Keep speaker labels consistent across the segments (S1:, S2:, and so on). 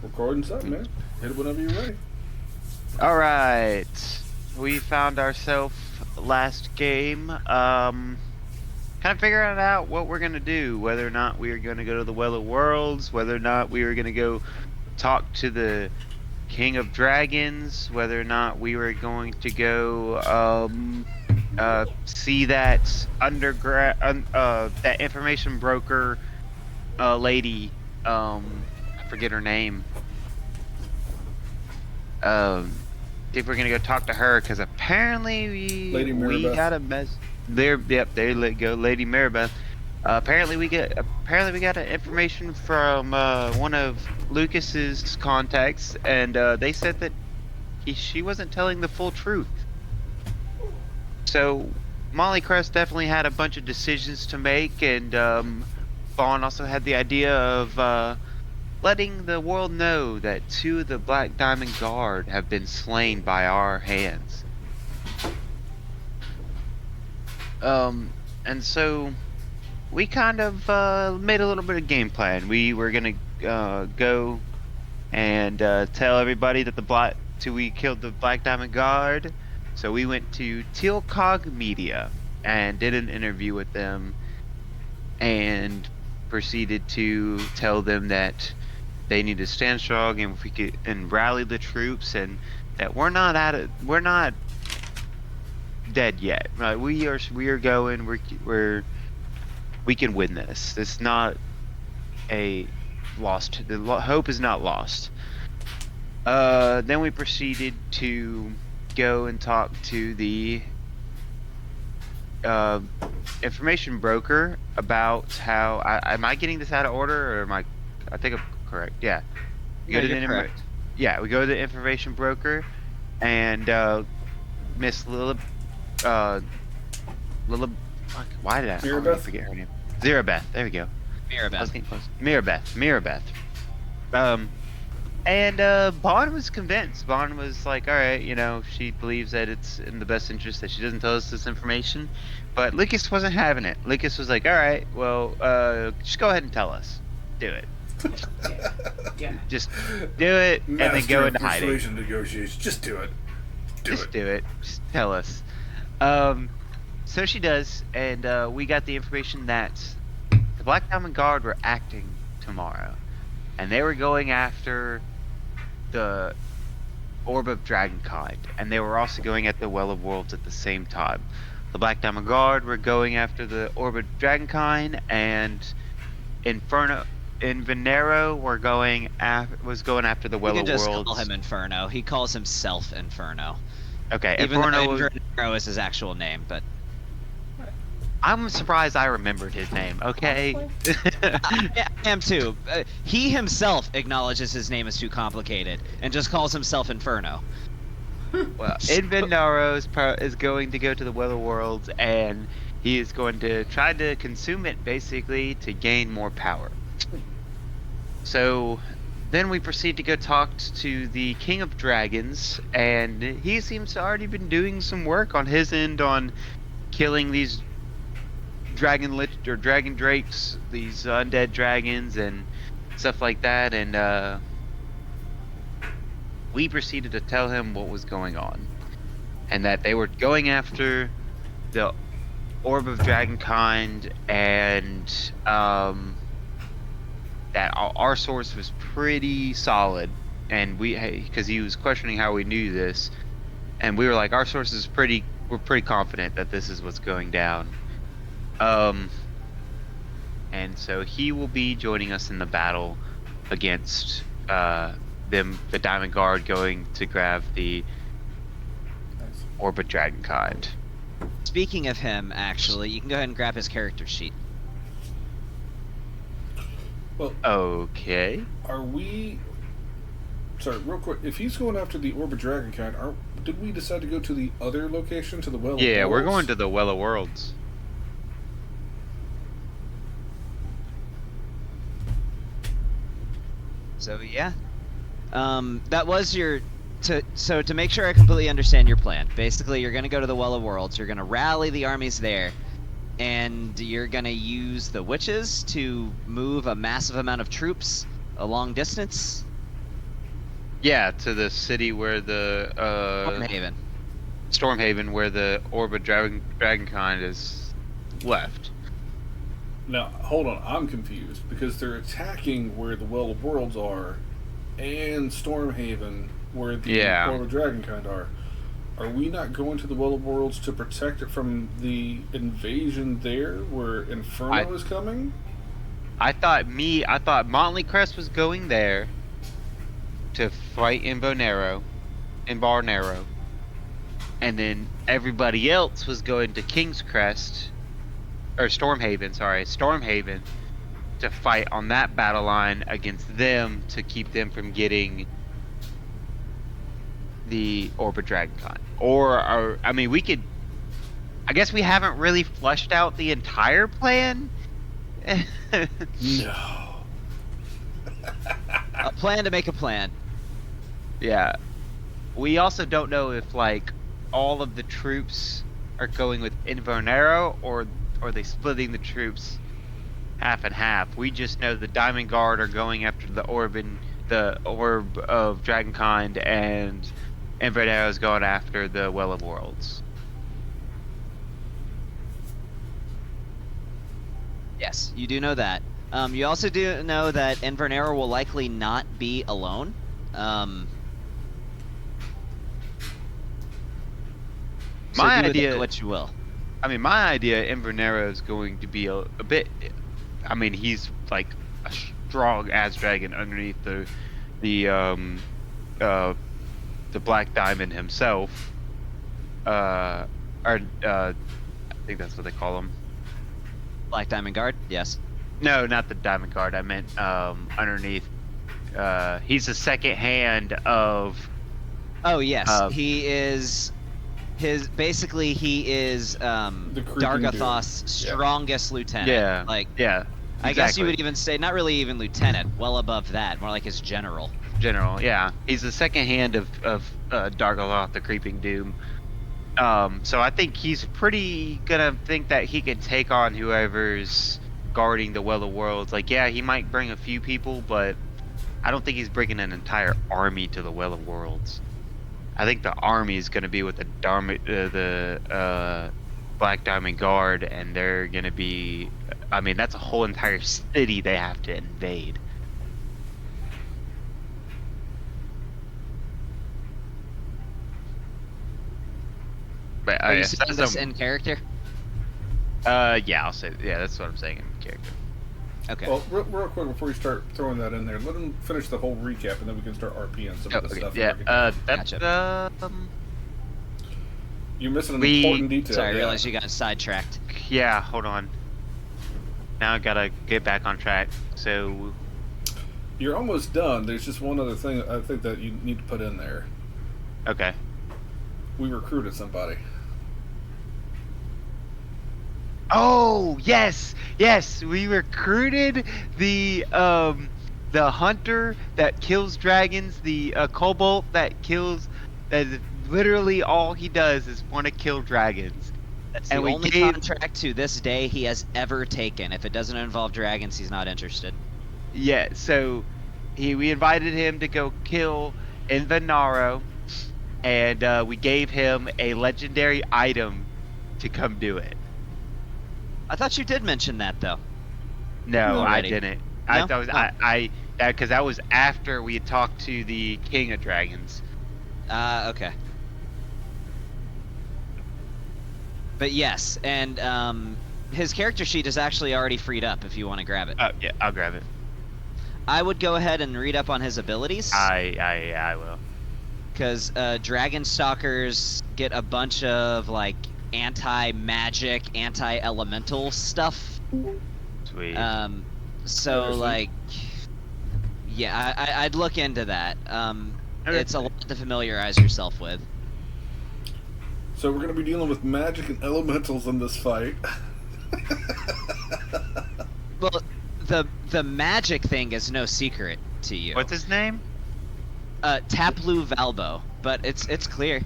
S1: Recording's up, man. Hit it whenever you're ready.
S2: Alright. We found ourselves last game. Kind of figuring out what we're gonna do. Whether or not we are gonna go to the Well of Worlds, whether or not we are gonna go talk to the King of Dragons, whether or not we were going to go see that that information broker lady. I forget her name. See if we're gonna go talk to her because apparently we got a mess. There, yep, there you go, Lady Maribeth. Apparently we got information from one of Lucas's contacts, and they said that she wasn't telling the full truth. So Molly Crest definitely had a bunch of decisions to make, and Vaughn also had the idea of letting the world know that 2 of the Black Diamond Guard have been slain by our hands. And so we kind of made a little bit of game plan. We were gonna go and tell everybody that we killed the Black Diamond Guard. So we went to Teal Cog Media and did an interview with them and proceeded to tell them that they need to stand strong and if we could and rally the troops, and that we're not dead yet. We are going. We can win this. It's not a lost. The hope is not lost. Then we proceeded to go and talk to the information broker about how. Am I getting this out of order, or am I? I think I'm correct. Yeah.
S3: Yeah, you're correct.
S2: Yeah, we go to the information broker, and Miss Lilith. Why did I already forget her name? Zerabeth. There we go. Mirabeth. And Bond was convinced. Bond was like, all right, she believes that it's in the best interest that she doesn't tell us this information. But Lucas wasn't having it. Lucas was like, all right, well, just go ahead and tell us. Do it.
S3: Yeah.
S2: Just do it and then go into hiding.
S1: Persuasion negotiations. Just do it.
S2: Just do it. Just tell us. So she does, and we got the information that the Black Diamond Guard were acting tomorrow, and they were going after the Orb of Dragonkind, and they were also going at the Well of Worlds at the same time. The Black Diamond Guard were going after the Orb of Dragonkind, and Enferno. Envenero was going after the Well of Worlds.
S3: You can just call him Inferno. He calls himself Inferno.
S2: Okay,
S3: Even though Inferno is his actual name, but
S2: I'm surprised I remembered his name. Okay.
S3: I am too. He himself acknowledges his name is too complicated and just calls himself Inferno.
S2: Well, Envenero is going to go to the Well of Worlds, and he is going to try to consume it basically to gain more power. So then we proceed to go talk to the King of Dragons, and he seems to already been doing some work on his end on killing these dragon drakes, these undead dragons and stuff like that, and we proceeded to tell him what was going on, and that they were going after the Orb of Dragonkind, and that our source was pretty solid, and because he was questioning how we knew this, and we were like, our source is we're pretty confident that this is what's going down. And so he will be joining us in the battle against the Diamond Guard going to grab the Orb of Dragonkind.
S3: Speaking of him, actually, you can go ahead and grab his character sheet.
S1: Well,
S2: okay.
S1: Are we... Sorry, real quick. If he's going after the Orb of Dragonkind, did we decide to go to the other location, to the Well of Worlds?
S2: Yeah, we're going to the Well of Worlds.
S3: So yeah, that was your. So to make sure I completely understand your plan, basically you're gonna go to the Well of Worlds. You're gonna rally the armies there, and you're gonna use the witches to move a massive amount of troops a long distance.
S2: Yeah, to the city where the
S3: Stormhaven.
S2: Stormhaven, where the Orb of Dragonkind is left.
S1: Now, hold on, I'm confused because they're attacking where the Well of Worlds are, and Stormhaven where the
S2: Yeah.
S1: Orb of Dragonkind are. Are we not going to the Well of Worlds to protect it from the invasion there, where Inferno is coming?
S2: I thought Motley Crest was going there to fight in Bonero, in Barnero, and then everybody else was going to King's Crest, or Stormhaven, to fight on that battle line against them to keep them from getting the Orb of Dragonkind. Or I mean, we could. I guess we haven't really fleshed out the entire plan.
S1: No.
S3: A plan to make a plan.
S2: Yeah. We also don't know if like all of the troops are going with Invernero or are they splitting the troops half and half. We just know the Diamond Guard are going after the Orb of Dragonkind, and Invernero is going after the Well of Worlds.
S3: Yes, you do know that. You also do know that Enferno will likely not be alone. So
S2: My
S3: do with it
S2: idea,
S3: what you will.
S2: I mean, my idea, Invernero is going to be a bit. I mean, he's like a strong ass dragon underneath the Black Diamond himself. I think that's what they call him.
S3: Black Diamond Guard, yes.
S2: No, not the Diamond Guard. I meant underneath. He's the second hand of.
S3: Oh yes, he is. Basically he is Dargathoth's strongest lieutenant.
S2: Yeah.
S3: Like
S2: Yeah.
S3: I guess you
S2: exactly.
S3: would even say not really even lieutenant, well above that, more like his general.
S2: General, yeah. He's the second hand of Dargaloth, the Creeping Doom. So I think he's pretty gonna think that he can take on whoever's guarding the Well of Worlds. Like, yeah, he might bring a few people, but I don't think he's bringing an entire army to the Well of Worlds. I think the army is gonna be with the Black Diamond Guard, and they're gonna be. I mean, that's a whole entire city they have to invade. But
S3: Are you
S2: yes,
S3: saying this in character?
S2: yeah, I'll say. Yeah, that's what I'm saying in character.
S3: Okay.
S1: Well, real quick before we start throwing that in there, let him finish the whole recap, and then we can start RPing some of the stuff.
S2: Yeah. That's
S3: Gotcha.
S1: You're missing an important detail.
S3: Sorry, I
S1: yeah.
S3: realized you got sidetracked.
S2: Yeah. Hold on. Now I gotta get back on track. So.
S1: You're almost done. There's just one other thing I think that you need to put in there.
S2: Okay.
S1: We recruited somebody.
S2: Oh yes, we recruited the hunter that kills dragons, the kobold that kills. That literally all he does is want to kill dragons.
S3: That's
S2: And
S3: the
S2: we
S3: only
S2: gave-
S3: contract to this day he has ever taken. If it doesn't involve dragons, he's not interested.
S2: Yeah, so we invited him to go kill Invenaro, and we gave him a legendary item to come do it.
S3: I thought you did mention that though.
S2: No,
S3: Already.
S2: I didn't.
S3: No?
S2: I thought
S3: Oh.
S2: because that was after we had talked to the King of Dragons.
S3: Okay. But yes, and his character sheet is actually already freed up if you want to grab it.
S2: Yeah, I'll grab it.
S3: I would go ahead and read up on his abilities.
S2: I will.
S3: Because dragon stalkers get a bunch of like anti-magic, anti-elemental stuff.
S2: Sweet.
S3: So
S1: Interesting.
S3: like, yeah, I'd look into that.
S2: Okay.
S3: It's a lot to familiarize yourself with.
S1: So we're going to be dealing with magic and elementals in this fight.
S3: Well, the magic thing is no secret to you.
S2: What's his name?
S3: Taplu Valbo, but it's clear.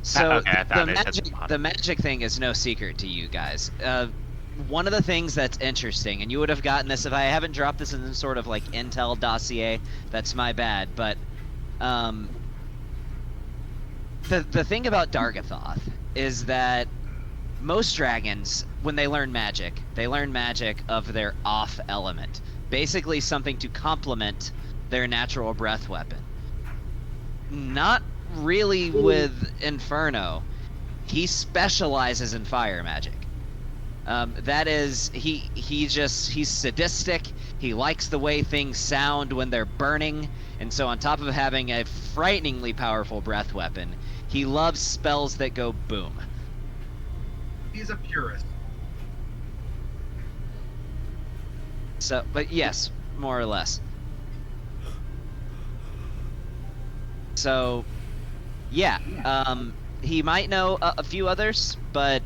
S3: So
S2: Okay, I found it. That's
S3: the magic thing is no secret to you guys. one of the things that's interesting, and you would have gotten this if I haven't dropped this in some sort of like intel dossier, that's my bad, but the thing about Dargathoth is that most dragons, when they learn magic of their off element. Basically something to complement their natural breath weapon. Not really with Inferno. He specializes in fire magic. That is, he's sadistic. He likes the way things sound when they're burning, and so on top of having a frighteningly powerful breath weapon, he loves spells that go boom.
S4: He's a purist.
S3: So, but yes, more or less. So, yeah, he might know a few others, but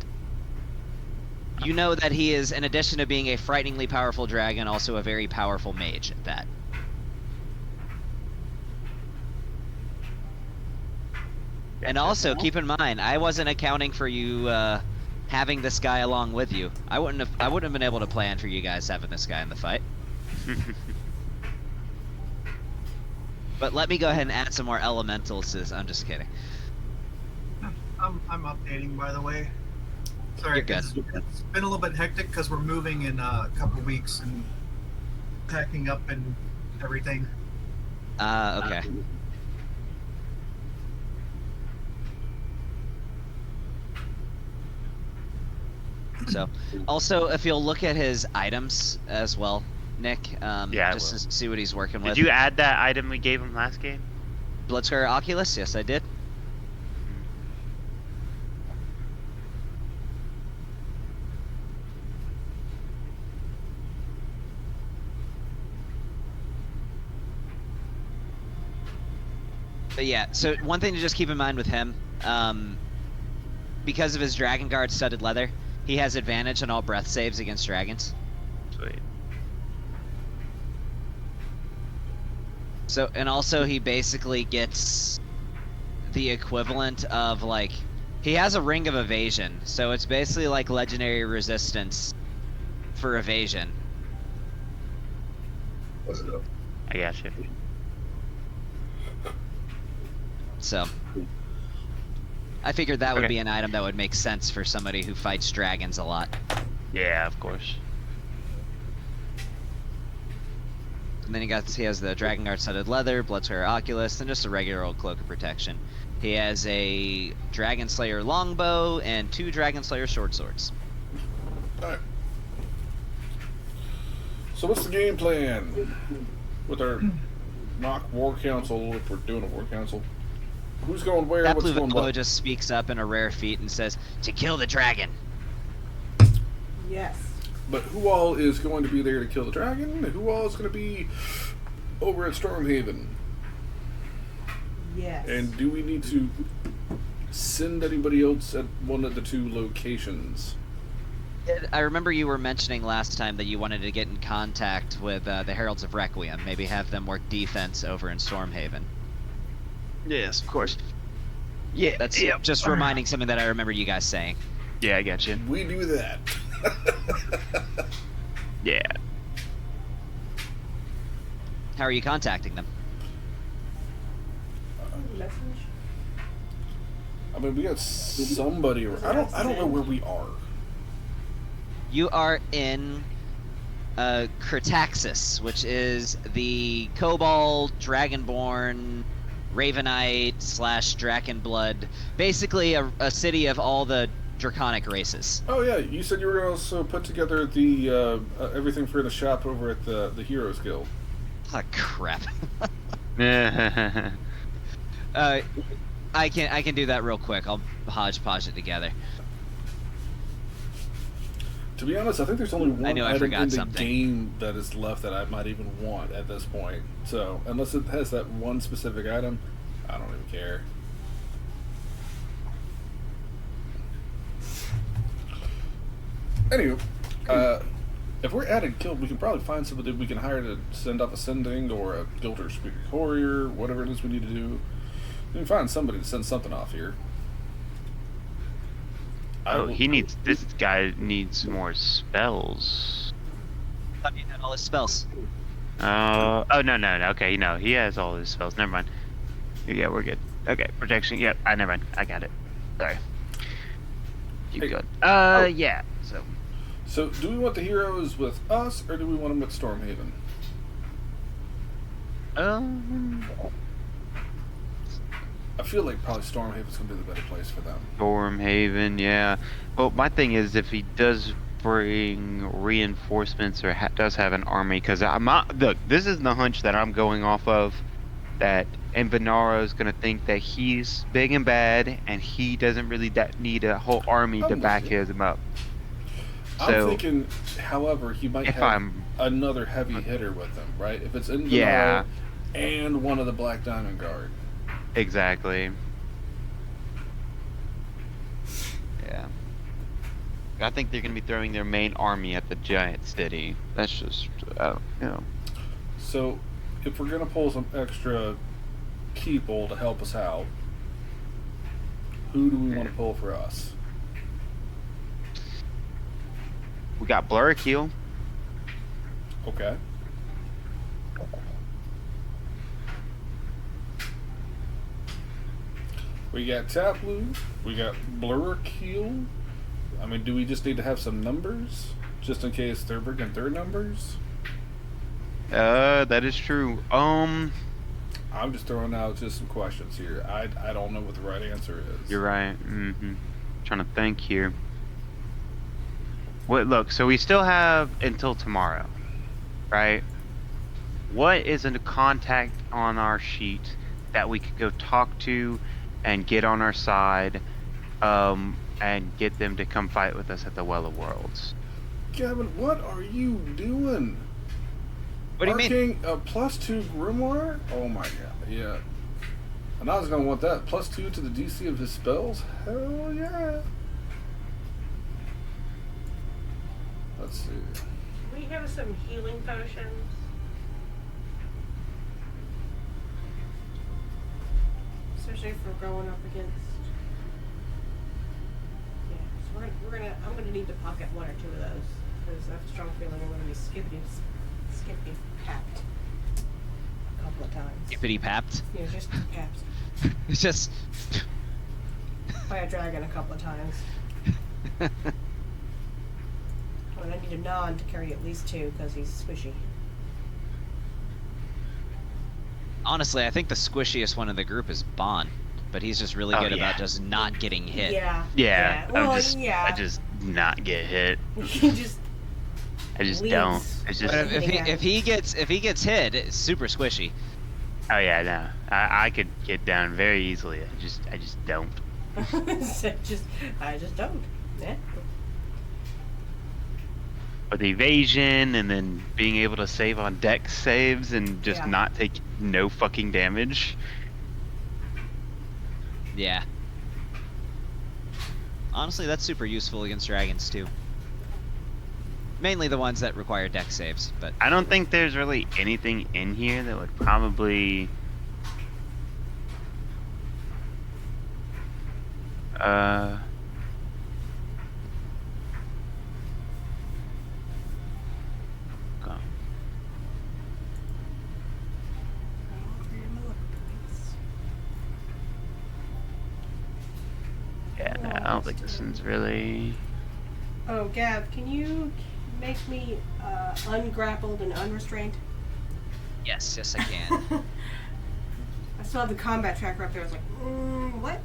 S3: you know that he is, in addition to being a frighteningly powerful dragon, also a very powerful mage at that. And also, keep in mind, I wasn't accounting for you having this guy along with you. I wouldn't have been able to plan for you guys having this guy in the fight. But let me go ahead and add some more elementals to this. I'm just kidding.
S4: I'm updating, by the way. Sorry,
S3: You're good.
S4: It's been a little bit hectic because we're moving in a couple weeks and packing up and everything.
S3: Okay. So, also, if you'll look at his items as well, Nick,
S2: Yeah,
S3: just to see what he's working with.
S2: Did you add that item we gave him last game?
S3: Bloodscar Oculus? Yes, I did. But yeah, so one thing to just keep in mind with him, because of his Dragon Guard studded leather, he has advantage on all breath saves against dragons.
S2: Sweet.
S3: So, and also he basically gets the equivalent of, like, he has a Ring of Evasion, so it's basically like legendary resistance for evasion.
S2: I got you.
S3: So, I figured that would
S2: Okay.
S3: be an item that would make sense for somebody who fights dragons a lot.
S2: Yeah, of course.
S3: And then he has the Dragon Guard studded leather, Bloodscar Oculus, and just a regular old Cloak of Protection. He has a Dragon Slayer longbow and 2 Dragon Slayer short swords.
S1: Alright. So what's the game plan with our mock war council, if we're doing a war council? Who's going where,
S3: That
S1: what's
S3: blue
S1: going
S3: Velva
S1: what?
S3: just speaks up in a rare feat and says, "To kill the dragon."
S5: Yes.
S1: But who all is going to be there to kill the dragon? Who all is going to be over at Stormhaven?
S5: Yes.
S1: And do we need to send anybody else at one of the 2 locations?
S3: I remember you were mentioning last time that you wanted to get in contact with the Heralds of Requiem, maybe have them work defense over in Stormhaven.
S2: Yes, of course. Yeah,
S3: That's just reminding something that I remember you guys saying.
S2: Yeah, I got you.
S1: We do that.
S2: Yeah.
S3: How are you contacting them?
S5: Message.
S1: I mean, we got somebody. I don't know where we are.
S3: You are in Cretaxis, which is the Kobold, Dragonborn, Ravenite / Drakenblood, basically a city of all the draconic races.
S1: Oh yeah, you said you were going to also put together the everything for the shop over at the Heroes Guild.
S3: Oh crap.
S2: Yeah.
S3: I can do that real quick. I'll hodgepodge it together.
S1: To be honest, I think there's only one
S3: I
S1: item
S3: forgot
S1: in the
S3: something.
S1: game that is left that I might even want at this point. So, unless it has that one specific item, I don't even care. Anywho, if we're at a guild, we can probably find somebody we can hire to send up a sending or a guild or speaker courier, whatever it is we need to do. We can find somebody to send something off here.
S2: Oh, he needs. This guy needs more spells.
S3: I thought you had all his spells.
S2: Oh no. Okay, no, he has all his spells. Never mind. Yeah, we're good. Okay, protection. Yep. I never mind. I got it. Sorry. Keep
S1: Hey,
S2: going.
S1: oh.
S2: Yeah.
S1: So, do we want the heroes with us, or do we want them at Stormhaven? I feel like probably Stormhaven's gonna be the better place for them.
S2: Stormhaven. Yeah. Well, my thing is if he does bring reinforcements or does have an army, because I'm not. Look, this is the hunch that I'm going off of. That Envenaro is going to think that he's big and bad, and he doesn't really need a whole army to back him up.
S1: I'm thinking, however, he might have
S2: I'm,
S1: another heavy hitter with him, right? If it's Envenaro
S2: Yeah.
S1: and one of the Black Diamond Guard.
S2: Exactly. Yeah. I think they're going to be throwing their main army at the giant city. That's just, you know.
S1: So, if we're gonna pull some extra people to help us out, who do we want to pull for us?
S2: We got Blurkill.
S1: Okay. We got Taplu. We got Blurkill. I mean, do we just need to have some numbers? Just in case they're bringing their numbers?
S2: That is true.
S1: I'm just throwing out just some questions here. I don't know what the right answer is.
S2: You're right. Trying to think here. Wait, look, so we still have until tomorrow, right? What is a contact on our sheet that we could go talk to and get on our side, and get them to come fight with us at the Well of Worlds?
S1: Gavin, what are you doing?
S3: What do you mean?
S1: Arcane, +2 Grimoire? Oh my god, yeah. And I was gonna want that. +2 to the DC of his spells? Hell yeah. Let's see.
S5: We have some healing potions. Especially if we're going up against. Yeah, so I'm gonna need to pocket one or two of those. Because I have a strong feeling I'm gonna be skippy papped a couple of times.
S3: Skippity papped.
S5: Yeah, just papped
S3: It's just.
S5: by a dragon a couple of times. And I need a non to carry at least two because he's squishy.
S3: Honestly, I think the squishiest one in the group is Bon, but he's just really good about just not getting hit.
S5: Yeah. Well,
S2: I
S5: yeah.
S2: just not get hit.
S5: He just.
S2: I just
S5: Leads.
S2: don't. It's just.
S3: But if he gets hit, it's super squishy.
S2: Oh yeah, no. I could get down very easily. I just don't.
S5: I just don't. Yeah.
S2: But the evasion and then being able to save on dex saves and just not take no fucking damage.
S3: Yeah. Honestly, that's super useful against dragons too. Mainly the ones that require dex saves, but
S2: I don't think there's really anything in here that would probably yeah, no, I don't think this one's really.
S5: Oh, Gav, can you make me ungrappled and unrestrained?
S3: yes, I can.
S5: I still have the combat tracker up there. I was like, what?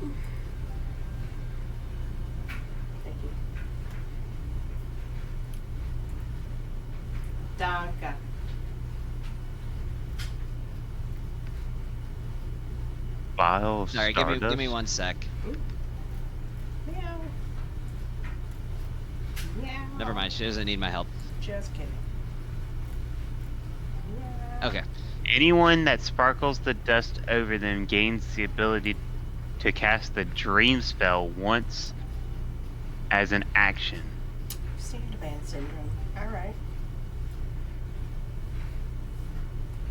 S5: Thank you. Danke.
S2: Vial of
S3: Sorry, give me
S2: Stardust.
S3: 1 sec.
S5: Meow. Meow.
S3: Never mind, she doesn't need my help.
S5: Just kidding. Meow.
S3: Okay.
S2: Anyone that sparkles the dust over them gains the ability to cast the dream spell once as an action.
S5: Sandman syndrome. Alright.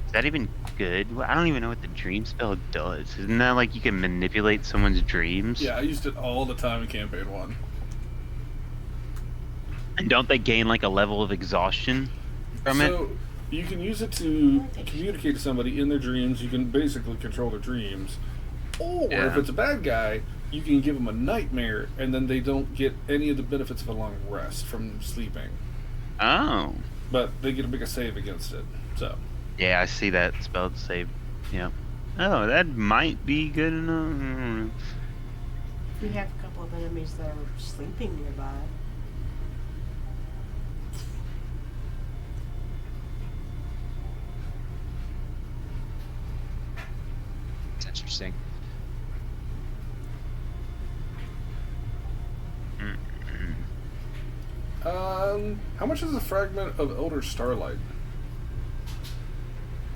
S2: Is that even good? Well, I don't even know what the dream spell does. Isn't that like you can manipulate someone's dreams?
S1: Yeah, I used it all the time in Campaign 1.
S2: And don't they gain like a level of exhaustion from it?
S1: So you can use it to communicate to somebody in their dreams. You can basically control their dreams. Or if it's a bad guy, you can give them a nightmare, and then they don't get any of the benefits of a long rest from sleeping.
S2: Oh.
S1: But they get to make a save against it. So.
S2: Yeah, I see that spelled save. Yeah. Oh, that might be good enough.
S5: We have a couple of enemies that are sleeping nearby.
S3: It's interesting.
S1: How much is a fragment of Elder Starlight?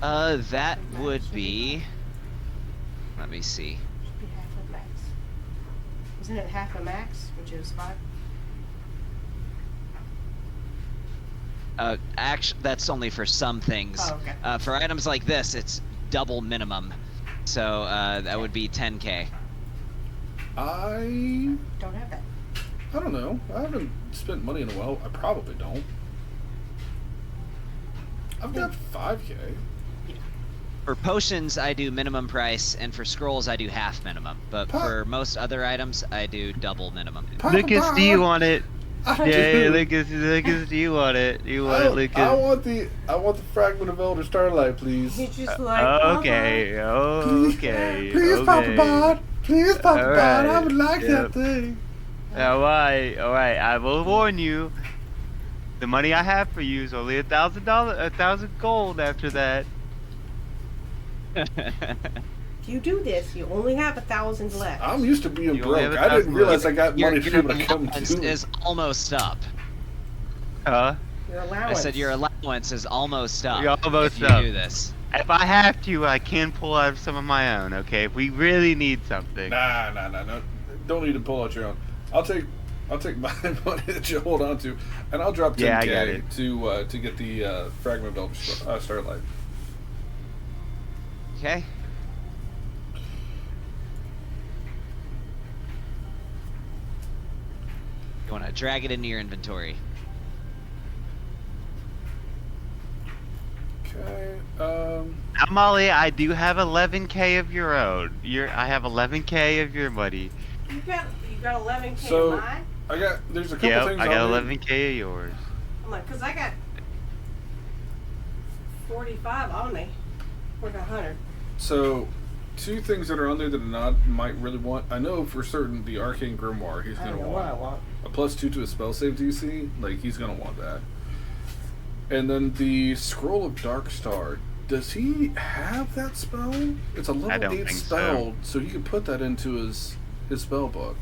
S3: That would be. Let me see.
S5: Should be half a max. Isn't it half a max, which is 5?
S3: Actually, that's only for some things.
S5: Oh, okay.
S3: For items like this, it's double minimum. So that would be 10k.
S1: I
S5: Don't have that.
S1: don't know. I haven't spent money in a while. I probably don't. I've got 5k.
S3: For potions, I do minimum price, and for scrolls, I do half minimum. But for most other items, I do double minimum.
S2: Lucas, do you want it?
S1: I
S2: Yeah,
S1: do.
S2: Lucas, do you want it? Do you want it, Lucas?
S1: I want the fragment of Elder Starlight, please.
S5: He's just like,
S2: Okay, okay.
S1: Please,
S2: okay.
S1: Papa Bod. Please, Papa
S2: All
S1: Bod. I
S2: right.
S1: would like
S2: Yep.
S1: that thing.
S2: Alright. I will warn you. The money I have for you is only $1,000 gold after that.
S5: if you do this, you only have 1,000 left.
S1: I'm used to being
S2: You only have
S1: broke. I didn't
S2: 1,000
S1: realize I got
S3: Your
S1: money to be able to come
S3: allowance
S1: to.
S3: is almost up.
S2: Huh?
S5: Your
S3: I
S5: allowance.
S3: said your allowance is almost up.
S2: You're almost
S3: if you
S2: up.
S3: do this.
S2: If I have to, I can pull out some of my own, okay? If we really need something.
S1: Nah. Don't need to pull out your own. I'll take my money that you hold on to, and I'll drop 10k
S2: Yeah, I got it.
S1: to get the fragment of Starlight.
S3: Okay. You want to drag it into your inventory.
S1: Okay.
S2: Now, Molly, I do have 11k of your own. I have 11k of your money.
S5: You got 11k
S1: So-
S5: of mine.
S1: There's a couple
S2: Yep,
S1: things
S2: I got
S1: on there.
S2: 11k of yours.
S5: I'm like, cause I got 45 on me. Worth 100.
S1: So, two things that are on there that Anad might really want. I know for certain the Arcane Grimoire he's
S5: I
S1: gonna
S5: don't know what I
S1: want.
S5: want.
S1: A +2 to his spell save DC, like he's gonna want that. And then the Scroll of Dark Star. Does he have that spell? It's a
S2: I
S1: level
S2: don't
S1: 8
S2: think
S1: spell, so he could put that into his spell book.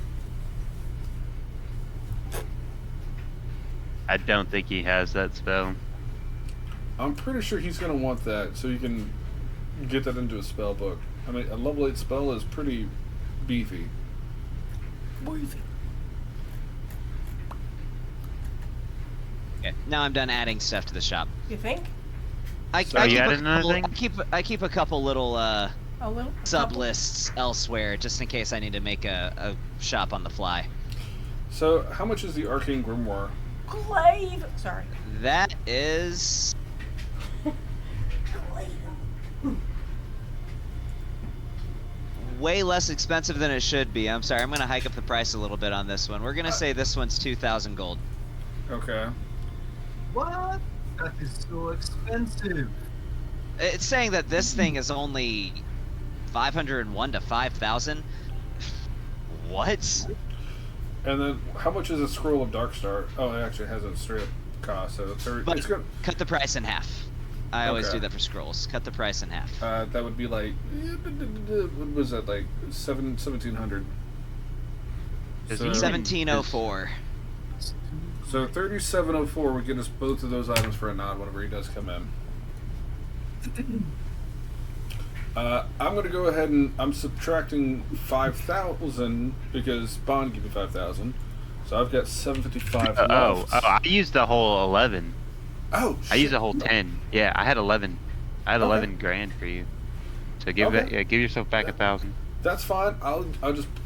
S2: I don't think he has that spell.
S1: I'm pretty sure he's gonna want that, so he can get that into his spell book. I mean, a level 8 spell is pretty beefy.
S3: Okay. Now I'm done adding stuff to the shop.
S5: You think?
S3: I
S1: So
S2: you
S3: keep
S2: added
S3: a
S2: another
S3: couple,
S2: thing?
S3: I keep a couple little
S5: A little
S3: sub lists elsewhere, just in case I need to make a shop on the fly.
S1: So, how much is the Arcane Grimoire?
S5: Glaive. Sorry.
S3: That is
S5: Glaive.
S3: way less expensive than it should be. I'm sorry, I'm gonna hike up the price a little bit on this one. We're gonna say this one's 2,000 gold.
S1: Okay.
S4: What? That is so expensive.
S3: It's saying that this thing is only 501 to 5,000. What?
S1: And then, how much is a Scroll of Dark Star? Oh, it actually has a straight up cost, so
S3: But
S1: it's good.
S3: cut the price in half. I always
S1: Okay.
S3: do that for scrolls. Cut the price in half.
S1: That would be like, what was that, like 1700?
S2: Does
S1: So,
S2: he-
S3: 1704.
S1: so 3704 would get us both of those items for a nod whenever he does come in. I'm going to go ahead and I'm subtracting 5,000 because Bond gave me 5,000. So I've got 755 left.
S2: I used the whole 11.
S1: Oh,
S2: I used
S1: shit.
S2: the whole 10. Yeah, I had 11. I had
S1: Okay.
S2: 11 grand for you. So give
S1: Okay.
S2: give yourself back 1,000.
S1: That's fine. I'll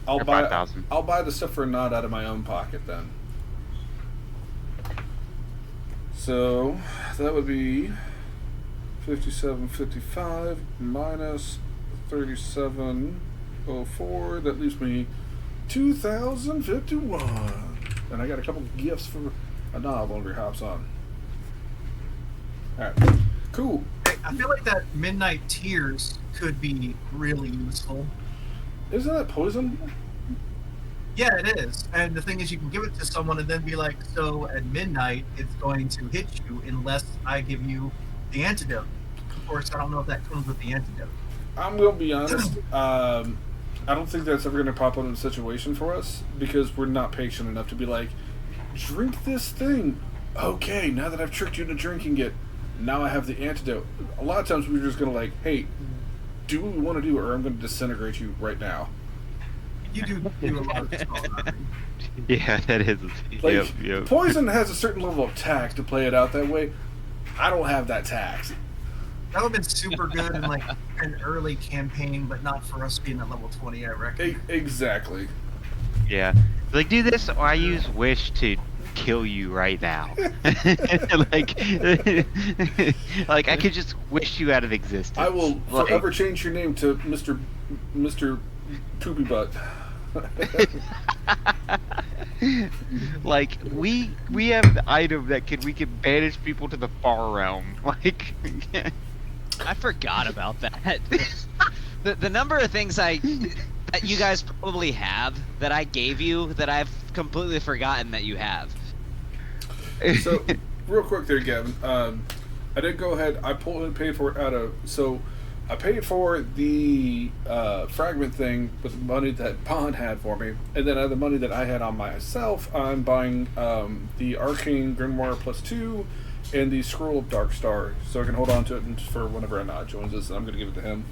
S2: Or
S1: buy
S2: 5,000.
S1: I'll buy the stuff for a nod out of my own pocket then. So that would be 57.55 minus 37.04. That leaves me 2,051. And I got a couple gifts for a knob whenever he hops on. Alright. Cool.
S4: Hey, I feel like that Midnight Tears could be really useful.
S1: Isn't that poison?
S4: Yeah, it is. And the thing is, you can give it to someone and then be like, so at midnight, it's going to hit you unless I give you the antidote. Of course, I don't know if that comes with the antidote.
S1: I'm going to be honest. I don't think that's ever going to pop up in a situation for us because we're not patient enough to be like, drink this thing. Okay, now that I've tricked you into drinking it, now I have the antidote. A lot of times we're just going to like, hey, do what we want to do or I'm going to disintegrate you right now.
S4: You do a lot of small damage.
S2: Yeah, that is.
S1: Like,
S2: Yep.
S1: poison has a certain level of tact to play it out that way. I don't have that tact.
S4: That would have been super good in like an early campaign, but not for us being at level 20, I reckon.
S1: Exactly.
S2: Yeah. Like, do this, or I use wish to kill you right now. like, like I could just wish you out of existence.
S1: I will
S2: Like-
S1: forever change your name to Mr. Poopy Butt.
S2: Like we have the item that we can banish people to the far realm. Like,
S3: I forgot about that. the number of things that you guys probably have that I gave you that I've completely forgotten that you have.
S1: So, real quick there, Gavin. I did go ahead. I pulled and paid for it out of. So, I paid for the fragment thing with the money that Bond had for me, and then the money that I had on myself, I'm buying the Arcane Grimoire +2 and the Scroll of Dark Star, so I can hold on to it for whenever Anad joins us, and I'm going to give it to him.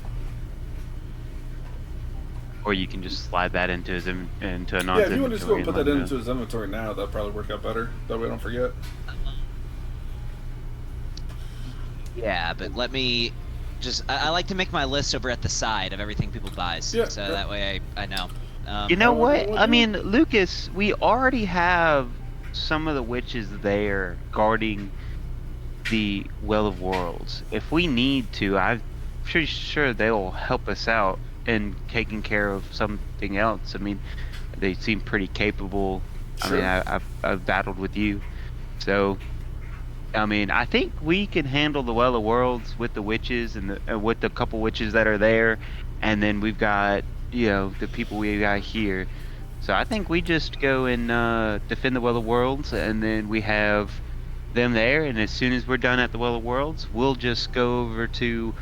S2: or you can just slide that into his into a non.
S1: Yeah, if you want to just go and put that into his inventory now, that'll probably work out better. That way I don't forget.
S3: Yeah, but let me just. I like to make my list over at the side of everything people buys,
S1: Yeah,
S3: so
S1: yeah.
S3: that way I know.
S2: You know what?
S1: what
S2: I
S1: do
S2: mean, Lucas, we already have some of the witches there guarding the Well of Worlds. If we need to, I'm pretty sure they'll help us out in taking care of something else. I mean, they seem pretty capable.
S1: Sure.
S2: I mean, I've battled with you, so I mean, I think we can handle the Well of Worlds with the witches and with the couple witches that are there, and then we've got, you know, the people we got here. So I think we just go and defend the Well of Worlds, and then we have them there, and as soon as we're done at the Well of Worlds, we'll just go over to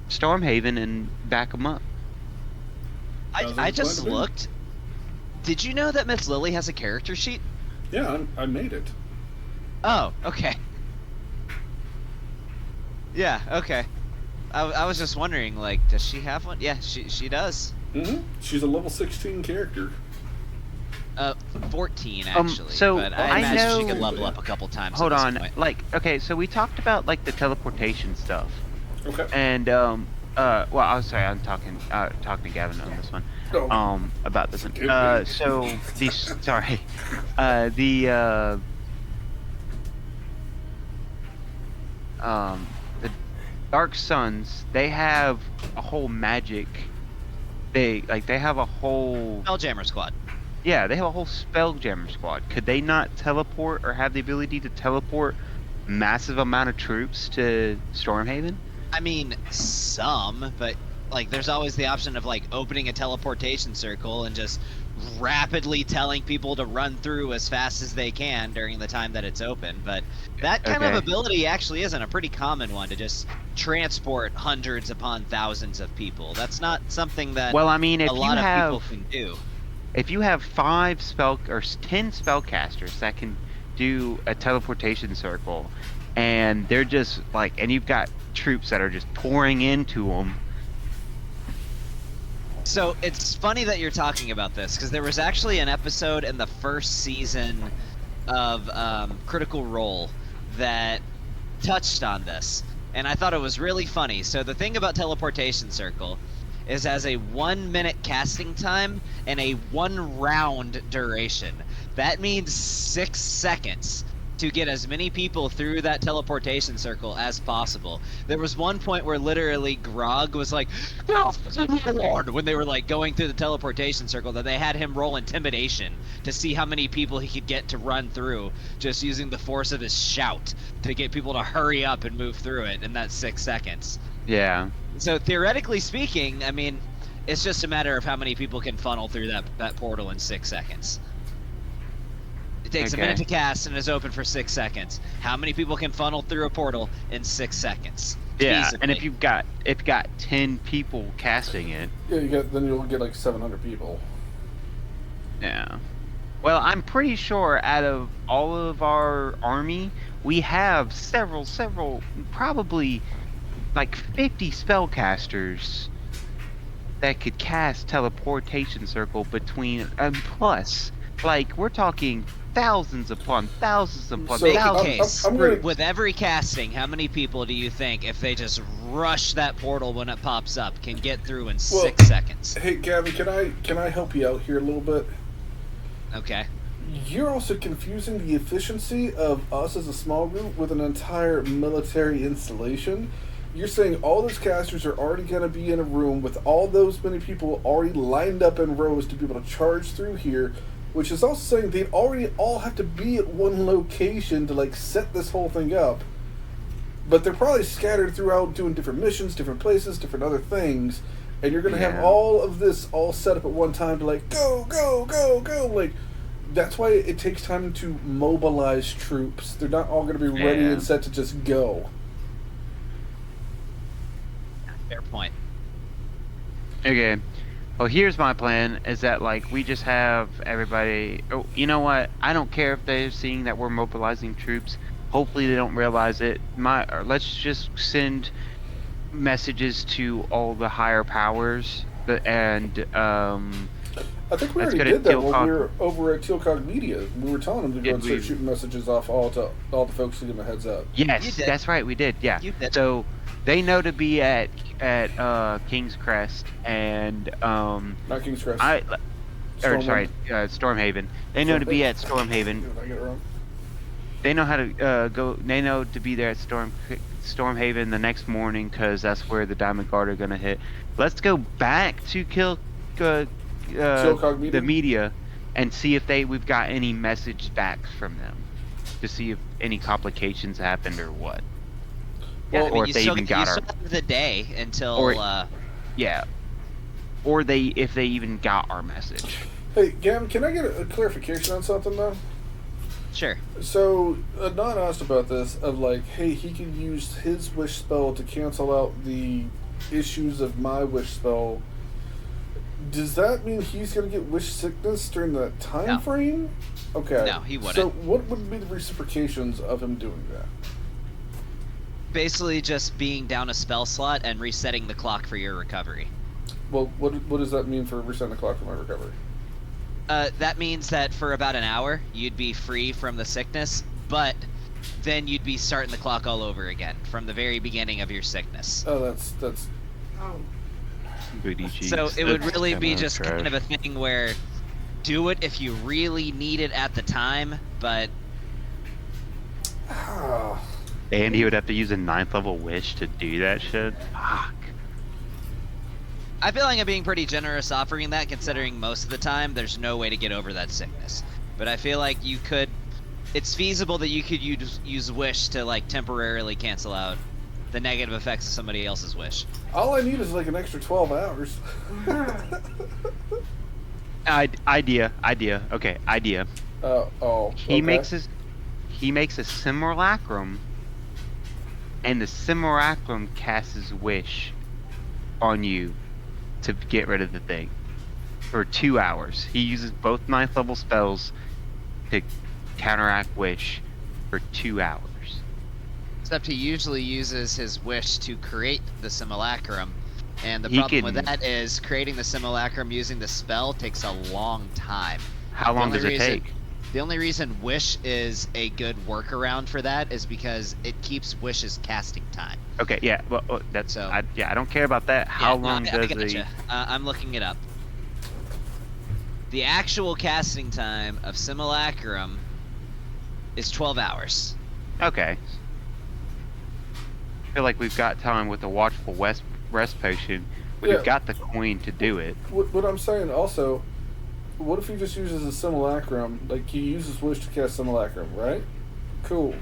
S2: Stormhaven and back them up.
S1: Sounds like
S3: I
S1: a plan
S3: just
S1: to me.
S3: looked. Did you know that Miss Lily has a character sheet?
S1: Yeah, I made it.
S3: Oh, okay. Yeah, okay. I was just wondering, like, does she have one? Yeah, she does.
S1: She's a level 16 character.
S3: 14 actually.
S2: so
S3: but
S2: I
S3: I imagine she
S2: know-
S3: could level up a couple times.
S2: Hold
S3: at this
S2: on,
S3: point.
S2: like, okay, so we talked about like the teleportation stuff.
S1: Okay.
S2: And well, I'm sorry, I'm talking to Gavin on this one.
S1: Oh.
S2: About this
S1: Forgive
S2: one.
S1: me.
S2: So these, sorry, the Dark Suns, they have a whole magic. They have a whole.
S3: Spelljammer Squad.
S2: Yeah, they have a whole Spelljammer squad. Could they not teleport or have the ability to teleport massive amount of troops to Stormhaven?
S3: I mean, some, but like, there's always the option of like opening a teleportation circle and just rapidly telling people to run through as fast as they can during the time that it's open. But that kind of
S2: Okay.
S3: ability actually isn't a pretty common one to just transport hundreds upon thousands of people. That's not something that
S2: Well, I mean, if
S3: a
S2: you
S3: lot of
S2: have
S3: people can do.
S2: if you have 5 spell or 10 spellcasters that can do a teleportation circle, and they're just like, and you've got troops that are just pouring into them.
S3: So it's funny that you're talking about this, because there was actually an episode in the first season of Critical Role that touched on this, and I thought it was really funny. So the thing about Teleportation Circle is has a 1 minute casting time and a 1 round duration. That means 6 seconds to get as many people through that teleportation circle as possible. There was one point where literally Grog was like, "No, Lord," when they were like going through the teleportation circle, that they had him roll intimidation to see how many people he could get to run through, just using the force of his shout to get people to hurry up and move through it in that 6 seconds.
S2: Yeah.
S3: So theoretically speaking, I mean, it's just a matter of how many people can funnel through that portal in 6 seconds. It takes a minute to cast and is open for 6 seconds. How many people can funnel through a portal in 6 seconds?
S2: Yeah,
S3: Feasibly.
S2: and if you've got 10 people casting it.
S1: Yeah, then you'll get like 700 people.
S2: Yeah. Well, I'm pretty sure out of all of our army, we have several, probably like 50 spellcasters that could cast teleportation circle between, and plus, like, we're talking thousands upon thousands upon
S1: So,
S3: Make a
S2: thousands.
S3: case.
S1: I'm gonna-
S3: With every casting, how many people do you think, if they just rush that portal when it pops up, can get through in 6 seconds?
S1: Hey, Gavin, can I help you out here a little bit?
S3: Okay.
S1: You're also confusing the efficiency of us as a small group with an entire military installation. You're saying all those casters are already going to be in a room with all those many people already lined up in rows to be able to charge through here, which is also saying they'd already all have to be at one location to like set this whole thing up. But they're probably scattered throughout doing different missions, different places, different other things, and you're going to have all of this all set up at one time to like go, go, go, go. Like, that's why it takes time to mobilize troops. They're not all going to be ready and set to just go.
S3: Fair point.
S2: Okay. Well, here's my plan, is that, like, we just have everybody... Oh, you know what? I don't care if they're seeing that we're mobilizing troops. Hopefully they don't realize it. Let's just send messages to all the higher powers, and,
S1: I think we
S2: Let's
S1: already
S2: go to
S1: did that
S2: Teal
S1: when
S2: Cog-
S1: we were over at Teal Cog Media. We were telling them to go
S2: Did
S1: and start
S2: we?
S1: shooting messages off all the folks to give them a heads up.
S3: You
S2: yes,
S3: did.
S2: that's right, we did, yeah.
S3: You did.
S2: So, they know to be at King's Crest, and,
S1: Not King's Crest.
S2: Stormhaven. They know to be at Stormhaven.
S1: Did I get it wrong?
S2: They know how to go. They know to be there at Stormhaven the next morning, because that's where the Diamond Guard are gonna hit. Let's go back to the media and see if we've got any message back from them, to see if any complications happened or what.
S3: Yeah,
S2: or if they even got
S3: you
S2: our
S3: still have the day until.
S2: or if they even got our message.
S1: Hey, Gavin, can I get a clarification on something though?
S3: Sure.
S1: So, Adnan asked about this, of like, hey, he could use his wish spell to cancel out the issues of my wish spell. Does that mean he's going to get wish sickness during that time
S3: No.
S1: frame? Okay.
S3: No, he wouldn't.
S1: So, what would be the reciprocations of him doing that?
S3: Basically, just being down a spell slot and resetting the clock for your recovery.
S1: Well, what does that mean for resetting the clock for my recovery?
S3: That means that for about an hour, you'd be free from the sickness, but then you'd be starting the clock all over again from the very beginning of your sickness.
S1: Oh, that's.
S5: Oh,
S2: Booty cheeks.
S3: So it would really be
S2: Kinda
S3: just
S2: trash.
S3: kind of a thing where do it if you really need it at the time, but
S2: And he would have to use a 9th level wish to do that shit. Fuck.
S3: I feel like I'm being pretty generous offering that, considering most of the time there's no way to get over that sickness. But I feel like you could, it's feasible that you could use wish to like temporarily cancel out the negative effects of somebody else's wish.
S1: All I need is like an extra 12 hours.
S2: Idea. Okay, idea.
S1: Okay.
S2: He makes a simulacrum, and the simulacrum casts his wish on you to get rid of the thing for 2 hours. He uses both 9th level spells to counteract wish for 2 hours.
S3: Except he usually uses his wish to create the simulacrum, and the
S2: He
S3: problem with
S2: can-
S3: that is creating the simulacrum using the spell takes a long time.
S2: How long does it take?
S3: The only reason wish is a good workaround for that is because it keeps wish's casting time.
S2: Okay, yeah, well, that's
S3: So-
S2: I don't care about that. How long
S3: I
S2: does
S3: gotcha. I'm looking it up. The actual casting time of simulacrum is 12 hours.
S2: Okay. I feel like we've got time with the watchful rest potion. We've
S1: Yeah.
S2: got the coin to do it.
S1: What I'm saying also, what if he just uses a simulacrum? Like, he uses wish to cast simulacrum, right? Cool.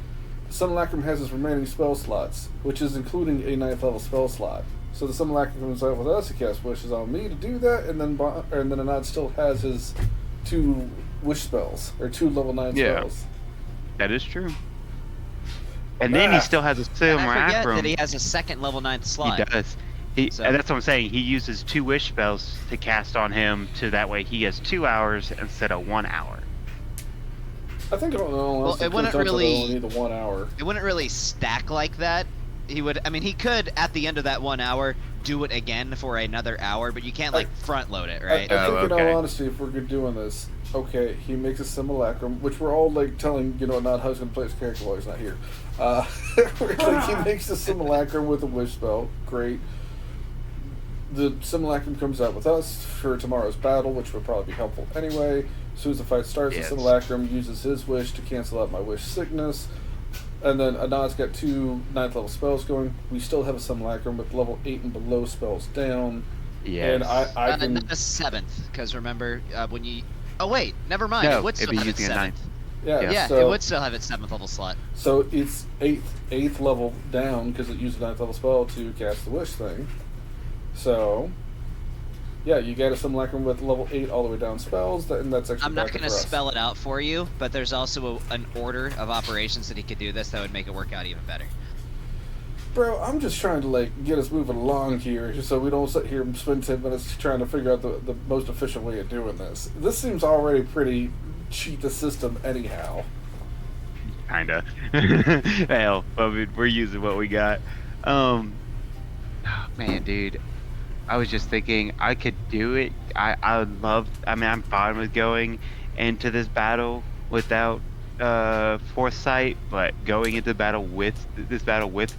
S1: Simulacrum has his remaining spell slots, which is including a 9th level spell slot. So the simulacrum comes out with us to cast wishes on me to do that, and then Anad still has his 2 wish spells, or 2 level 9
S2: Yeah.
S1: spells.
S2: That is true. And then he still has a
S3: And I forget
S2: simulacrum.
S3: that he has a second level 9th slot.
S2: He does.
S3: So-
S2: And that's what I'm saying. He uses 2 wish spells to cast on him, to that way he has 2 hours instead of 1 hour.
S1: I think it
S3: Well, it wouldn't
S1: only
S3: really-
S1: need the 1 hour.
S3: It wouldn't really stack like that. He would. I mean, he could at the end of that 1 hour do it again for another hour, but you can't like front load it, right?
S1: I think in
S2: okay.
S1: all honesty, if we're doing this, okay, he makes a simulacrum, which we're all like telling, not how he's going to play his character while he's not here. Like, he makes a simulacrum with a wish spell. Great. The simulacrum comes out with us for tomorrow's battle, which would probably be helpful anyway. As soon as the fight starts,
S2: Yes.
S1: the simulacrum uses his wish to cancel out my wish sickness. And then Anad's got 2 9th level spells going. We still have a simulacrum with level 8 and below spells down.
S2: Yes.
S1: And I can...
S3: Not a 7th, because remember when you. Oh wait, never mind.
S2: No,
S3: it would
S2: it'd
S3: still
S2: be
S3: have its
S2: using a
S3: 7th.
S2: 9th.
S1: Yeah,
S3: Yeah,
S1: so,
S3: it would still have its 7th level slot.
S1: So it's 8th level down because it used a 9th level spell to cast the wish thing. So, yeah, you get a simulacrum with level 8 all the way down spells, and that's actually
S3: I'm not
S1: going
S3: going to spell it out for you, but there's also an order of operations that he could do this that would make it work out even better.
S1: Bro, I'm just trying to, like, get us moving along here so we don't sit here and spend 10 minutes trying to figure out the most efficient way of doing this. This seems already pretty cheat the system anyhow.
S2: Kinda. Hell, I mean, we're using what we got. Oh, man, dude. I was just thinking I could do it. I would love. I mean, I'm fine with going into this battle without foresight, but going into battle with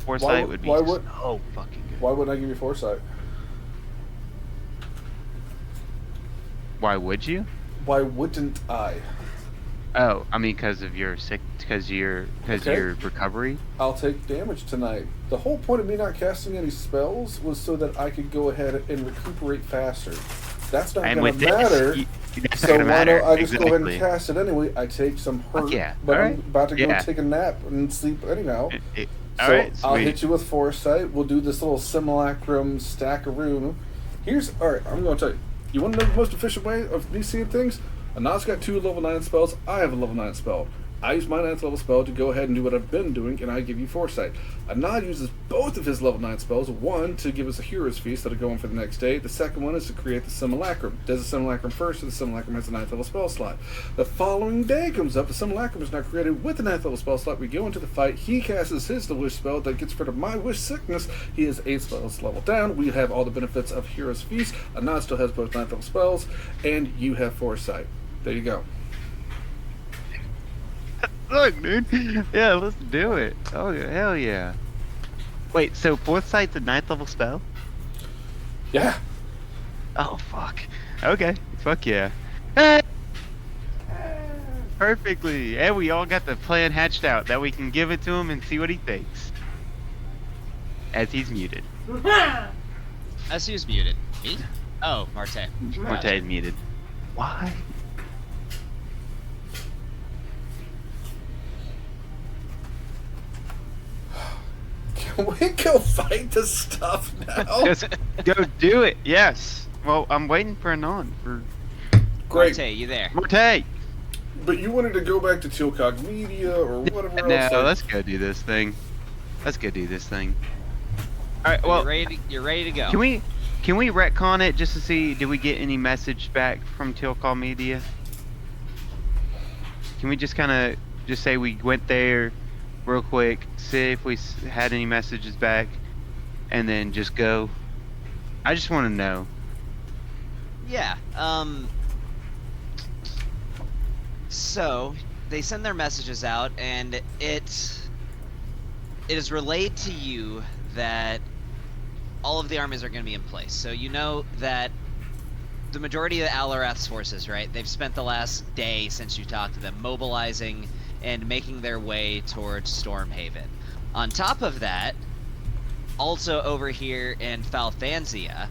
S2: foresight would be
S1: why
S2: so fucking good.
S1: Why wouldn't I give you foresight?
S2: Why would you?
S1: Why wouldn't I?
S2: Oh, I mean, because of your
S1: Okay.
S2: your recovery.
S1: I'll take damage tonight. The whole point of me not casting any spells was so that I could go ahead and recuperate faster. That's not
S2: And
S1: going
S2: with
S1: to matter.
S2: that's
S1: So
S2: not gonna
S1: why
S2: matter.
S1: don't I just go ahead and
S2: Exactly.
S1: cast it anyway? I take some hurt,
S2: yeah.
S1: but I'm
S2: Alright.
S1: about to go
S2: Yeah.
S1: take a nap and sleep anyhow. So
S2: Alright,
S1: I'll
S2: sweet.
S1: hit you with foresight. We'll do this little simulacrum stack of room. Alright, I'm going to tell you. You want to know the most efficient way of me seeing things? Anad's got 2 level 9 spells. I have a level 9 spell. I use my 9th level spell to go ahead and do what I've been doing, and I give you foresight. Anad uses both of his level 9 spells. One to give us a hero's feast that'll go on for the next day. The second one is to create the simulacrum. Does the simulacrum first, so the simulacrum has a 9th level spell slot. The following day comes up, the simulacrum is now created with the 9th level spell slot. We go into the fight. He casts his wish spell that gets rid of my wish sickness. He is 8 spells level down. We have all the benefits of hero's feast. Anad still has both 9th level spells, and you have foresight. There you go.
S2: Look, dude. Yeah, let's do it. Oh, hell yeah. Wait, so foresight's a 9th level spell?
S1: Yeah.
S2: Oh, fuck. Okay. Fuck yeah. Perfectly. And we all got the plan hatched out that we can give it to him and see what he thinks. As he's muted.
S3: As who's muted? Me? Oh, Marte.
S2: Morte's muted. Why?
S1: Can we go fight this stuff now?
S2: Just go do it. Yes. Well, I'm waiting for an on. For
S1: Great.
S3: Marte, you there?
S2: Morte!
S1: But you wanted to go back to Tilcog Media or whatever
S2: No,
S1: else. like-
S2: let's go do this thing. Let's go do this thing. Alright, well,
S3: You're ready to go.
S2: can we retcon it just to see, did we get any message back from Tilcall Media? Can we just kind of just say we went there real quick, see if we had any messages back, and then just go? I just want to know.
S3: Yeah. So they send their messages out, and it is relayed to you that all of the armies are going to be in place. So you know that the majority of Alarath's forces, right? They've spent the last day since you talked to them mobilizing and making their way towards Stormhaven. On top of that, also over here in Falthansia,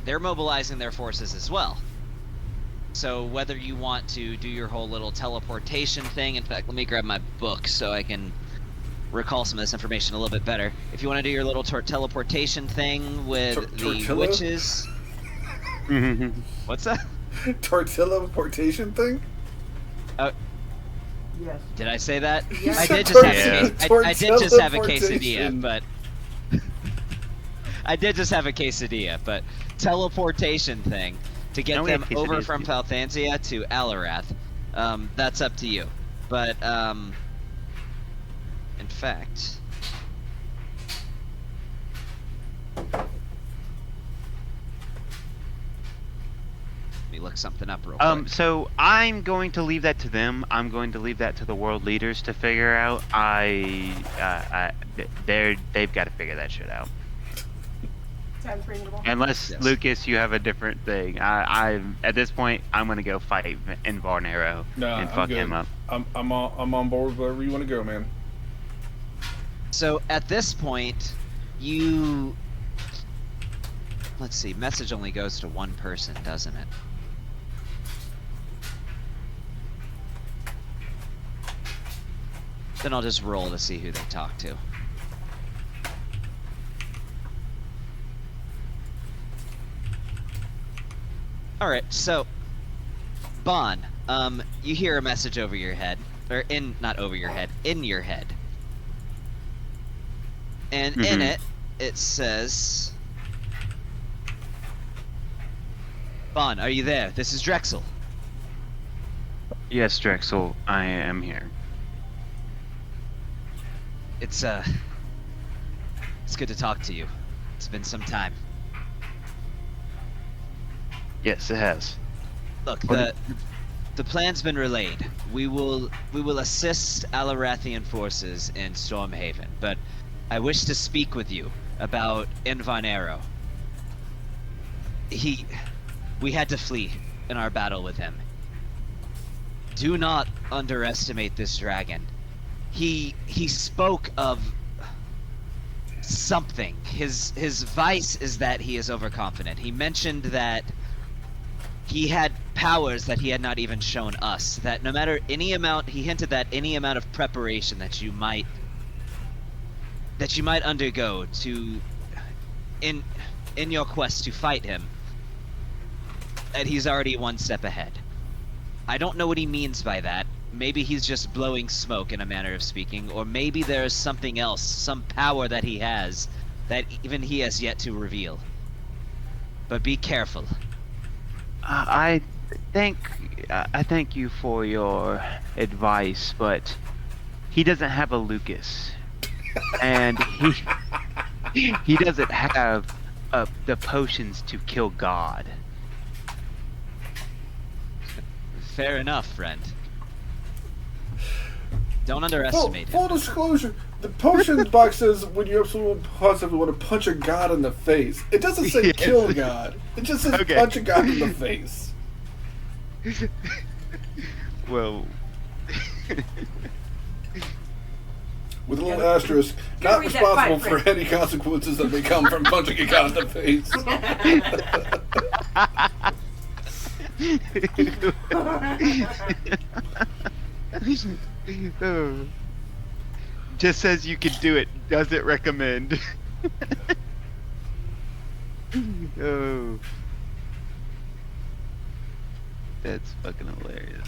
S3: they're mobilizing their forces as well. So whether you want to do your whole little teleportation thing, in fact, let me grab my book so I can recall some of this information a little bit better. If you want to do your little teleportation thing with the
S1: Tortilla?
S3: witches... What's that?
S1: Tortilla portation thing?
S5: Yes.
S3: Did I say that?
S5: Yes.
S3: I did just have
S1: Yeah.
S3: I did just have a
S1: Tortilla-portation.
S3: quesadilla, but I did just have a quesadilla, but teleportation thing to get
S2: No, we have
S3: them over
S2: quesadillas
S3: from
S2: too.
S3: Falthansia to Alarath. That's up to you. But in fact, let me look something up real quick.
S2: So I'm going to leave that to them. I'm going to leave that to the world leaders to figure out. They've got to figure that shit out.
S5: Sounds reasonable.
S2: Unless
S3: Yes.
S2: Lucas, you have a different thing. I'm at this point. I'm gonna go fight Enferno
S1: Nah,
S2: and
S1: I'm
S2: fuck
S1: good.
S2: him up.
S1: I'm on board with wherever you want to go, man.
S3: So at this point, you... Let's see, message only goes to one person, doesn't it? Then I'll just roll to see who they talk to. Alright, so... Bon, you hear a message over your head. Or not over your head, in your head. And in
S2: Mhm.
S3: it, it says... Bon, are you there? This is Drexel.
S2: Yes, Drexel, I am here.
S3: It's good to talk to you. It's been some time.
S2: Yes, it has.
S3: Look,
S2: What
S3: the plan's been relayed. We will assist Alarathian forces in Stormhaven, but I wish to speak with you about Enferno. We had to flee in our battle with him. Do not underestimate this dragon. He spoke of something. His vice is that he is overconfident. He mentioned that he had powers that he had not even shown us. That no matter any amount, he hinted that any amount of preparation that you might undergo to in your quest to fight him, that he's already one step ahead. I don't know what he means by that. Maybe he's just blowing smoke in a manner of speaking, or maybe there's something else, some power that he has that even he has yet to reveal. But be careful.
S2: I thank you for your advice, but he doesn't have a Lucas, and he doesn't have the potions to kill God.
S3: Fair enough, friend. Don't underestimate him.
S1: Full disclosure, the potions box says when you absolutely positively want to punch a god in the face. It doesn't say
S2: Yes.
S1: kill a god. It just says
S2: Okay.
S1: punch a god in the face.
S2: Well,
S1: With a little asterisk,
S5: Gotta
S1: not
S5: read that
S1: responsible
S5: fine
S1: for
S5: print.
S1: any consequences that may come from punching a god in the face.
S2: just says you can do it, doesn't recommend. Oh, that's fucking hilarious.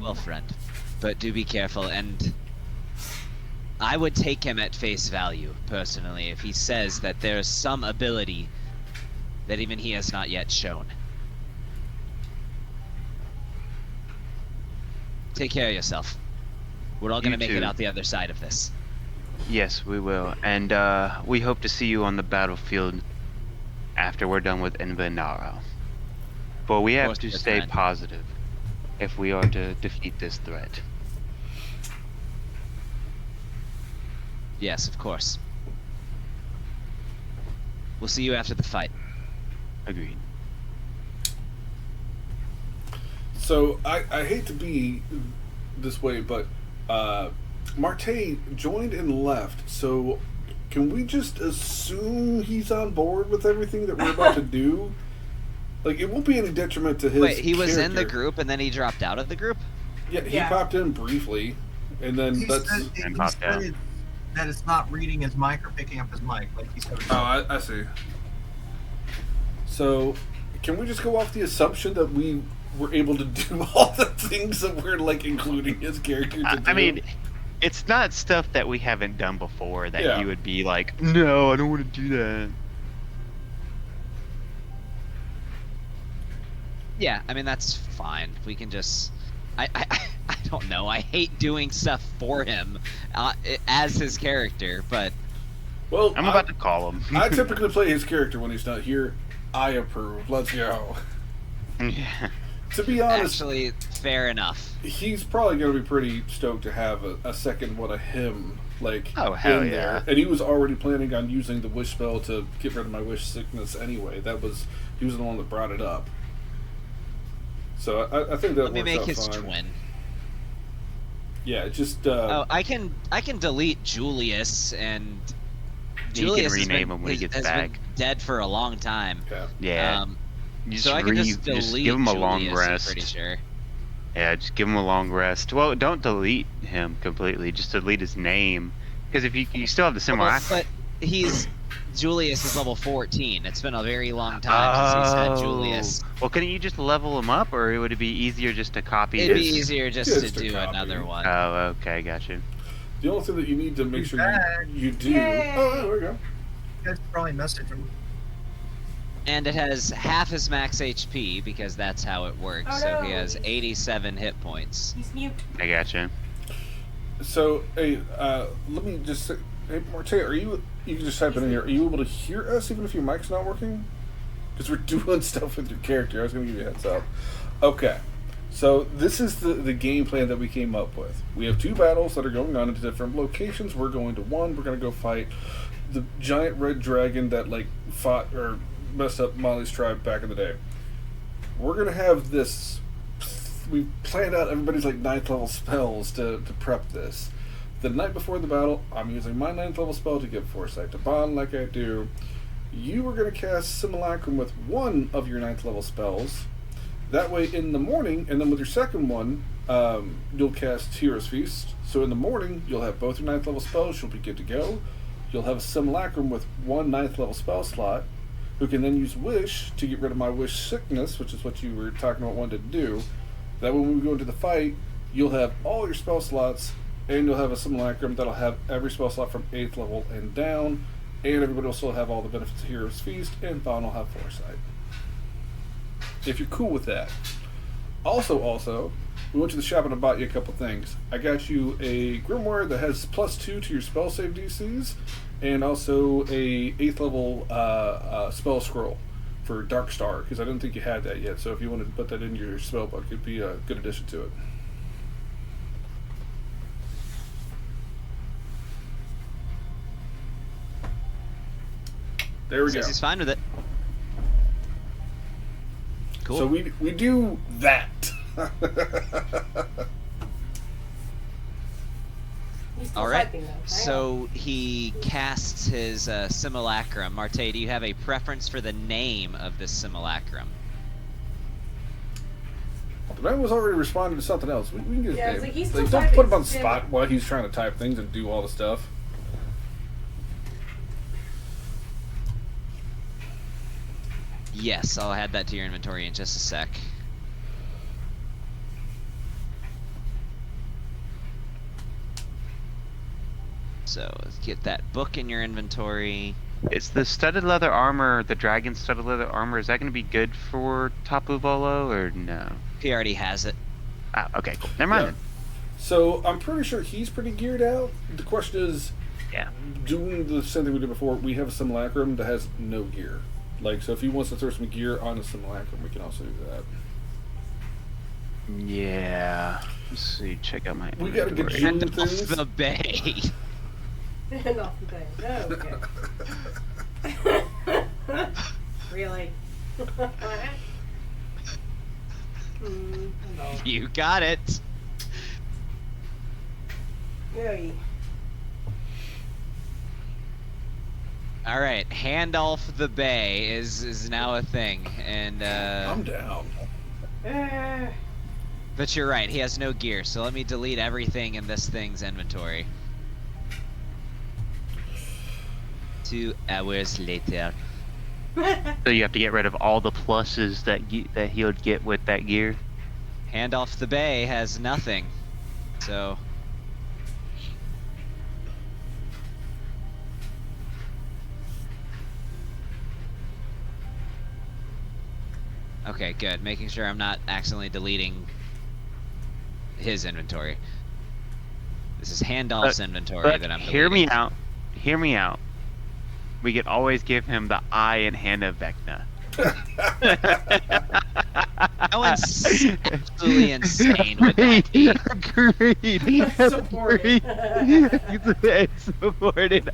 S3: Well, friend, but do be careful, and I would take him at face value, personally, if he says that there's some ability that even he has not yet shown. Take care of yourself. We're all gonna
S2: You
S3: make it
S2: too.
S3: out the other side of this.
S2: Yes, we will, and we hope to see you on the battlefield after we're done with Envenaro. But we have
S3: course,
S2: to
S3: my
S2: stay
S3: friend.
S2: positive if we are to defeat this threat.
S3: Yes, of course. We'll see you after the fight.
S2: Agreed.
S1: So I hate to be this way, but Marte joined and left. So can we just assume he's on board with everything that we're about to do? Like, it won't be any detriment to his.
S3: Wait, he was in the
S1: character.
S3: group and then he dropped out of the group?
S1: Yeah, he
S5: Yeah.
S1: popped in briefly, and then
S4: He
S1: that's.
S4: said,
S2: And
S4: he
S2: popped out.
S4: said that it's not reading his mic or picking up his mic, like he said.
S1: Oh, I see. So, can we just go off the assumption that we were able to do all the things that we're like including his character to do?
S2: I mean, it's not stuff that we haven't done before that
S1: Yeah.
S2: you would be like, no, I don't want to do that.
S3: Yeah, I mean, that's fine. We can just... I don't know. I hate doing stuff for him as his character, but...
S1: well,
S2: I'm about to call him.
S1: I typically play his character when he's not here. I approve. Let's go.
S2: Yeah.
S1: To be honest,
S3: Actually, fair enough.
S1: he's probably going to be pretty stoked to have a second one of him, like,
S2: Oh, hell
S1: in
S2: yeah.
S1: there. And he was already planning on using the wish spell to get rid of my wish sickness anyway. He was the one that brought it up. So I think that
S3: Let me
S1: works
S3: make
S1: out
S3: his
S1: fine.
S3: twin.
S1: Yeah, just
S3: Oh, I can delete Julius, and
S2: You
S3: Julius
S2: can
S3: has
S2: rename
S3: been,
S2: him when he
S3: has-
S2: gets
S3: has
S2: back.
S3: been dead for a long time.
S1: yeah.
S2: Yeah. You
S3: So I can just
S2: just
S3: delete
S2: give him a long
S3: Julius,
S2: rest.
S3: I'm pretty sure.
S2: Yeah, just give him a long rest. Well, don't delete him completely. Just delete his name, because if you still have the similar.
S3: But Julius is level 14. It's been a very long time since he's had Julius.
S2: Well, couldn't you just level him up, or would it be easier just to copy
S3: It'd be
S2: his?
S3: easier just
S1: just
S3: to
S1: a
S3: do
S1: copy.
S3: another one.
S2: Oh, okay, gotcha.
S1: The only thing that you need to make sure
S4: back.
S1: you do.
S5: Yay.
S1: Oh, there we go.
S4: You guys probably message him.
S3: And it has half his max HP because that's how it works.
S5: Oh,
S3: So he
S5: no.
S3: has 87 hit points.
S5: He's mute.
S2: I gotcha.
S1: So, hey, let me just say, hey, Marte, you can just type it in here. Are you able to hear us even if your mic's not working? Because we're doing stuff with your character. I was going to give you a heads up. Okay. So, this is the game plan that we came up with. We have 2 battles that are going on in different locations. We're going to one. We're going to go fight the giant red dragon that, like, fought or messed up Molly's tribe back in the day. We're going to have this. We planned out everybody's like 9th level spells to prep this. The night before the battle, I'm using my 9th level spell to give Foresight to Bond like I do. You are going to cast Simulacrum with one of your 9th level spells. That way in the morning, and then with your second one, you'll cast Hero's Feast. So in the morning, you'll have both your 9th level spells, you'll be good to go. You'll have a Simulacrum with one 9th level spell slot, who can then use Wish to get rid of my Wish Sickness, which is what you were talking about wanting to do. That way when we go into the fight, you'll have all your spell slots, and you'll have a Simulacrum that'll have every spell slot from 8th level and down, and everybody will still have all the benefits of Hero's Feast, and Bond will have Foresight. If you're cool with that. Also, we went to the shop and I bought you a couple things. I got you a Grimoire that has +2 to your spell save DCs, and also a 8th level spell scroll for Dark Star, because I didn't think you had that yet. So if you wanted to put that in your spell book, it'd be a good addition to it. There we go.
S3: Says he's fine with it. Cool.
S1: So we do that.
S5: He's still
S3: All right.
S5: typing, though. Hang on.
S3: So he casts his simulacrum. Marte, do you have a preference for the name of this simulacrum?
S1: The man was already responding to something else. We can get his
S5: Yeah,
S1: name.
S5: it's like he's still
S1: don't
S5: typing.
S1: put him on the
S5: Sim-
S1: spot while he's trying to type things and do all the stuff.
S3: Yes, I'll add that to your inventory in just a sec. So let's get that book in your inventory.
S2: Is the studded leather armor, the dragon studded leather armor, is that going to be good for Tapu Bolo or no?
S3: He already has it.
S2: Ah, okay, cool. Never mind.
S1: Yeah. So I'm pretty sure he's pretty geared out. The question is,
S2: Yeah.
S1: doing the same thing we did before, we have a simulacrum that has no gear. Like, so if he wants to throw some gear on a simulacrum, we can also do that.
S2: Yeah. Let's see. Check out my.
S1: We got a good
S2: inventory.
S1: June
S3: And off
S1: things.
S3: the bay.
S5: Off the thing. Okay. Really? Hello.
S3: You got it.
S5: Yay.
S3: All right, Handolf the Bay is now a thing, and
S1: I'm down.
S3: but you're right, he has no gear, so let me delete everything in this thing's inventory. 2 hours later.
S2: So you have to get rid of all the pluses that that he would get with that gear.
S3: Handolf the Bay has nothing, so. Okay, good. Making sure I'm not accidentally deleting his inventory. This is Handolf's inventory
S2: But
S3: that I'm deleting.
S2: hear me out. Hear me out. We could always give him the eye and hand of Vecna.
S3: That one's absolutely insane with that.
S2: Agreed.
S5: Supported.
S2: It's supported.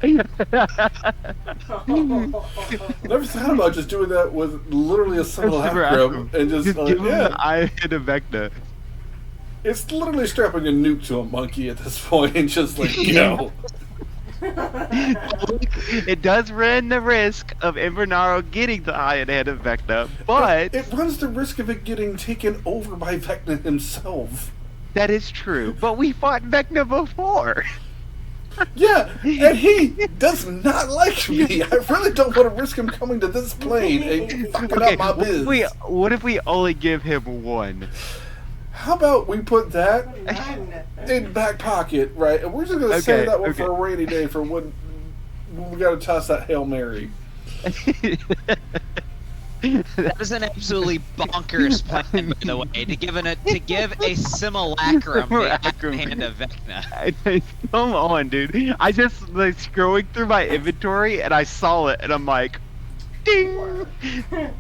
S1: Never thought about just doing that with literally a simulacrum and just like,
S2: give him
S1: yeah.
S2: the eye and of Vecna.
S1: It's literally strapping a nuke to a monkey at this point and just like, go.
S2: It does run the risk of Enferno getting the eye and hand of Vecna, but
S1: it runs the risk of it getting taken over by Vecna himself.
S2: that is true. But we fought Vecna before.
S1: Yeah, and he does not like me. I really don't want to risk him coming to this plane and fucking up my biz.
S2: What if we only give him one?
S1: How about we put that
S5: None.
S1: in back pocket, right? And we're just gonna save that one for a rainy day for when we gotta toss that Hail Mary.
S3: That is an absolutely bonkers plan, by the way, to give a simulacrum the hand of Vecna.
S2: Come on, dude. I just like scrolling through my inventory and I saw it and I'm like, ding.
S5: Oh my god.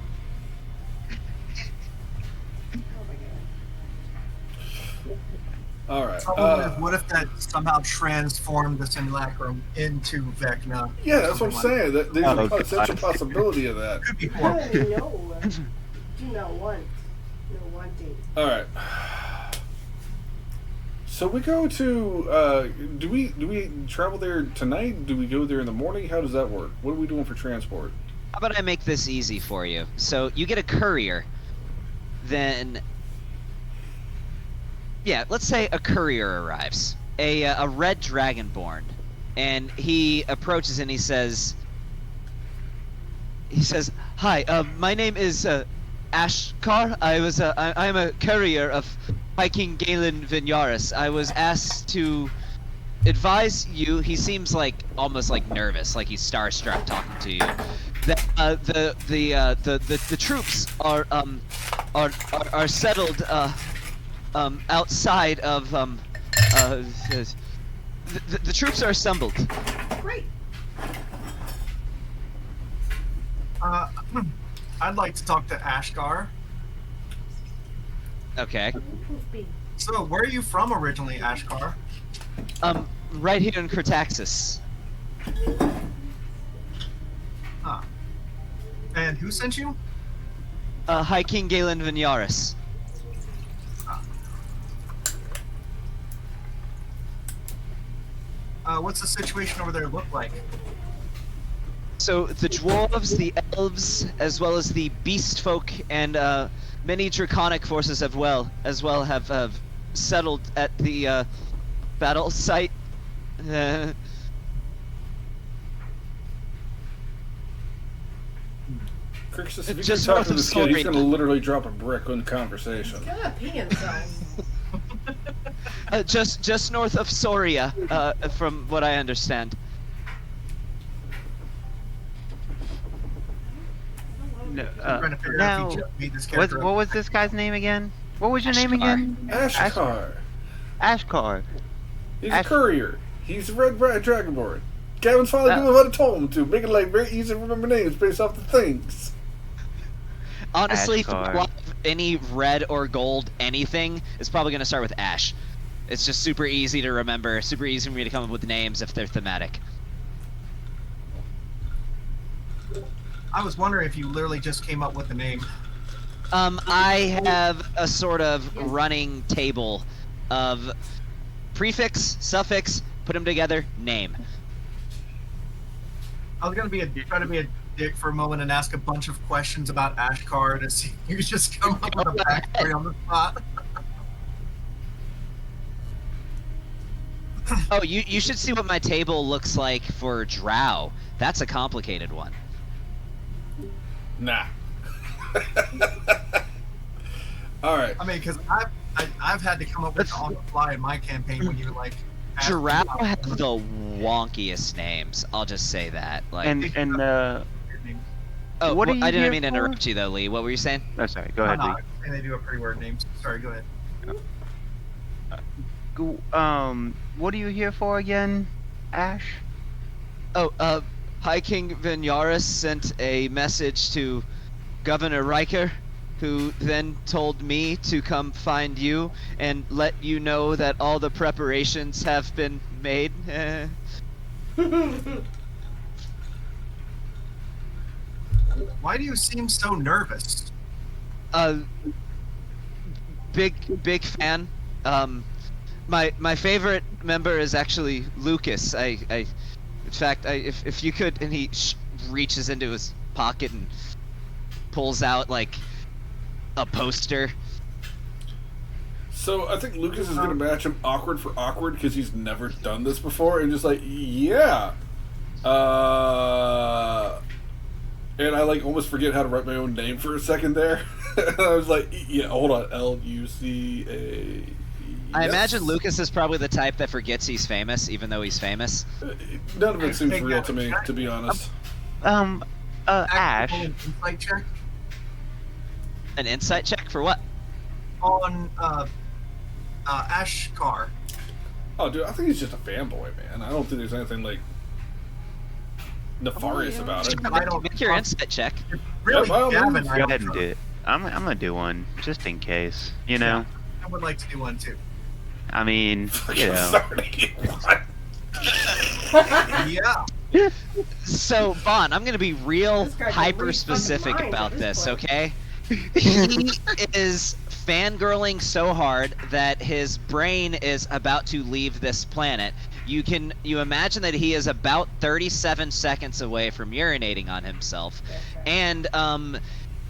S1: All right.
S4: What if that somehow transformed the simulacrum into Vecna?
S1: Yeah, that's what I'm saying. There's
S2: Oh,
S1: a
S2: God.
S1: potential possibility of that.
S4: Could be
S5: No,
S4: horrible.
S5: no. Do not want. No wanting.
S1: All right. So we go to. Do we travel there tonight? Do we go there in the morning? How does that work? What are we doing for transport?
S3: How about I make this easy for you? So you get a courier, then. Yeah, let's say a courier arrives, a red dragonborn, and he approaches and he says, "Hi, my name is Ashkar. I'm a courier of High King Galen Vinyaris. I was asked to advise you." He seems like almost like nervous, like he's starstruck talking to you. That the troops are settled outside of the troops are assembled.
S5: Great.
S4: I'd like to talk to Ashkar.
S3: Okay.
S4: So, where are you from originally, Ashkar?
S3: Right here in Cretaxis.
S4: Huh. And who sent you?
S3: High King Galen Vinyaris.
S4: What's the situation over there look like?
S3: So the dwarves, the elves, as well as the beast folk, and many draconic forces have have settled at the battle site.
S1: Crixus, if you
S3: Just
S1: can talk
S3: north
S1: to
S3: of
S1: this kid, he's
S3: Soria.
S1: gonna literally drop a brick on conversation.
S5: He's gonna pee himself.
S3: Just north of Soria, from what I understand.
S2: No,
S4: I'm trying to figure out if you just made this character
S2: what
S4: up.
S2: was this guy's name again? What was your name
S3: Ashkar.
S2: again?
S1: Ashkar.
S2: Ashkar.
S1: He's a courier. He's a red dragonborn. Gavin's finally doing what I told him to, make it like very easy to remember names based off the things.
S3: Honestly, if you
S2: Ashkar.
S3: want any red or gold anything, it's probably going to start with Ash. It's just super easy to remember, super easy for me to come up with names if they're thematic.
S4: I was wondering if you literally just came up with the name.
S3: I have a sort of running table of prefix, suffix, put them together, name.
S4: I was gonna try to be a dick for a moment and ask a bunch of questions about Ashkar to see if you could just come up with a backstory on the spot.
S3: Oh, you should see what my table looks like for Drow. That's a complicated one.
S1: Nah. All right.
S4: I mean, because I've had to come up with it on the fly in my campaign when you like. ask
S3: Drow
S4: about
S3: have the wonkiest names. I'll just say that. Like,
S2: what are you
S3: I didn't
S2: here
S3: mean to
S2: for?
S3: interrupt you though, Lee. What were you saying?
S2: Oh, sorry. Go
S4: No,
S2: ahead,
S4: no,
S2: Lee.
S4: I'm saying they do have pretty weird names. Sorry, go ahead.
S2: What are you here for again, Ash?
S3: Oh, High King Vinyaris sent a message to Governor Riker, who then told me to come find you and let you know that all the preparations have been made.
S4: Why do you seem so nervous?
S3: Big fan. My favorite member is actually Lucas. In fact, if you could, and he reaches into his pocket and pulls out like a poster.
S1: So I think Lucas is gonna match him awkward for awkward because he's never done this before, and just like, yeah, and I like almost forget how to write my own name for a second there. I was like, yeah, hold on, Luca.
S3: I imagine Lucas is probably the type that forgets he's famous, even though he's famous.
S1: None of it seems real to me, to be honest.
S2: Ash.
S4: An insight check
S3: An insight check for what?
S4: on Ashkar.
S1: Oh, dude, I think he's just a fanboy, man. I don't think there's anything like nefarious about it.
S4: I don't-
S3: Make your insight check.
S4: Really,
S1: by all
S4: Gavin,
S1: means,
S4: I
S2: Go
S4: don't
S2: ahead and
S4: trust.
S2: do it. I'm gonna do one just in case. You know.
S4: I would like to do one too.
S2: I mean, you know.
S1: Sorry. What?
S4: Yeah.
S3: So, Bon, I'm gonna be real
S5: This guy's a
S3: hyper
S5: really
S3: specific
S5: fucking mind
S3: about
S5: at
S3: this,
S5: this point.
S3: okay? He is fangirling so hard that his brain is about to leave this planet. You imagine that he is about 37 seconds away from urinating on himself, and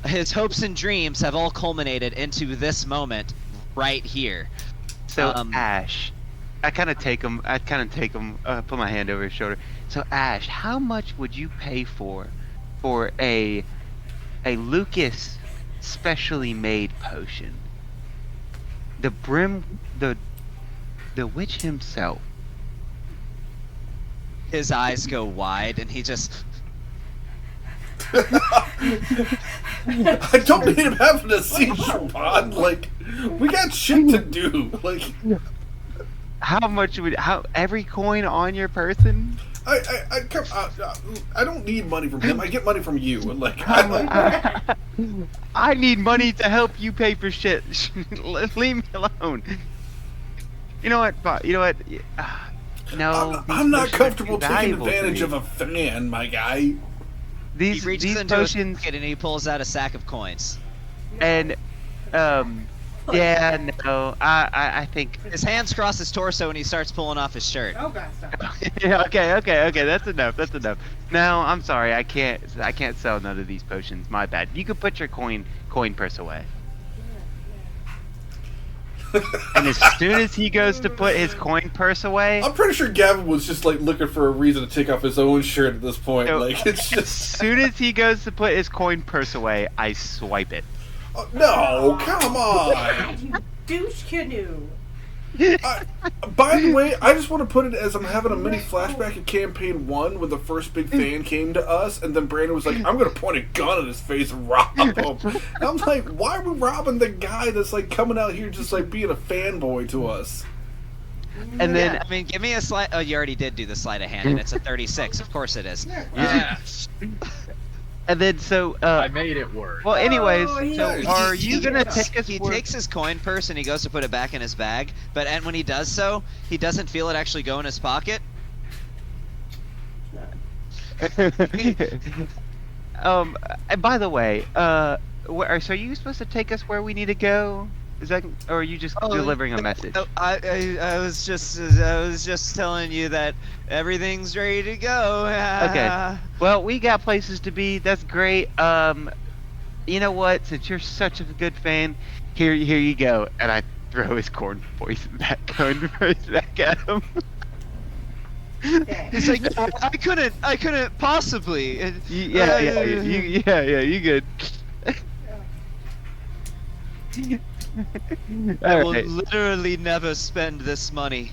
S3: his hopes and dreams have all culminated into this moment right here.
S2: So Ash, I kind of take him. Put my hand over his shoulder. So Ash, how much would you pay for a Lucas specially made potion? The witch himself.
S3: His eyes go wide, and he just
S1: I don't need him having a seizure, Bond. Like, we got shit to do. Like,
S2: How every coin on your person?
S1: I don't need money from him. I get money from you. Like,
S2: I need money to help you pay for shit. Leave me alone. You know what? You know what? No.
S1: I'm not
S2: these potions are
S1: comfortable
S2: too
S1: taking
S2: valuable to
S1: advantage
S2: me.
S1: of a fan, my guy.
S3: he reaches
S2: These
S3: into his
S2: potions
S3: pocket and he pulls out a sack of coins.
S2: and yeah, no. I think.
S3: His hands cross his torso and he starts pulling off his shirt.
S5: Oh god, stop.
S2: Yeah, okay. That's enough. No, I'm sorry. I can't sell none of these potions. My bad. You could put your coin purse away. And as soon as he goes to put his coin purse away,
S1: I'm pretty sure Gavin was just like looking for a reason to take off his own shirt at this point.
S2: No.
S1: Like, it's
S2: as
S1: just
S2: soon as he goes to put his coin purse away, I swipe it.
S1: no, come on.
S5: You douche canoe.
S1: By the way, I just want to put it as I'm having a mini flashback of campaign 1 when the first big fan came to us, and then Brandon was like, I'm going to point a gun at his face and rob him. And I'm like, why are we robbing the guy that's like coming out here just like being a fanboy to us?
S2: And then
S3: I mean, give me a slide. Oh, you already did do the sleight of hand, and it's a 36. Of course it is.
S6: Yes.
S2: and then so
S6: I made it work.
S2: well anyways,
S5: Oh,
S2: so
S5: yeah.
S2: are you gonna
S3: He-
S2: take us
S3: He
S2: for-
S3: takes his coin purse and he goes to put it back in his bag, but and when he does so, he doesn't feel it actually go in his pocket.
S2: And by the way, So are you supposed to take us where we need to go? Is that, or are you just
S3: Oh,
S2: delivering a message?
S3: no, I was just telling you that everything's ready to go.
S2: Okay. Well, we got places to be. That's great. You know what? Since you're such a good fan, here you go. And I throw his corn poison back at him.
S5: Okay.
S3: He's like, no, I couldn't possibly.
S2: Yeah, you good.
S3: I
S2: All
S3: will
S2: right.
S3: literally never spend this money.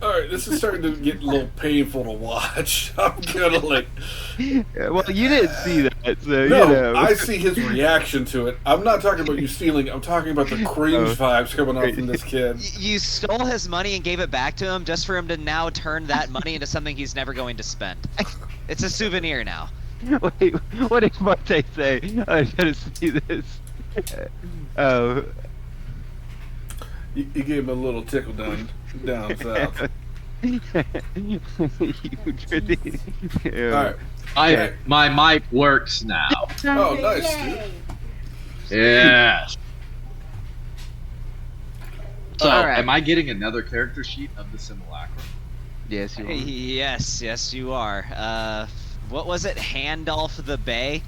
S1: All right, this is starting to get a little painful to watch. I'm gonna like.
S2: Well, you didn't see that, so
S1: No,
S2: you know.
S1: I see his reaction to it. I'm not talking about you stealing. I'm talking about the cringe vibes coming off from this kid.
S3: You stole his money and gave it back to him just for him to now turn that money into something he's never going to spend. It's a souvenir now.
S2: Wait, what did Marte say? I gotta see this. Oh.
S1: You gave him a little tickle down south.
S2: You pretty.
S1: All right.
S6: My mic works now.
S1: Oh, nice, dude.
S5: Yay.
S6: Yes. So,
S2: Alright.
S6: am I getting another character sheet of the simulacrum?
S2: Yes, you are.
S3: Yes, you are. What was it? Handolf the Bay?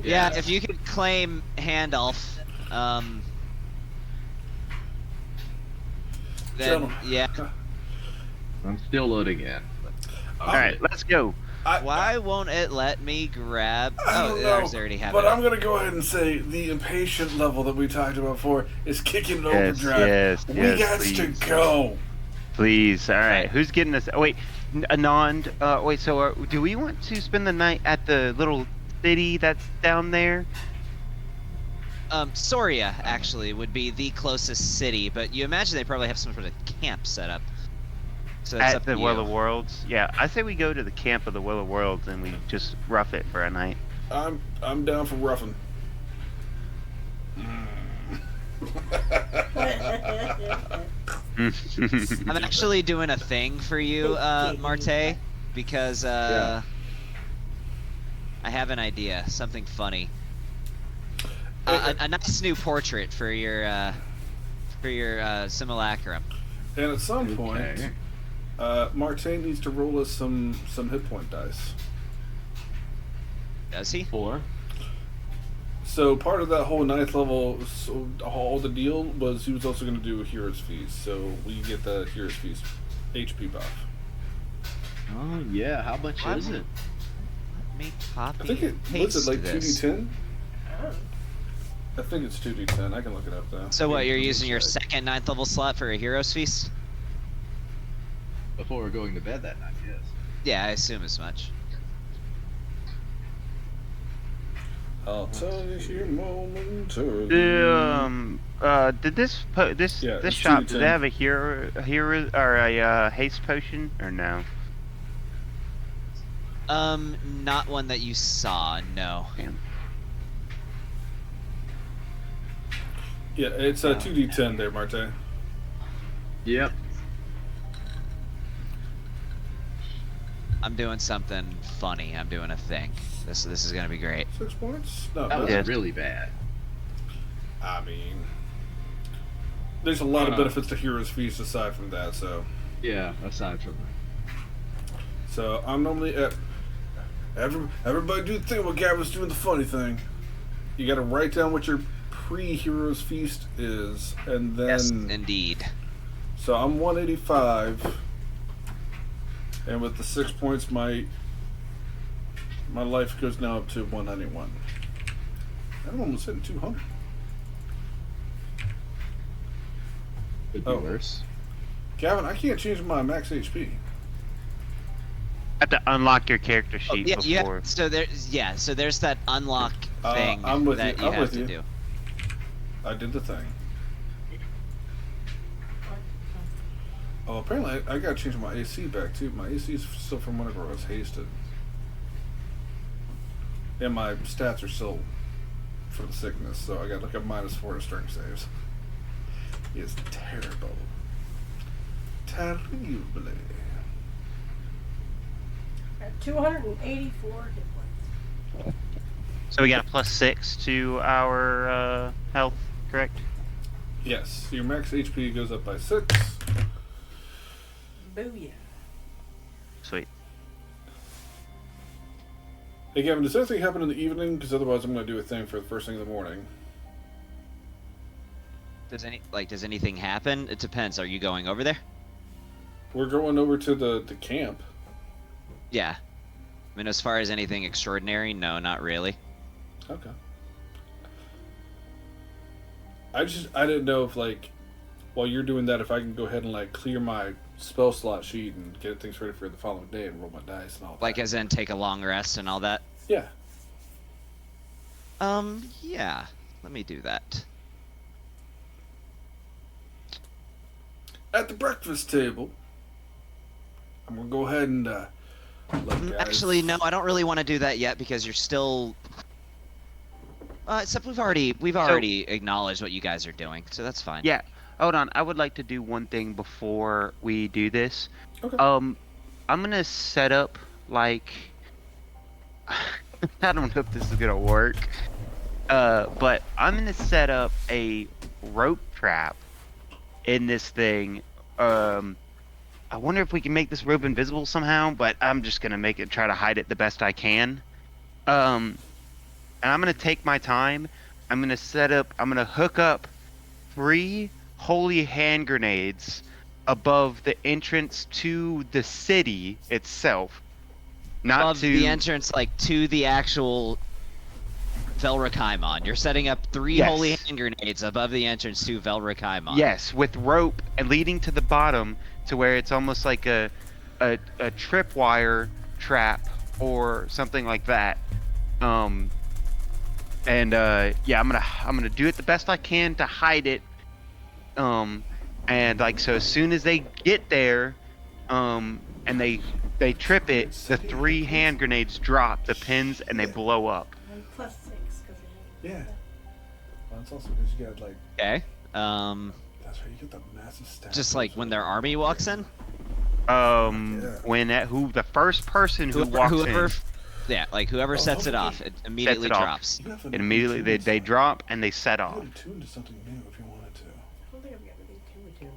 S3: Yeah, if you could claim Handolf, then
S1: Gentlemen.
S3: yeah.
S6: I'm still loading in.
S2: All right, let's go.
S3: Why won't it let me grab?
S1: I
S3: Oh,
S1: don't
S3: there's
S1: know,
S3: already have
S1: but
S3: it.
S1: I'm gonna go ahead and say the impatient level that we talked about before is kicking in
S2: Yes,
S1: overdrive.
S2: yes,
S1: We
S2: yes,
S1: got
S2: please.
S1: to go.
S2: Please. All right. Who's getting us? Oh, wait, Anand. Wait. So, do we want to spend the night at the little city that's down there?
S3: Soria actually would be the closest city, but you imagine they probably have some sort of camp set up. So it's
S2: At
S3: up
S2: the
S3: to
S2: Well
S3: you.
S2: of Worlds? Yeah, I say we go to the camp of the Well of Worlds and we just rough it for a night.
S1: I'm down for roughing.
S3: I'm actually doing a thing for you, Marte, because I have an idea, something funny. A nice new portrait for your simulacrum.
S1: And at some point,
S6: Okay.
S1: Martin needs to roll us some hit point dice.
S3: Does he?
S6: 4.
S1: So part of that whole ninth level, so all the deal was he was also going to do a Hero's Feast. So we get the Hero's Feast HP buff.
S6: Oh yeah, how much
S3: Why
S6: is
S3: won't-
S6: it?
S3: Let me copy
S1: I think it
S3: and
S1: was
S3: paste
S1: it like
S3: this.
S1: 2d10.
S5: Oh.
S1: I think it's 2d10. I can look it up though.
S3: So what, you're using your
S1: Check.
S3: second 9th level slot for a Hero's Feast?
S6: Before we're going to bed that night, yes.
S3: Yeah, I assume as much.
S1: I'll tell you here momentarily.
S2: Did this
S1: Yeah,
S2: this
S1: it's
S2: shop
S1: 2d10.
S2: did they have a hero or a haste potion or no?
S3: Not one that you saw, no.
S2: Damn.
S1: Yeah, it's a 2d10 there, Marte.
S6: Yep.
S3: I'm doing something funny. I'm doing a thing. This is gonna be great.
S1: 6 points? No,
S6: That was
S2: Yes.
S6: really bad.
S1: I mean, there's a lot of benefits to Hero's Feast aside from that.
S6: Yeah, aside from that.
S1: So I'm normally at. Everybody do the thing while Gavin's doing the funny thing. You got to write down what your pre-Hero's Feast is, and then.
S3: Yes, indeed.
S1: So I'm 185, and with the 6 points, my life goes now up to 191. I'm almost hitting 200.
S6: Could be
S1: Oh.
S6: worse.
S1: Gavin, I can't change my max HP.
S2: Have to unlock your character
S3: Oh,
S2: sheet
S3: yeah,
S2: before.
S3: so there's that unlock thing
S1: I'm with
S3: that
S1: you.
S3: you
S1: I'm
S3: have
S1: with
S3: to
S1: you.
S3: do.
S1: I did the thing. Oh, apparently I gotta change my AC back too. My AC is still from whenever I was hasted. And my stats are still from sickness, so I got like a -4 to strength saves. It's terrible. Terrible.
S5: At 284 hit points.
S2: So we got a +6 to our health, correct?
S1: Yes, your max HP goes up by 6.
S5: Booyah.
S2: Sweet.
S1: Hey, Gavin, does anything happen in the evening? Because otherwise I'm going to do a thing for the first thing in the morning.
S3: Does anything happen? It depends. Are you going over there?
S1: We're going over to the camp.
S3: Yeah. I mean, as far as anything extraordinary, no, not really.
S1: Okay. I didn't know if, like, while you're doing that, if I can go ahead and, like, clear my spell slot sheet and get things ready for the following day and roll my dice and all
S3: Like,
S1: that.
S3: as in take a long rest and all that?
S1: Yeah.
S3: Yeah. Let me do that.
S1: At the breakfast table, I'm going to go ahead and let guys...
S3: Actually, no, I don't really want to do that yet because you're still... except we've already acknowledged what you guys are doing, so that's fine.
S2: Yeah. Hold on. I would like to do one thing before we do this.
S1: Okay.
S2: I'm gonna set up like I don't know if this is gonna work. But I'm gonna set up a rope trap in this thing. I wonder if we can make this rope invisible somehow, but I'm just gonna try to hide it the best I can. And I'm gonna take my time. I'm gonna hook up 3 holy hand grenades above the entrance to the city itself. Not
S3: Above
S2: to
S3: the entrance, like, to the actual Velrakaimon. You're setting up 3
S2: Yes.
S3: holy hand grenades above the entrance to Velrakaimon.
S2: Yes, with rope and leading to the bottom to where it's almost like a tripwire trap or something like that. Yeah, I'm gonna do it the best I can to hide it. And like, so as soon as they get there, and they trip it, the 3 hand grenades drop the pins and they blow up.
S5: And +6 because
S1: Yeah. Well, it's also because you got, like...
S3: Okay.
S1: That's right, you get the massive stack.
S3: Just like when their army walks in?
S2: When the first person who walks
S3: whoever,
S2: in,
S3: yeah, like whoever sets it off, it immediately
S2: it off.
S3: drops.
S1: You have
S2: it immediately they drop and they set
S1: You
S2: off.
S1: could attune to something new if you wanted to.
S5: I don't think I've got anything to attune.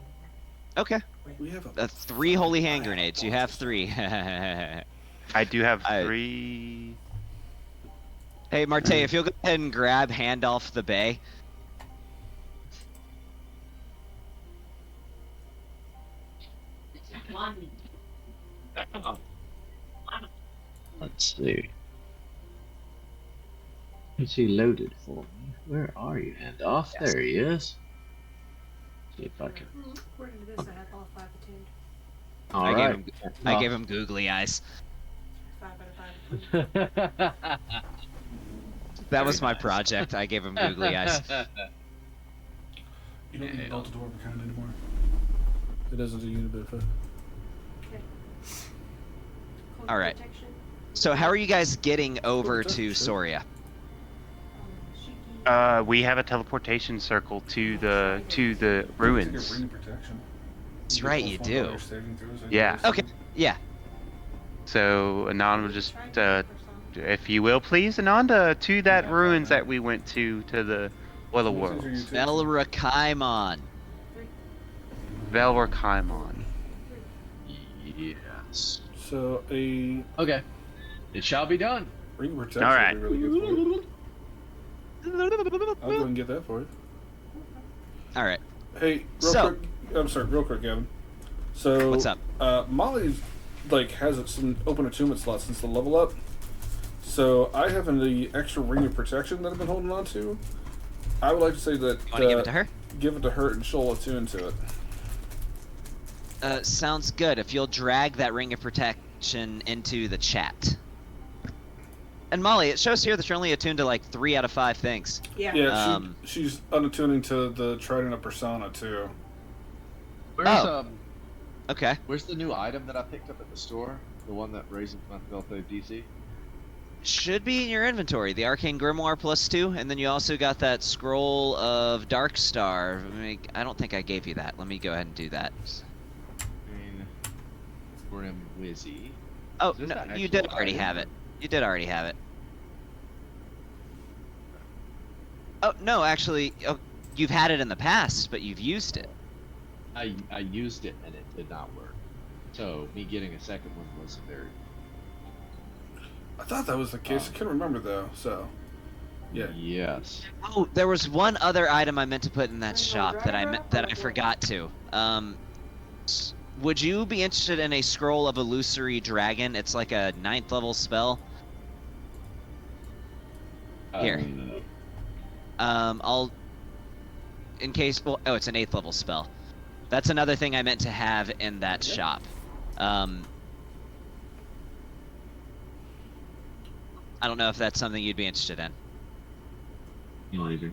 S3: Okay.
S1: We have a
S3: 3 holy hand grenades. You have 3.
S2: I do have 3.
S3: Hey, Marte, if you'll go ahead and grab Hand Off the Bay.
S6: Let's see. Is he loaded for me? Where are you? Hand off.
S3: Yes.
S6: There he is. See if I can.
S5: According to this, I have all 5 attuned.
S6: All right.
S3: I gave him googly eyes.
S5: 5 out of 5 attuned.
S3: That was
S6: Very
S3: my
S6: nice.
S3: project. I gave him googly eyes.
S1: You don't need
S6: Yeah.
S1: Delta Dwarf kind anymore. It doesn't do you a benefit.
S5: Okay. Close
S3: All right.
S5: protection.
S3: So how are you guys getting over to
S1: Protection.
S3: Soria?
S5: Shiki.
S2: We have a teleportation circle to the ruins.
S1: It's like a ring of protection.
S3: That's
S1: You
S3: right,
S1: get
S3: you
S1: +1
S3: do.
S1: on your saving throws and
S2: Yeah.
S1: your
S3: Okay. Yeah.
S2: So Anon will just,
S5: Try to get for some.
S2: if you will, please, Ananda, to that ruins that we went to the Willow
S1: What things are
S2: Worlds.
S1: you taking?
S3: Velrakaimon.
S2: Velrakaimon.
S6: Yes.
S1: So a
S6: Okay. It shall be done.
S1: ring of protection
S2: All right.
S1: would be really good for you. I'll go ahead and get that for you.
S3: All right.
S1: Hey, real
S3: So-
S1: quick. I'm sorry, real quick, Gavin. So
S3: What's up?
S1: Molly's has some open attunement slots since the level up. So I have the extra ring of protection that I've been holding on to. I would like to say that
S3: You want to give it to her?
S1: give it to her and she'll attune to it.
S3: Sounds good. If you'll drag that ring of protection into the chat. And Molly, it shows here that you're only attuned to like 3 out of 5 things.
S5: Yeah.
S1: Yeah, she's unattuning to the Trident of Persona too.
S6: Where's
S3: Okay.
S6: where's the new item that I picked up at the store? The one that raises my Delta DC?
S3: Should be in your inventory. The Arcane Grimoire +2, and then you also got that Scroll of Darkstar. I don't think I gave you that. Let me go ahead and do that.
S6: Grim Wizzy.
S3: Oh,
S6: Is this
S3: no,
S6: an
S3: you
S6: actual
S3: did already
S6: item?
S3: have it. You did already have it. Oh no, actually, you've had it in the past, but you've used it.
S6: I used it and it did not work. So me getting a second one was very.
S1: I thought that was the case. I couldn't remember though. So, yeah.
S6: Yes.
S3: Oh, there was one other item I meant to put in that shop that I forgot to. Would you be interested in a scroll of illusory dragon? It's like a 9th level spell. Here. I'll. In case. Well, oh, it's an 8th level spell. That's another thing I meant to have in that shop. I don't know if that's something you'd be interested in.
S6: Maybe.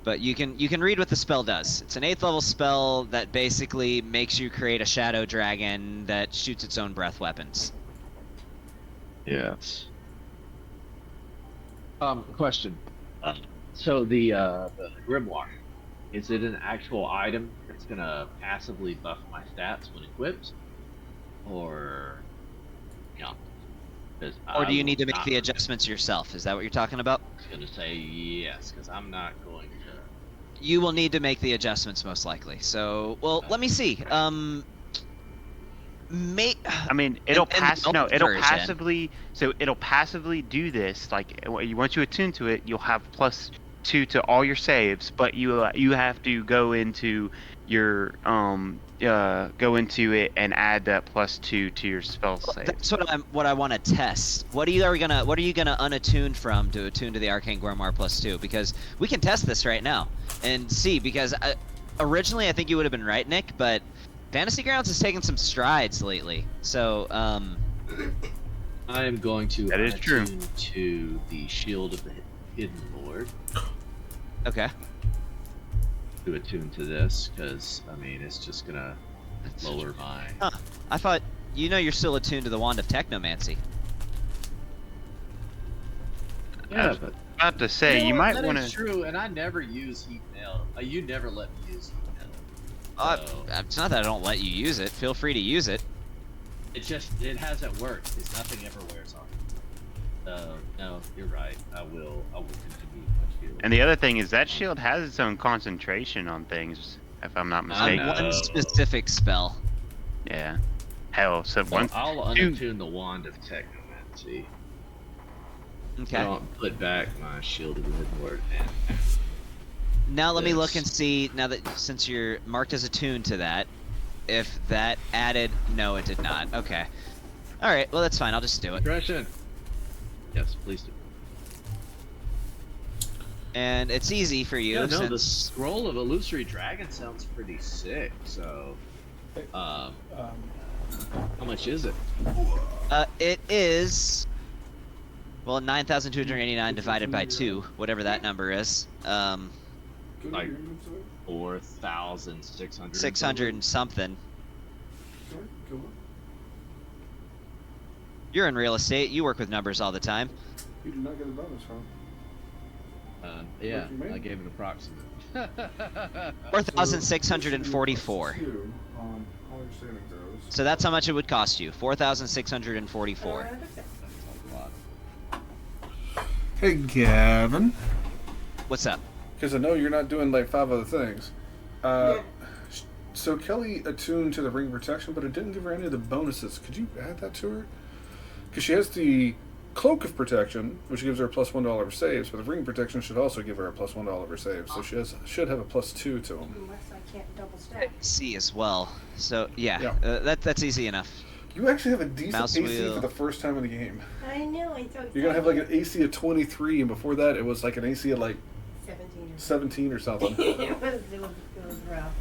S3: But you can read what the spell does. It's an 8th level spell that basically makes you create a shadow dragon that shoots its own breath weapons.
S6: Yes. Question. So the grimoire, is it an actual item that's gonna passively buff my stats when equipped, or no?
S3: Or do you need to make the adjustments yourself? Is that what you're talking about?
S6: I was gonna say yes, because I'm not going to.
S3: You will need to make the adjustments most likely. So, well, let me see.
S2: I mean, it'll
S3: version.
S2: passively. So it'll passively do this. Like once you attune to it, you'll have +2 to all your saves, but you have to go into your go into it and add that +2 to your spell save.
S3: That's what I want to test. What are you gonna unattune from to attune to the Arcane Grimoire +2? Because we can test this right now and see. Because originally I think you would have been right, Nick, but Fantasy Grounds has taken some strides lately. So
S6: I am going to
S2: That is true.
S6: attune to the Shield of the Hidden Lord.
S3: okay.
S6: To attune to this, because I mean it's just gonna lower my.
S3: Huh. I thought you're still attuned to the Wand of Technomancy.
S6: Yeah, but
S2: About to say you might want
S6: That's
S2: to.
S6: true, and I never use heat nail. You never let me use heat nail. So,
S3: It's not that I don't let you use it. Feel free to use it.
S6: it hasn't worked. Because nothing ever wears on. So no, you're right. I will continue my shield.
S2: And the other thing is that shield has its own concentration on things, if I'm not mistaken.
S6: know.
S3: One specific spell.
S2: Yeah. Hell, so
S6: So
S2: one.
S6: I'll unattune the Wand of Technomancy.
S3: Okay.
S6: I'll put back my Shield of the Hidden Lord.
S3: Now let me look
S6: this.
S3: and see, now that since you're marked as attuned to that, if that added... No, it did not. Okay. Alright, well that's fine, I'll just do it.
S6: Aggression. Yes, please do.
S3: And it's easy for you,
S6: Yeah, no, the
S3: since...
S6: Scroll of Illusory Dragon sounds pretty sick, so... how much is it?
S3: It is... Well, 9,289 divided by 2, whatever that number is.
S6: Like 4,600.
S3: 600 and something. You're in real estate, you work with numbers all the time.
S1: You did not get a bonus, huh?
S6: Yeah,
S1: What you made?
S6: I gave an approximate.
S3: 4,644.
S1: On all your saving throws.
S3: So that's how much it would cost you. 4,644.
S1: Hey, Gavin.
S3: What's up?
S1: Because I know you're not doing like 5 other things.
S5: Yeah.
S1: So Kelly attuned to the ring protection, but it didn't give her any of the bonuses. Could you add that to her? Because she has the cloak of protection, which gives her a +1 of saves, but the ring protection should also give her a +1 of saves. So she should have a +2 to them.
S5: Unless I can't double stack.
S3: C as well. So yeah,
S1: Yeah.
S3: that's easy enough.
S1: You actually have a decent
S3: Mouse
S1: AC
S3: wheel.
S1: for the first time in the game.
S5: I know, I thought
S1: You're gonna have like an AC of 23, and before that, it was like an AC of like
S5: 17
S1: 17 or
S5: or
S1: something.
S5: it was rough.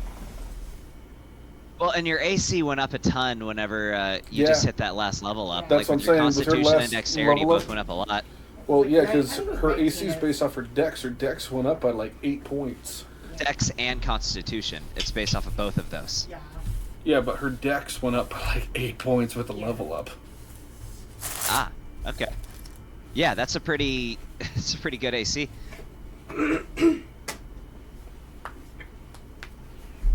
S3: Well, and your AC went up a ton whenever you
S1: Yeah.
S3: just hit that last level up.
S1: That's
S3: like
S1: what
S3: with
S1: I'm
S3: your
S1: saying, with her
S3: Constitution and
S1: last
S3: Dexterity
S1: level
S3: both
S1: up-
S3: went up a lot.
S1: Well, yeah, because
S5: I was
S1: her
S5: making
S1: AC is
S5: it.
S1: based off her Dex. Her Dex went up by like 8 points.
S3: Dex and Constitution. It's based off of both of those.
S5: Yeah.
S1: Yeah, but her Dex went up by like 8 points with the level up.
S3: Ah, okay. Yeah, that's a pretty good AC.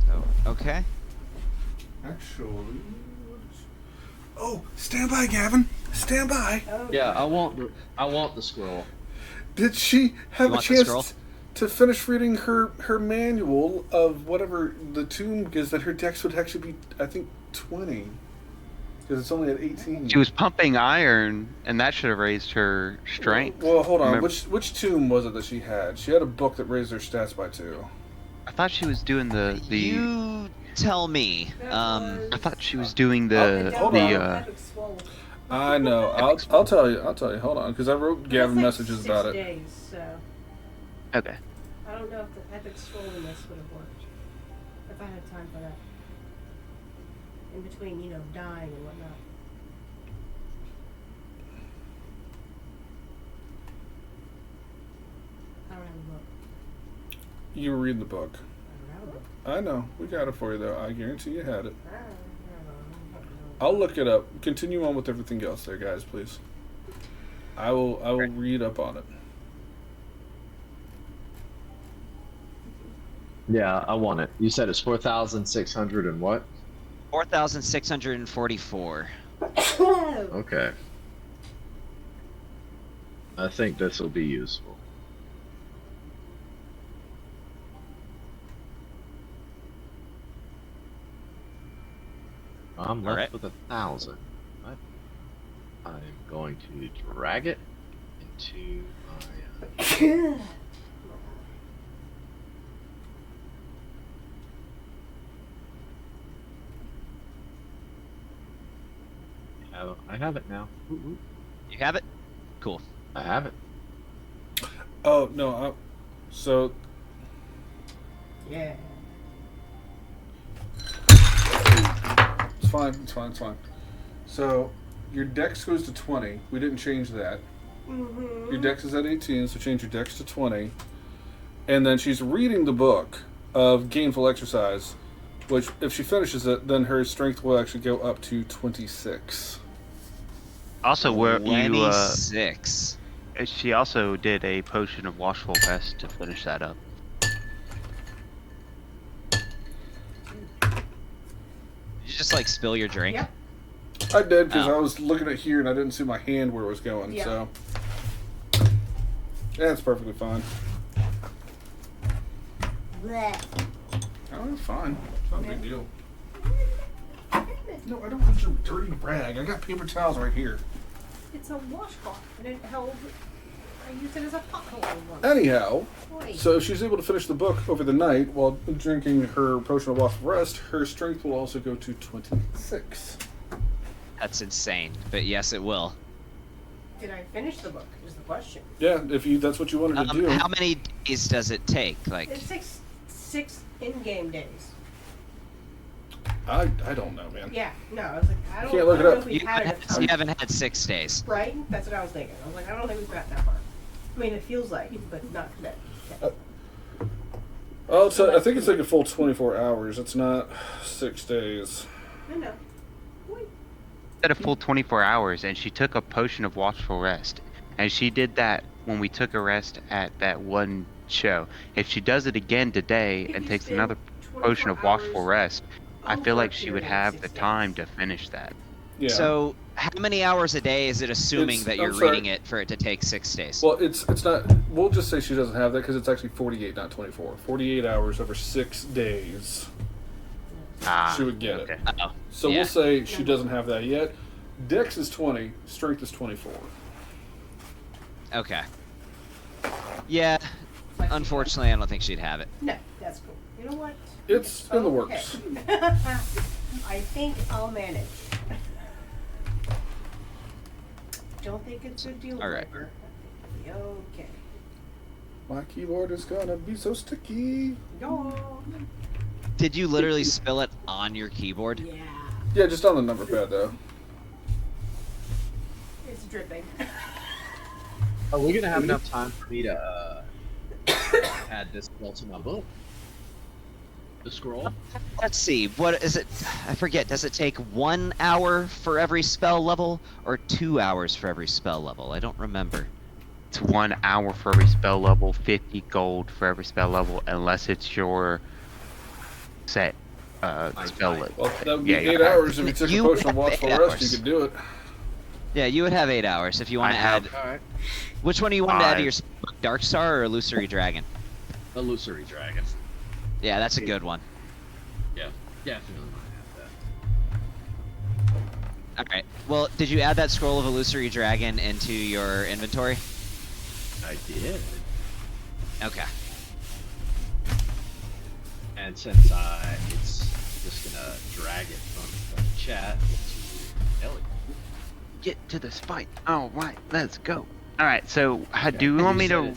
S3: So, okay.
S1: Actually, oh, stand by, Gavin. Stand by.
S5: Oh,
S6: Yeah, I want the scroll.
S1: Did she have
S3: You
S1: a
S3: want the
S1: chance?
S3: scroll?
S1: to finish reading her manual of whatever the tomb is, that her dex would actually be, I think, 20. Because it's only at 18.
S2: She was pumping iron, and that should have raised her strength.
S1: Well, hold on.
S2: Remember-
S1: Which tomb was it that she had? She had a book that raised her stats by 2.
S2: I thought she was doing the.
S3: You tell me.
S2: I thought she was doing
S1: Hold on.
S5: Epic swole.
S1: I know. I'll tell you. Hold on, because I wrote Gavin
S5: That's like
S1: messages
S5: 6
S1: about it.
S5: days, so
S2: Okay.
S5: I don't know if the epic swollenness would have worked if I had time for that. In between, dying and whatnot. I don't have a book.
S1: You were reading the book.
S5: I don't have a book.
S1: I know. We got it for you, though. I guarantee you had it.
S5: I don't have a book.
S1: I'll look it up. Continue on with everything else there, guys, please. I will read up on it.
S6: Yeah, I want it. You said it's 4,600 and what?
S3: 4,644.
S6: Okay. I think this will be useful. I'm left
S3: Alright.
S6: with 1,000. But I'm going to drag it into my. I have it now. Ooh, ooh.
S3: You have it? Cool.
S6: I have it.
S1: Oh, no. So,
S5: Yeah.
S1: it's fine. So, your dex goes to 20. We didn't change that.
S5: Mm-hmm.
S1: Your dex is at 18, so change your dex to 20. And then she's reading the book of Gainful Exercise, which, if she finishes it, then her strength will actually go up to 26.
S2: Also, where you
S3: 26.
S2: she also did a potion of watchful rest to finish that up.
S3: Did you just like spill your drink?
S5: Yep.
S1: I did, because
S3: Oh.
S1: I was looking at here and I didn't see my hand where it was going,
S5: Yeah.
S1: so. Yeah, it's perfectly fine.
S5: Blech.
S1: Oh, it's fine. It's not a big deal. No, I don't want your dirty rag. I got paper towels right here.
S5: It's a washcloth, and it held. I used it as a pothole once.
S1: Anyhow,
S5: Boy.
S1: so if she's able to finish the book over the night while drinking her potion of watchful rest, her strength will also go to 26.
S3: That's insane. But yes, it will.
S5: Did I finish the book? Is the question.
S1: Yeah, if that's what you wanted to do.
S3: How many days does it take? Like,
S5: It's six in-game days.
S1: I don't know, man.
S5: Yeah. No, I was like, I don't.
S1: Can't look
S5: I
S1: it
S5: don't know
S1: up.
S5: if we
S3: you
S5: had
S3: haven't,
S5: enough time.
S3: you haven't had 6 days.
S5: Right? That's what I was thinking. I was like, I don't think we've gotten that far. I mean, it feels like it, but not that.
S1: Oh, so I think it's like a full 24 hours. It's not 6 days.
S5: I know. Boy.
S2: At a full 24 hours, and she took a potion of watchful rest, and she did that when we took a rest at that one show. If she does it again today
S5: If
S2: and
S5: you
S2: takes
S5: spend
S2: another
S5: 24
S2: potion of watchful
S5: hours
S2: rest, I feel
S5: over
S2: like
S5: a
S2: she would
S5: period of
S2: have
S5: 6
S2: the
S5: days.
S2: time to finish that.
S1: Yeah.
S3: So, how many hours a day is it assuming
S1: It's-
S3: that you're
S1: I'm sorry.
S3: reading it for it to take 6 days?
S1: Well, it's not. We'll just say she doesn't have that because it's actually 48, not 24. 48 hours over 6 days.
S2: Ah,
S1: She would get
S2: okay.
S1: it.
S3: Uh-oh.
S1: So
S3: Yeah.
S1: we'll say she doesn't have that yet. Dex is 20. Strength is 24.
S3: Okay. Yeah,
S5: Like,
S3: unfortunately, I don't think she'd have it.
S5: No, that's cool. You know what?
S1: It's in the
S5: Okay.
S1: works.
S5: I think I'll manage. Don't think it's a deal
S3: All right.
S5: breaker. I think it'll be okay.
S1: My keyboard is gonna be so sticky.
S5: No.
S3: Did you literally spill it on your keyboard?
S5: Yeah.
S1: Yeah, just on the number pad though.
S5: It's dripping.
S6: Are we gonna have enough time for me to add this spell to my book? The scroll?
S3: Let's see. What is it? I forget. Does it take 1 hour for every spell level or 2 hours for every spell level? I don't remember.
S2: It's 1 hour for every spell level, 50 gold for every spell level, unless it's your set spell level.
S1: Well, that would be
S2: Yeah,
S1: 8
S2: yeah.
S1: hours if you took
S3: You
S1: a potion of
S3: have
S1: watchful
S3: 8
S1: rest.
S3: hours.
S1: You could do it.
S3: Yeah, you would have 8 hours if you want
S2: I
S3: to
S2: have
S3: add.
S6: Alright.
S3: Which one do you want to add to
S2: 5.
S3: your Dark Star or Illusory Dragon?
S6: Illusory dragon.
S3: Yeah, that's a good one.
S6: Yeah, definitely want to have that.
S3: All right. Well, did you add that scroll of illusory dragon into your inventory?
S6: I did.
S3: Okay.
S6: And since it's just gonna drag it from the chat to Ellie.
S2: Get to this fight. All right, let's go. All right. So, do you want me to?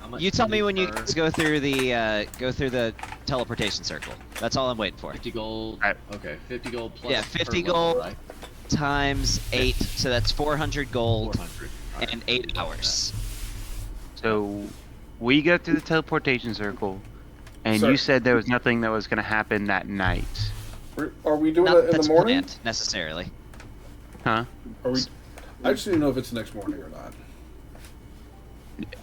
S6: How much
S3: You tell
S6: do
S3: me when you
S6: per-
S3: guys go through the teleportation circle. That's all I'm waiting for.
S6: 50 gold.
S2: Alright.
S6: Okay, 50 gold plus.
S3: Yeah,
S6: per
S3: 50
S6: level,
S3: gold.
S6: right?
S3: Times 8, so that's 400 gold
S6: 400. Alright,
S3: and 8 hours.
S2: So, we go through the teleportation circle, and
S1: Sir.
S2: you said there was nothing that was going to happen that night,
S1: Are we doing
S3: Not
S1: that in
S3: that's
S1: the morning?
S3: planned, necessarily.
S2: huh?
S1: Are we? I just need to know if it's next morning or not.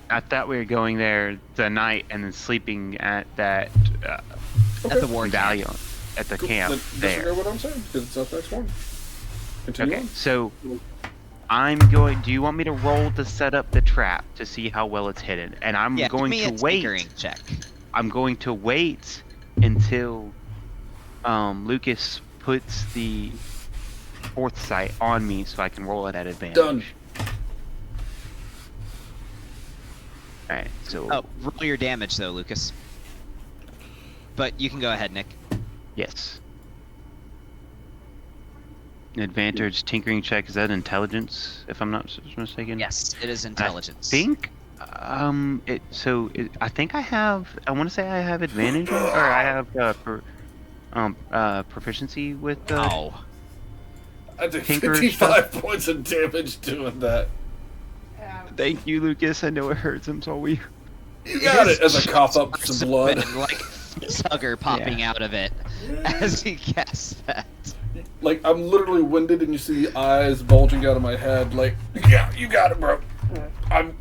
S2: I thought we were going there the night and then sleeping at that
S3: At the war camp.
S2: medallion at the
S1: Cool.
S2: camp
S1: Then
S2: there.
S1: disregard what I'm saying, because it's up next morning. Continue
S2: Okay,
S1: on.
S2: so I'm going. Do you want me to roll to set up the trap to see how well it's hidden? And I'm
S3: Yeah,
S2: going
S3: give me
S2: to
S3: a
S2: wait.
S3: tinkering check.
S2: I'm going to wait until Lucas puts the fourth sight on me so I can roll it at advantage.
S1: Done.
S2: Alright, so
S3: Oh, roll your damage though, Lucas. But you can go ahead, Nick.
S2: yes. Advantage tinkering check, is that intelligence, if I'm not mistaken?
S3: Yes, it is intelligence.
S2: I think I think I want to say I have advantage or I have proficiency with
S3: Oh.
S1: I did
S2: Tinker
S1: 55 points of damage doing that.
S2: Thank you, Lucas. I know it hurts. I'm sorry.
S1: You got it as I cough up some blood.
S3: And, like sucker popping out of it as he casts that.
S1: Like, I'm literally winded and you see eyes bulging out of my head. Like, yeah, you got it, bro. I'm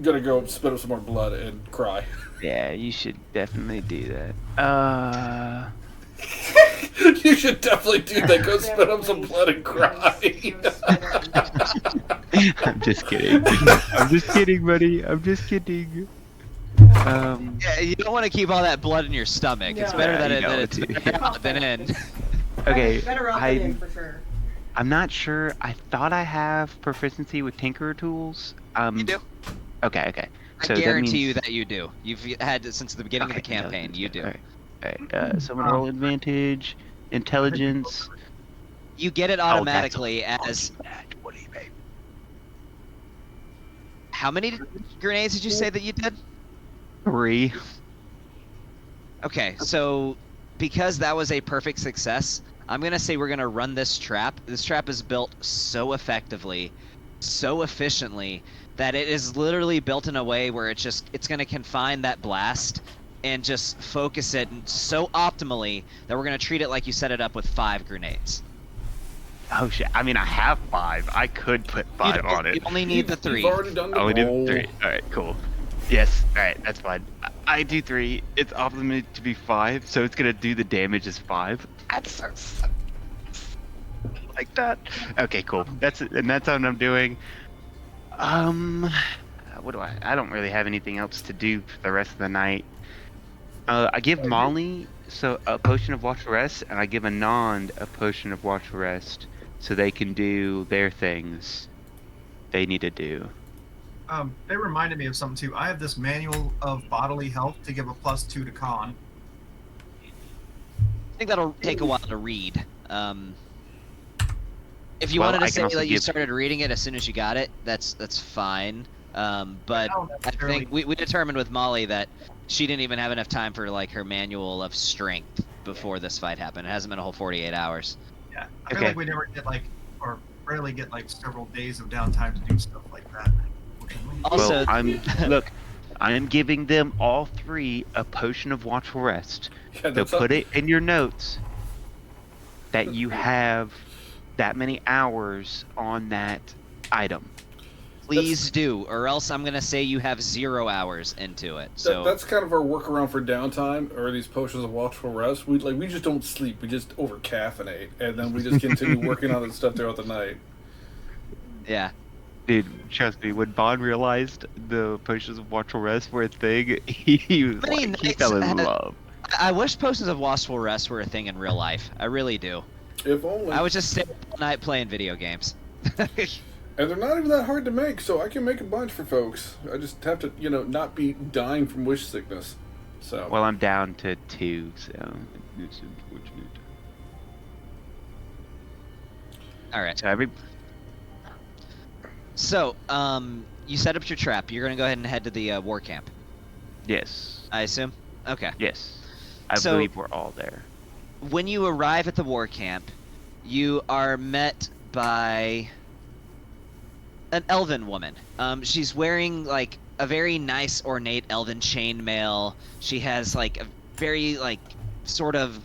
S1: gonna go spit up some more blood and cry.
S2: Yeah, you should definitely do that.
S1: You should definitely do that. Go spit up some blood and cry.
S2: I'm just kidding. I'm just kidding, buddy. I'm just kidding.
S3: Yeah, you don't want to keep all that blood in your stomach. It's
S5: No.
S3: better
S2: Yeah,
S3: that,
S2: you know
S3: it's
S2: it,
S3: better out than in.
S2: Okay,
S5: Better out than in, for sure.
S2: I'm not sure. I thought I have proficiency with tinkerer tools.
S3: You do.
S2: Okay.
S3: I
S2: So
S3: guarantee
S2: that
S3: you
S2: means...
S3: that you do. You've had it since the beginning of the
S2: Okay,
S3: campaign. You do.
S2: Alright, so I'm gonna roll advantage, intelligence.
S3: You get it automatically as. How many grenades did you say that you did?
S2: 3.
S3: Okay, so because that was a perfect success, I'm gonna say we're gonna run this trap. This trap is built so effectively, so efficiently, that it is literally built in a way where it's gonna confine that blast and just focus it so optimally that we're gonna treat it like you set it up with 5 grenades.
S2: Oh shit! I mean, I have 5. I could put 5 on it.
S3: You only need the 3.
S1: You've already done the
S2: I only
S1: roll.
S2: did 3. Alright, cool. Yes, alright, that's fine. I do 3. It's optimal to be 5, so it's gonna do the damage as 5. That's so like that. Okay, cool. That's what I'm doing. What do I don't really have anything else to do for the rest of the night. I give Molly a potion of watchful rest, and I give Anand a potion of watchful rest, so they can do their things they need to do.
S4: They reminded me of something too. I have this manual of bodily health to give a +2 to con.
S3: I think that'll take a while to read. If you
S2: Well,
S3: wanted
S2: I
S3: to
S2: can
S3: say
S2: also
S3: that you
S2: give-
S3: started reading it as soon as you got it, that's fine. But
S4: don't
S3: I
S4: necessarily-
S3: think we determined with Molly that she didn't even have enough time for like her manual of strength before this fight happened. It hasn't been a whole 48 hours.
S4: Yeah, I feel
S2: Okay.
S4: like we never get or rarely get several days of downtime to do stuff like that.
S3: Also,
S2: Well, I am giving them all 3 a potion of watchful rest.
S1: Yeah,
S2: So
S1: that's
S2: put it in your notes that you have that many hours on that item.
S3: please do, or else I'm gonna say you have 0 hours into it. So
S1: that's kind of our workaround for downtime, or these potions of watchful rest. We just don't sleep. We just over caffeinate, and then we just continue working on this stuff throughout the night.
S3: yeah.
S2: Dude, trust me, when Bond realized the potions of watchful rest were a thing, he was
S3: Many
S2: like, he
S3: knights
S2: fell in
S3: had-
S2: love.
S3: I wish potions of watchful rest were a thing in real life. I really do.
S1: If only.
S3: I would just stay up all night playing video games.
S1: And they're not even that hard to make, so I can make a bunch for folks. I just have to, not be dying from wish sickness. So.
S2: Well, I'm down to 2, so it's unfortunate.
S3: All right.
S2: So
S3: So, you set up your trap. You're gonna go ahead and head to the war camp,
S2: yes,
S3: I assume. Okay.
S2: yes, I
S3: So-
S2: believe we're all there.
S3: When you arrive at the war camp, you are met by an elven woman. She's wearing like a very nice ornate elven chainmail. She has like a very like sort of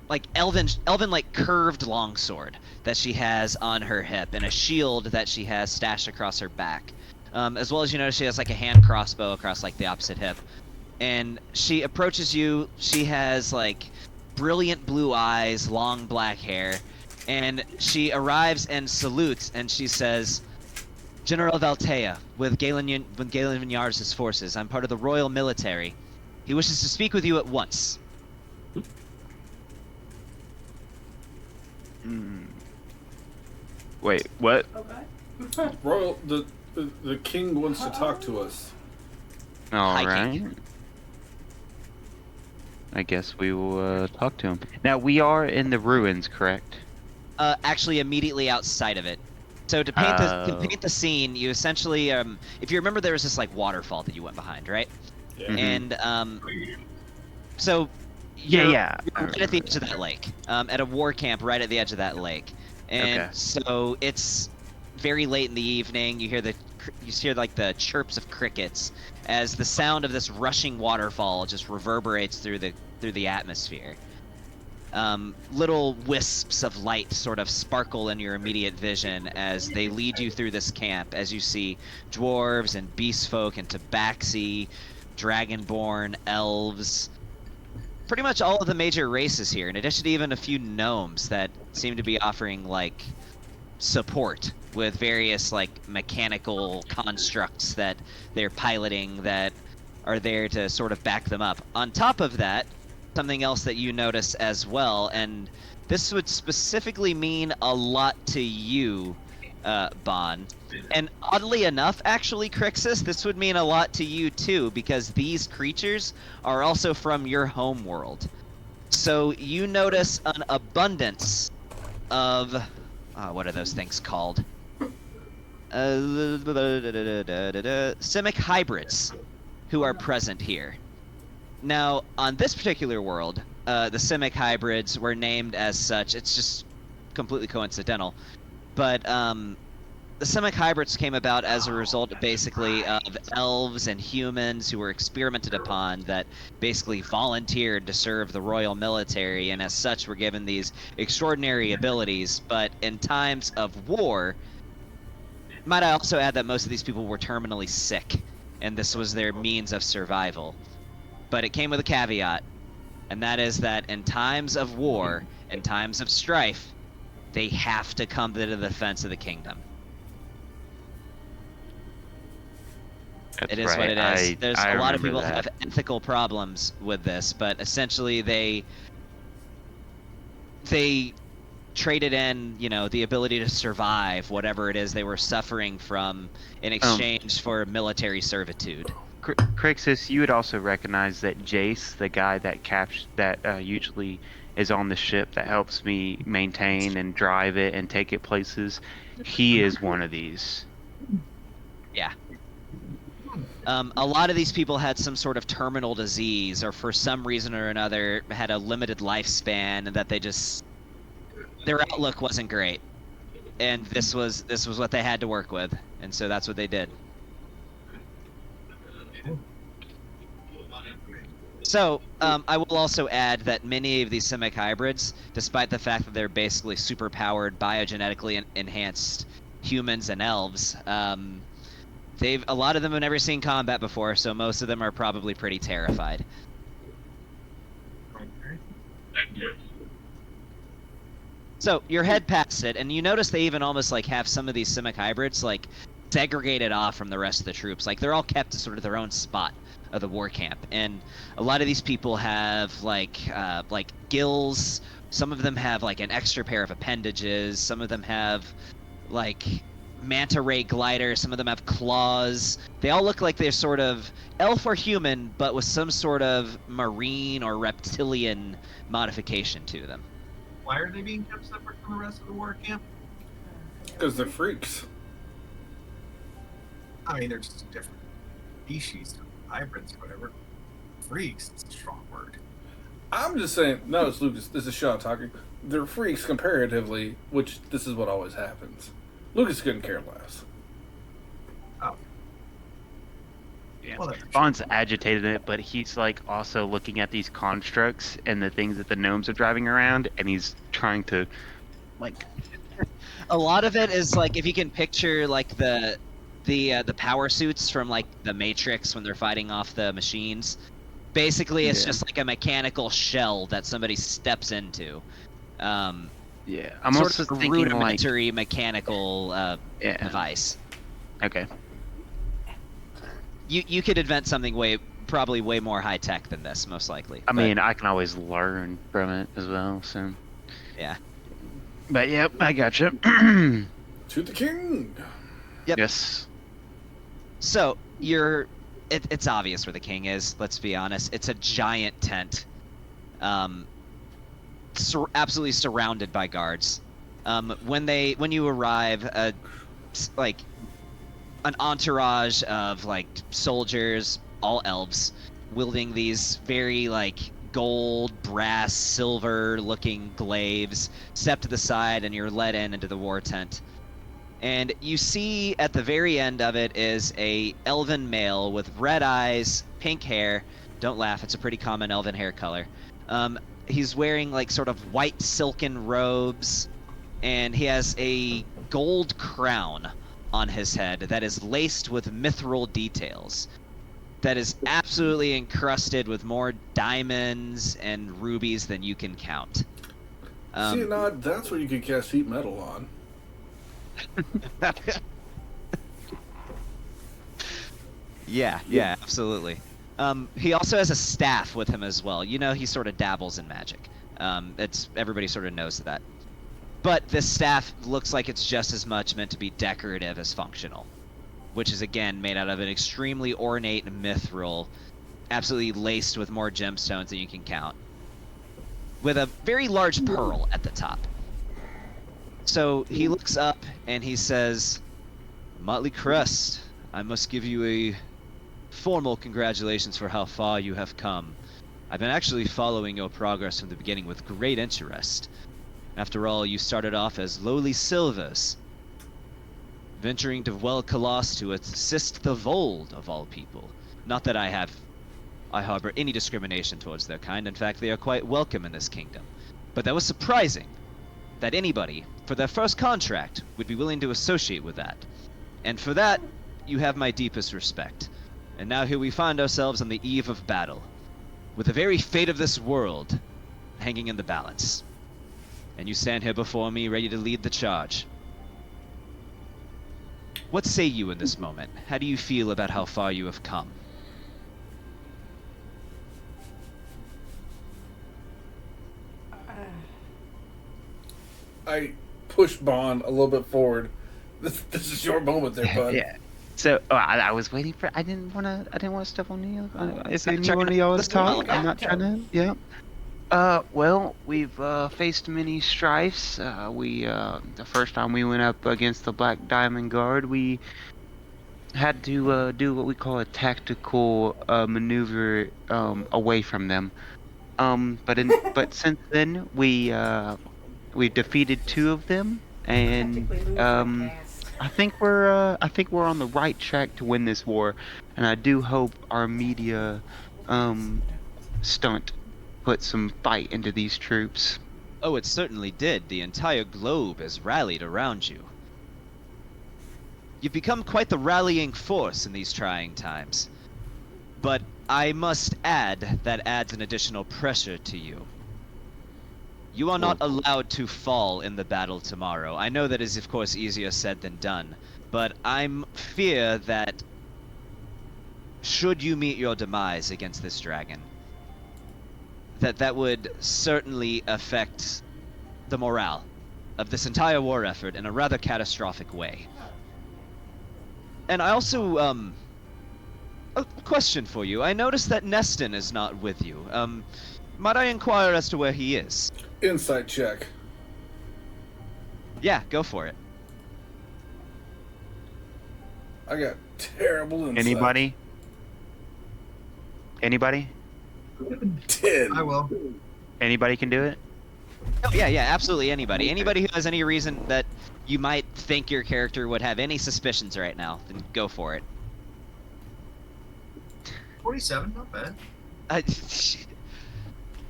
S3: like elven like curved longsword that she has on her hip, and a shield that she has stashed across her back. As well as you notice she has like a hand crossbow across like the opposite hip. And she approaches you. She has like brilliant blue eyes, long black hair, and she arrives and salutes, and she says, "General Valtea, with Galen Vinyard's forces. I'm part of the Royal Military. He wishes to speak with you at once."
S2: Wait, what?
S5: Okay.
S1: Royal, the king wants to talk to us.
S2: All
S3: Hi,
S2: right.
S3: King.
S2: I guess we will talk to him. Now, we are in the ruins, correct?
S3: Actually, immediately outside of it. So to paint the scene, you essentially, if you remember, there was this like waterfall that you went behind, right?
S1: Yeah.
S2: Mhm.
S3: And so
S2: Yeah,
S3: you're
S2: yeah.
S3: right at the edge of that lake, at a war camp right at the edge of that lake, and
S2: Okay.
S3: so it's very late in the evening. You hear like the chirps of crickets as the sound of this rushing waterfall just reverberates through the atmosphere. Little wisps of light sort of sparkle in your immediate vision as they lead you through this camp, as you see dwarves and beast folk and tabaxi, dragonborn, elves, pretty much all of the major races here, in addition to even a few gnomes that seem to be offering like support with various like mechanical constructs that they're piloting that are there to sort of back them up. On top of that, something else that you notice as well, and this would specifically mean a lot to you, Bon. And oddly enough, actually, Crixus, this would mean a lot to you too, because these creatures are also from your home world. So you notice an abundance of what are those things called? Simic hybrids who are present here. Now, on this particular world, the Simic hybrids were named as such. It's just completely coincidental. But the Simic hybrids came about as a result, basically, of elves and humans who were experimented upon that basically volunteered to serve the royal military, and as such were given these extraordinary abilities. But in times of war, might I also add that most of these people were terminally sick, and this was their means of survival. But it came with a caveat, and that is that in times of war, in times of strife, they have to come to the defense of the kingdom.
S2: That's
S3: It is
S2: right.
S3: what it is. There's
S2: I
S3: a lot of
S2: remember
S3: people
S2: that.
S3: have ethical problems with this, but essentially they traded in, the ability to survive whatever it is they were suffering from in exchange for military servitude.
S2: Crixus, you would also recognize that Jace, the guy that usually is on the ship that helps me maintain and drive it and take it places, he is one of these.
S3: Yeah. A lot of these people had some sort of terminal disease, or for some reason or another had a limited lifespan, and that their outlook wasn't great, and this was what they had to work with, and so that's what they did. So, I will also add that many of these Simic hybrids, despite the fact that they're basically super-powered, biogenetically enhanced humans and elves, a lot of them have never seen combat before, so most of them are probably pretty terrified. So you head past it, and you notice they even almost like have some of these Simic hybrids like segregated off from the rest of the troops. Like they're all kept to sort of their own spot of the war camp, and a lot of these people have like gills. Some of them have like an extra pair of appendages. Some of them have like manta ray gliders. Some of them have claws. They all look like they're sort of elf or human, but with some sort of marine or reptilian modification to them.
S4: Why are they being kept separate from the rest of the war camp?
S1: Because they're freaks.
S4: I mean, they're just different species, hybrids, or whatever. Freaks, it's a strong word.
S1: I'm just saying, no, it's Lucas. This is Shaw talking. They're freaks comparatively, which this is what always happens. Lucas couldn't care less.
S4: Oh.
S7: Yeah.
S4: Well, that's
S7: Bond's agitated it, but he's like also looking at these constructs and the things that the gnomes are driving around, and he's trying to, like,
S3: A lot of it is like if you can picture like the power suits from like the Matrix when they're fighting off the machines. Basically, it's just like a mechanical shell that somebody steps into.
S7: yeah. I'm
S3: Sort
S7: also
S3: of a
S7: thinking like,
S3: rudimentary mechanical
S7: yeah.
S3: device.
S7: Okay.
S3: You could invent something probably way more high tech than this, most likely.
S7: I mean, I can always learn from it as well. So.
S3: Yeah.
S7: But yep, I gotcha.
S1: To the king!
S3: Yep.
S7: Yes.
S3: So it's obvious where the king is. Let's be honest. It's a giant tent, absolutely surrounded by guards. When you arrive, like an entourage of like soldiers, all elves, wielding these very like gold, brass, silver-looking glaives, step to the side, and you're led into the war tent. And you see at the very end of it is a elven male with red eyes, pink hair. Don't laugh, it's a pretty common elven hair color. He's wearing like sort of white silken robes, and he has a gold crown on his head that is laced with mithril details. That is absolutely encrusted with more diamonds and rubies than you can count.
S1: See, Nod, that's what you could cast heat metal on.
S3: Yeah, absolutely. He also has a staff with him as well. You know, he sort of dabbles in magic. Everybody sort of knows that. But this staff looks like it's just as much meant to be decorative as functional, which is again made out of an extremely ornate mithril, absolutely laced with more gemstones than you can count, with a very large pearl at the top. So he looks up and he says, "Motley Crest, I must give you a formal congratulations for how far you have come. I've been actually following your progress from the beginning with great interest. After all, you started off as lowly silvers, venturing to well Colossus to assist the Vold of all people. Not that I harbor any discrimination towards their kind. In fact, they are quite welcome in this kingdom. But that was surprising that anybody, for their first contract, would be willing to associate with that. And for that, you have my deepest respect. And now here we find ourselves on the eve of battle, with the very fate of this world hanging in the balance. And you stand here before me, ready to lead the charge. What say you in this moment? How do you feel about how far you have come?"
S1: I pushed Bond a little bit forward. This is your moment there, bud.
S7: Yeah. So I was waiting for. I didn't want to step on you. If any one of y'all to talk, I'm not trying to. Yeah. Well, we've faced many strifes. The first time we went up against the Black Diamond Guard, we had to do what we call a tactical maneuver away from them. But since then we defeated 2 of them, and I think we're on the right track to win this war, and I do hope our media stunt put some fight into these troops.
S3: Oh, it certainly did. The entire globe has rallied around you. You've become quite the rallying force in these trying times. But I must add that adds an additional pressure to you. You are not allowed to fall in the battle tomorrow. I know that is, of course, easier said than done, but I'm fear that should you meet your demise against this dragon, that would certainly affect the morale of this entire war effort in a rather catastrophic way. And I also, a question for you. I noticed that Neston is not with you. Might I inquire as to where he is?
S1: Insight check.
S3: Yeah, go for it.
S1: I got terrible insight.
S7: Anybody? Anybody?
S1: 10.
S4: I will.
S7: Anybody can do it?
S3: Oh, yeah, absolutely anybody. Anybody who has any reason that you might think your character would have any suspicions right now, then go for it.
S4: 47, not bad.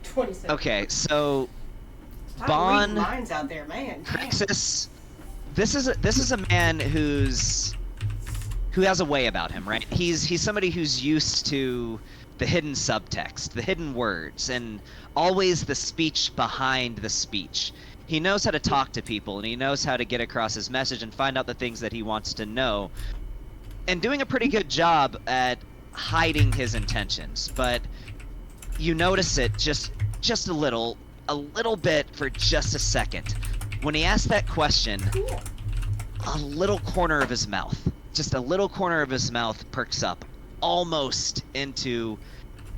S5: 27.
S3: Okay, so
S5: Stop
S3: Bon-
S5: reading lines out there, man. Damn.
S3: Crixus, this is a man who has a way about him, right? He's somebody who's used to the hidden subtext, the hidden words, and always the speech behind the speech. He knows how to talk to people, and he knows how to get across his message and find out the things that he wants to know, and doing a pretty good job at hiding his intentions. But you notice it just a little bit for just a second. When he asked that question,
S5: Cool.
S3: a little corner of his mouth, just a little corner of his mouth perks up, almost into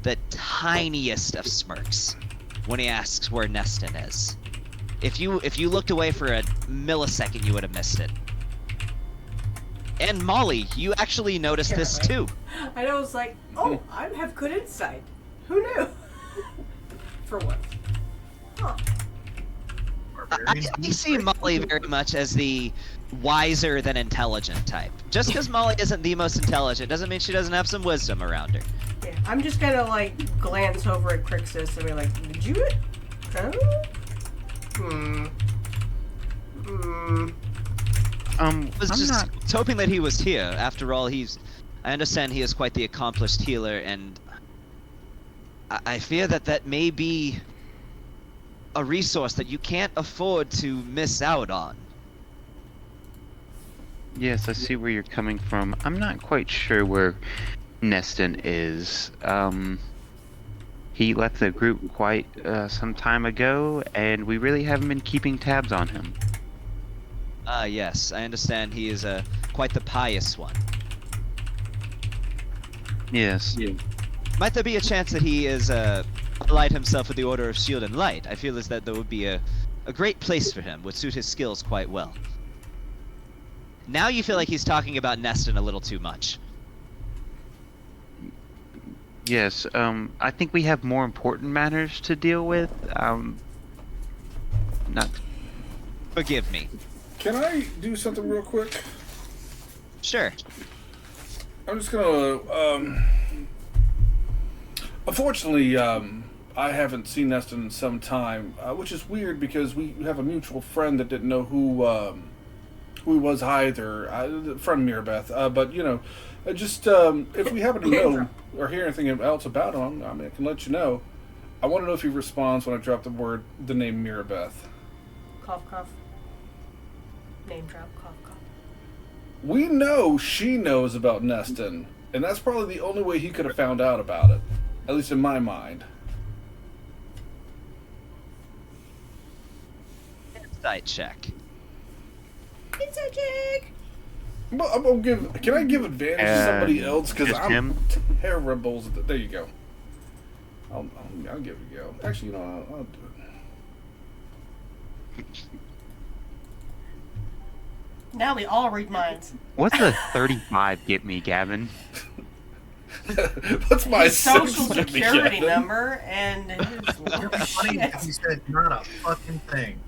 S3: the tiniest of smirks when he asks where Neston is. If you looked away for a millisecond, you would have missed it. And Molly, you actually noticed
S5: Yeah,
S3: this
S5: right.
S3: too.
S5: And I was like, oh, I have good insight. Who knew? For what? Huh.
S3: I see Molly very much as the wiser than intelligent type. Just because Molly isn't the most intelligent doesn't mean she doesn't have some wisdom around her.
S5: Yeah, I'm just gonna like glance over at Crixus and be like, did you? Huh?
S3: I was
S7: I'm
S3: just
S7: not.
S3: hoping that he was here. After all, I understand he is quite the accomplished healer, and I fear that may be a resource that you can't afford to miss out on.
S7: Yes, I see where you're coming from. I'm not quite sure where Neston is. He left the group quite some time ago, and we really haven't been keeping tabs on him.
S3: Yes, I understand he is quite the pious one.
S7: Yes.
S3: Might there be a chance that he is allied himself with the Order of Shield and Light? I feel as that there would be a great place for him, would suit his skills quite well. Now you feel like he's talking about Neston a little too much.
S7: Yes. I think we have more important matters to deal with. Not.
S3: Forgive me.
S1: Can I do something real quick?
S3: Sure.
S1: I'm just gonna. Unfortunately, I haven't seen Neston in some time, which is weird because we have a mutual friend that didn't know who he was either. Friend Mirabeth. But you know, just if we happen to know or hear anything else about him, I mean, I can let you know. I want to know if he responds when I drop the name Mirabeth.
S5: Cough, cough. Name drop, cough, cough.
S1: We know she knows about Neston, and that's probably the only way he could have found out about it, at least in my mind.
S3: Insight check.
S5: Insight check!
S1: Well, I'm gonna give. Can I give advantage to somebody else? Because
S7: just
S1: I'm
S7: him?
S1: terrible. There you go. I'll give it a go. Actually, you know, I'll do it.
S5: Now we all read minds.
S7: What's a 35 get me, Gavin?
S1: What's my
S5: His social
S1: sex
S5: security
S1: Gavin?
S5: number and his
S4: It'd be funny if you said not a fucking thing.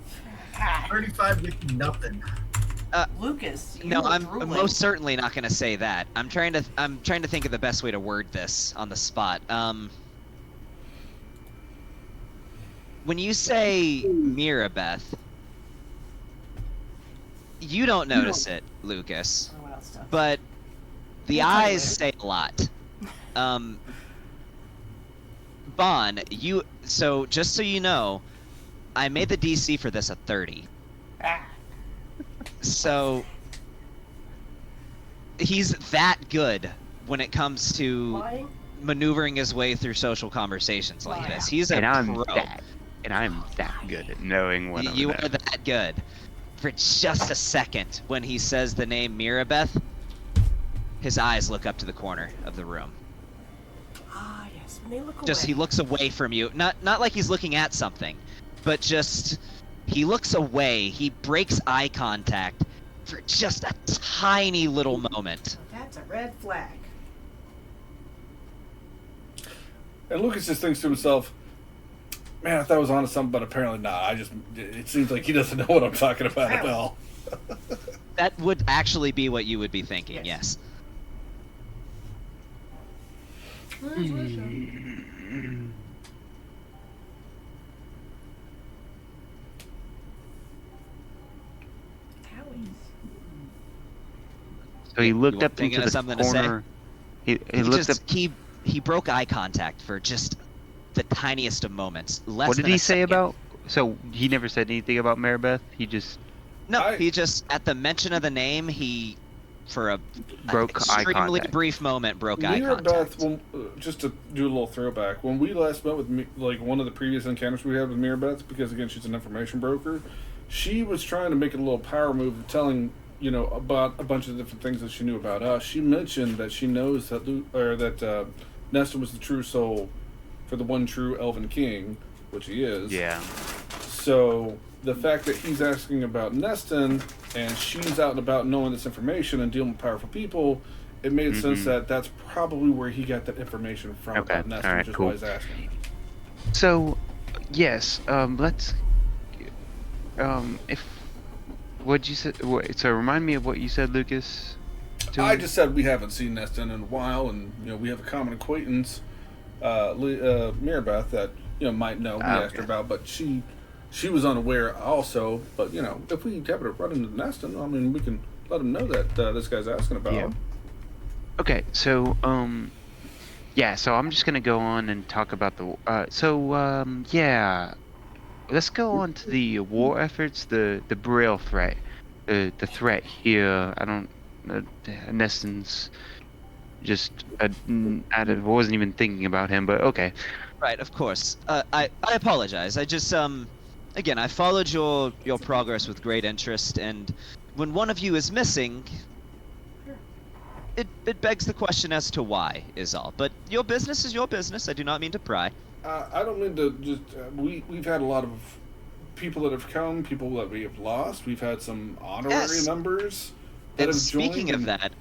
S4: 35 gets you nothing.
S5: Lucas, you
S3: No,
S5: were
S3: I'm
S5: drooling.
S3: most certainly not going to say that. I'm trying to think of the best way to word this on the spot. When you say Mirabeth, you don't notice it, Lucas,
S5: Oh, well, stuff.
S3: but the
S5: We'll tell you
S3: eyes say a lot. Bon, so just so you know, I made the DC for this a 30. So he's that good when it comes to
S5: Lying?
S3: maneuvering his way through social conversations like this. He's a
S7: And I'm
S3: pro.
S7: that good at knowing what I'm
S3: You
S7: about.
S3: are that good. For just a second, when he says the name Mirabeth, his eyes look up to the corner of the room.
S5: Ah, yes. When they look away.
S3: Just he looks away from you. Not like he's looking at something, but just he looks away. He breaks eye contact for just a tiny little moment.
S5: That's a red flag.
S1: And Lucas just thinks to himself, man, I thought I was onto something, but apparently not. It seems like he doesn't know what I'm talking about at all.
S3: That would actually be what you would be thinking, yes.
S7: So he looked
S3: You
S7: up
S3: thinking
S7: into
S3: of
S7: the
S3: something to say?
S7: corner. He looked up.
S3: He broke eye contact for just the tiniest of moments.
S7: What did he say about? So he never said anything about Maribeth. He just
S3: No, he just at the mention of the name, he for a
S7: broke eye
S3: extremely
S7: contact.
S3: brief moment broke eye
S1: Mirabeth,
S3: contact.
S1: when, just to do a little throwback, when we last met with like one of the previous encounters we had with Mirabeth, because again she's an information broker, she was trying to make a little power move of telling about a bunch of different things that she knew about us. She mentioned that she knows that Neston was the true soul for the one true Elven King, which he is.
S7: Yeah.
S1: So the fact that he's asking about Neston and she's out and about knowing this information and dealing with powerful people, it made sense that that's probably where he got that information from about Neston,
S7: All right,
S1: which is
S7: cool.
S1: why he's asking.
S7: So, yes. Let's. If. What'd you say? So remind me of what you said, Lucas.
S1: I just said we haven't seen Neston in a while, and we have a common acquaintance, Mirabeth, that might know. We asked her about, but she was unaware also. But if we happen to run into Neston, I mean, we can let him know that this guy's asking about him.
S7: Okay, so yeah, so I'm just gonna go on and talk about the yeah. Let's go on to the war efforts, the Braille threat, the threat here. I don't. Neston's just I wasn't even thinking about him, but okay.
S3: Right, of course. I apologize. I just again, I followed your progress with great interest, and when one of you is missing, it begs the question as to why is all. But your business is your business. I do not mean to pry.
S1: I don't mean to just. We've had a lot of people that have come, people that we have lost. We've had some honorary members that
S3: And
S1: have
S3: speaking
S1: joined.
S3: of that,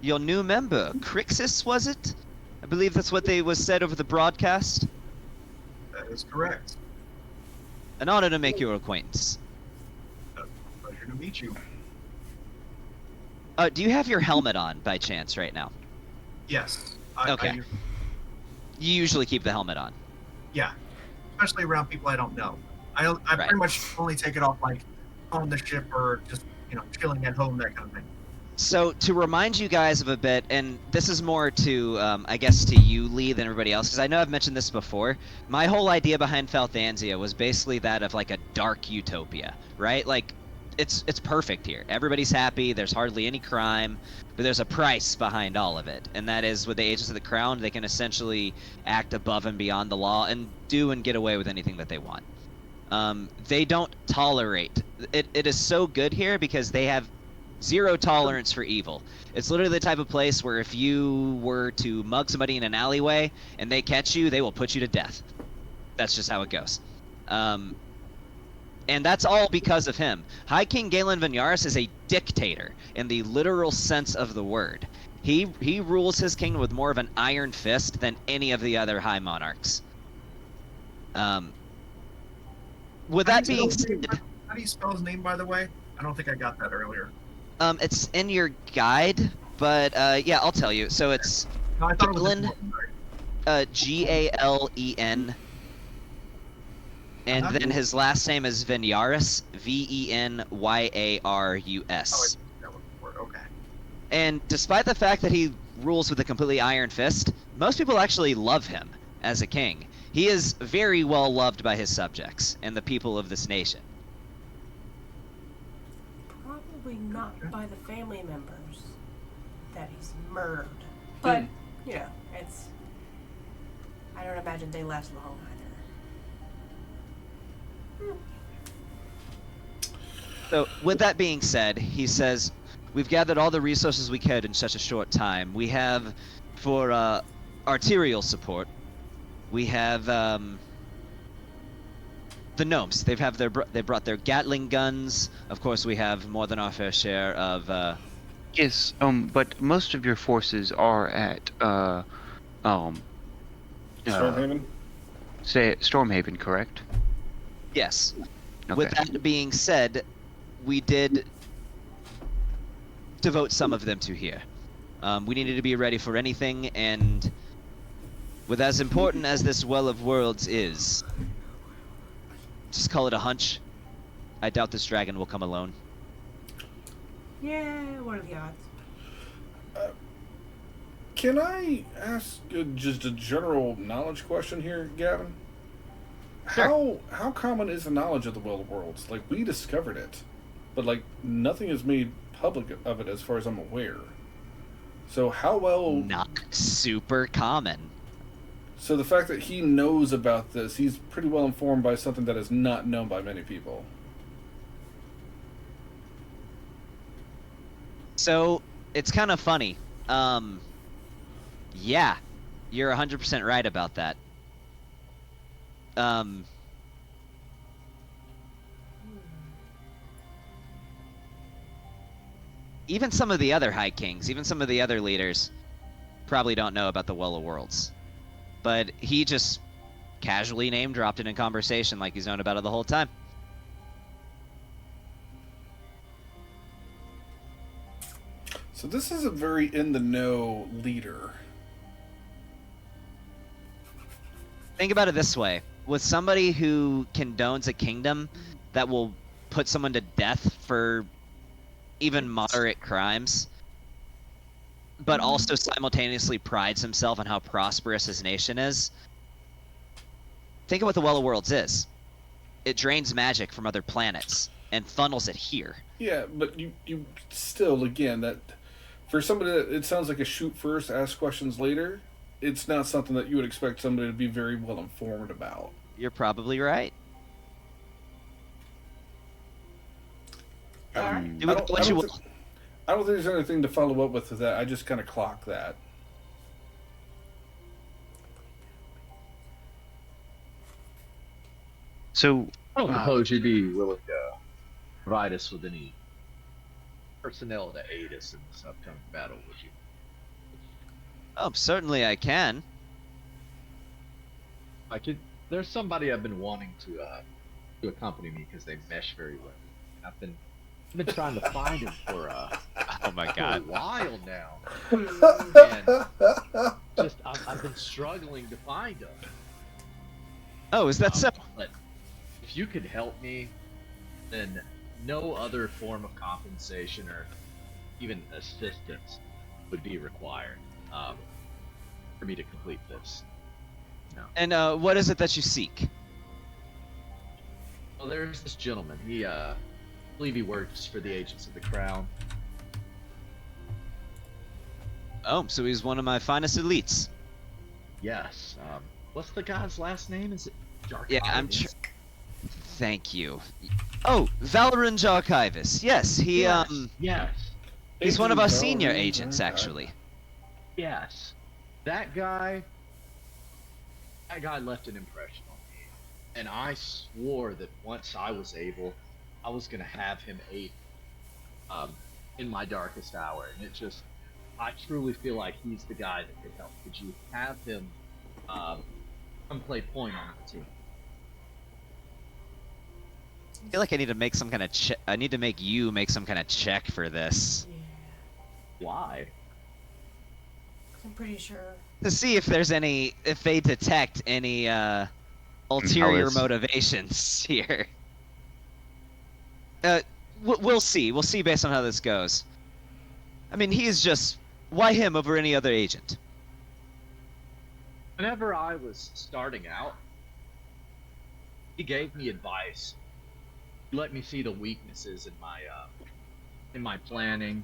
S3: your new member, Crixus, was it? I believe that's what was said over the broadcast.
S4: That is correct.
S3: An honor to make your acquaintance.
S4: Pleasure to meet you.
S3: Do you have your helmet on by chance right now?
S4: Yes.
S3: Okay. You usually keep the helmet on.
S4: Yeah, especially around people I don't know. I pretty much only take it off like on the ship or just chilling at home, that kind of thing.
S3: So to remind you guys of a bit, and this is more to I guess to you, Lee, than everybody else, because I know I've mentioned this before. My whole idea behind Falthansia was basically that of like a dark utopia, right? Like it's perfect here. Everybody's happy. There's hardly any crime, but there's a price behind all of it, and that is with the Agents of the Crown, they can essentially act above and beyond the law and do and get away with anything that they want. They don't tolerate it. It is so good here because they have zero tolerance for evil. It's literally the type of place where if you were to mug somebody in an alleyway and they catch you, they will put you to death. That's just how it goes. And that's all because of him. High King Galen Vinyaris is a dictator in the literal sense of the word. He rules his kingdom with more of an iron fist than any of the other high monarchs. With that being said,
S4: How do you spell his name, by the way? I don't think I got that earlier.
S3: it's in your guide, but yeah, I'll tell you. So it's
S4: No, I thought it was
S3: Galen, Galen, and then his last name is Vinyaris, Venyarus.
S4: Oh, I see that one before. Okay.
S3: And despite the fact that he rules with a completely iron fist, most people actually love him as a king. He is very well loved by his subjects and the people of this nation.
S5: Probably not by the family members that he's murdered. But, you know, it's... I don't imagine they last long either.
S3: So, with that being said, he says, we've gathered all the resources we could in such a short time. We have, for arterial support, we have the gnomes. They brought their Gatling guns. Of course, we have more than our fair share of.
S7: Yes, but most of your forces are at
S1: Stormhaven?
S7: say Stormhaven, correct?
S3: Yes.
S7: Okay.
S3: With that being said, we did devote some of them to here. We needed to be ready for anything, and with as important as this Well of Worlds is, just call it a hunch. I doubt this dragon will come alone.
S5: Yeah, what are the odds?
S1: Can I ask just a general knowledge question here, Gavin?
S3: Sure.
S1: How common is the knowledge of the Well of Worlds? Like, we discovered it, but like nothing is made public of it as far as I'm aware. So how well?
S3: Not super common.
S1: So the fact that he knows about this, he's pretty well informed by something that is not known by many people.
S3: So, it's kind of funny. Yeah, you're 100% right about that. Even some of the other High Kings, even some of the other leaders, probably don't know about the Well of Worlds. But he just casually name-dropped it in conversation like he's known about it the whole time.
S1: So this is a very in-the-know leader.
S3: Think about it this way. With somebody who condones a kingdom that will put someone to death for even moderate crimes, but also simultaneously prides himself on how prosperous his nation is, think of what the Well of Worlds is. It drains magic from other planets and funnels it here.
S1: Yeah, but you still, again, that for somebody that it sounds like a shoot first, ask questions later, it's not something that you would expect somebody to be very well informed about.
S3: You're probably right.
S5: All right.
S3: Do with what you will.
S1: I don't think there's anything to follow up with that. I just kind of clock that.
S7: So,
S6: I don't suppose you'd be willing to provide us with any personnel to aid us in this upcoming battle, would you?
S3: Oh, certainly I can.
S6: There's somebody I've been wanting to accompany me because they mesh very well. I've been trying to find him for
S3: Oh my
S6: for a
S3: god.
S6: while now, and I've been struggling to find him.
S3: Oh, is that so?
S6: But if you could help me, then no other form of compensation or even assistance would be required for me to complete this. No.
S3: And what is it that you seek?
S6: Well, there's this gentleman. I believe he works for the agents of the crown.
S3: Oh, so he's one of my finest elites.
S6: Yes. What's the guy's last name? Is it Jarkivus?
S3: Yeah, Thank you. Oh, Valoran Jarkivus. Yes, he
S6: Yes.
S3: he's one of our
S1: Agent
S3: senior
S1: Valoran
S3: agents,
S1: Jarkivus.
S6: Yes.
S3: actually.
S6: That guy left an impression on me, and I swore that once I was able, I was gonna have him aid in my darkest hour, and I truly feel like he's the guy that could help. Could you have him come play point on the team?
S3: I feel like I need to make some kind of I need to make you make some kind of check for this.
S5: Yeah.
S6: Why?
S5: I'm pretty sure.
S3: To see if they detect any ulterior
S7: Alice.
S3: motivations here. We'll see. We'll see based on how this goes. I mean, why him over any other agent?
S6: Whenever I was starting out, he gave me advice. He let me see the weaknesses in my planning,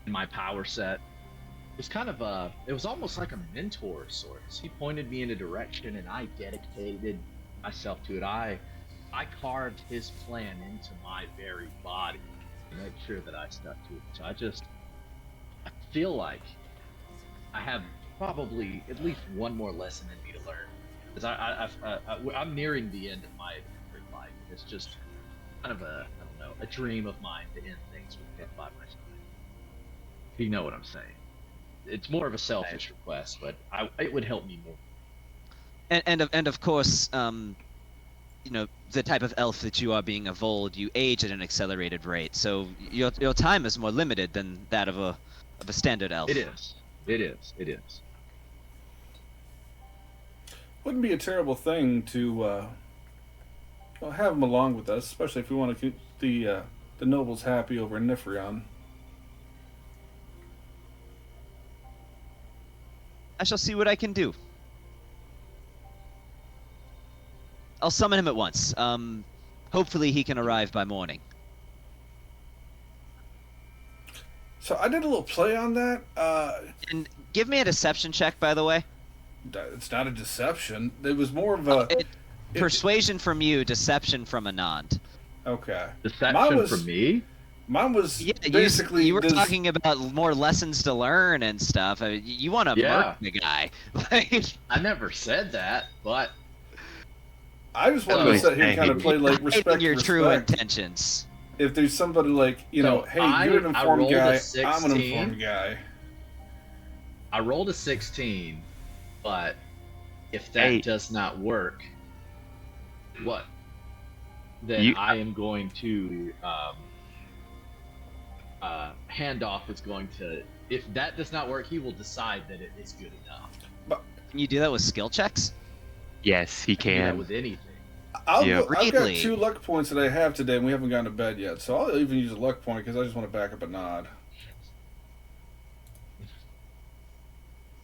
S6: in my power set. It was kind of it was almost like a mentor of sorts. He pointed me in a direction, and I dedicated myself to it. I carved his plan into my very body to make sure that I stuck to it. So I feel like I have probably at least one more lesson in me to learn, because I'm nearing the end of my adventure life. It's just kind of I don't know, a dream of mine to end things with him by my side. You know what I'm saying? It's more of a selfish request, but it would help me more.
S3: And of course, you know, the type of elf that you are being evolved, you age at an accelerated rate, so your time is more limited than that of a standard elf.
S6: It is. It is. It is.
S1: Wouldn't be a terrible thing to well, have him along with us, especially if we want to keep the nobles happy over in Nifrion.
S3: I shall see what I can do. I'll summon him at once. Hopefully he can arrive by morning.
S1: So I did a little play on that.
S3: And give me a deception check, by the way.
S1: It's not a deception. It was more of a...
S3: Persuasion from you, deception from Anand.
S1: Okay.
S6: Deception from me?
S1: Mine was
S3: basically... You were talking about more lessons to learn and stuff. I mean, you want to murk the guy.
S6: I never said that, but...
S1: I just wanted to sit here and kind of play, like, respect
S3: your
S1: respect.
S3: true intentions.
S1: If there's somebody like, you know, hey, you're an informed guy, I'm an informed guy.
S6: I rolled a 16, but if that does not work, what? Then I am going to handoff is going to. If that does not work, he will decide that it is good enough.
S3: But can you do that with skill checks?
S7: Yes, he can.
S6: Do that with anything.
S1: I've got 2 luck points that I have today, and we haven't gone to bed yet. So I'll even use a luck point because I just want to back up a nod.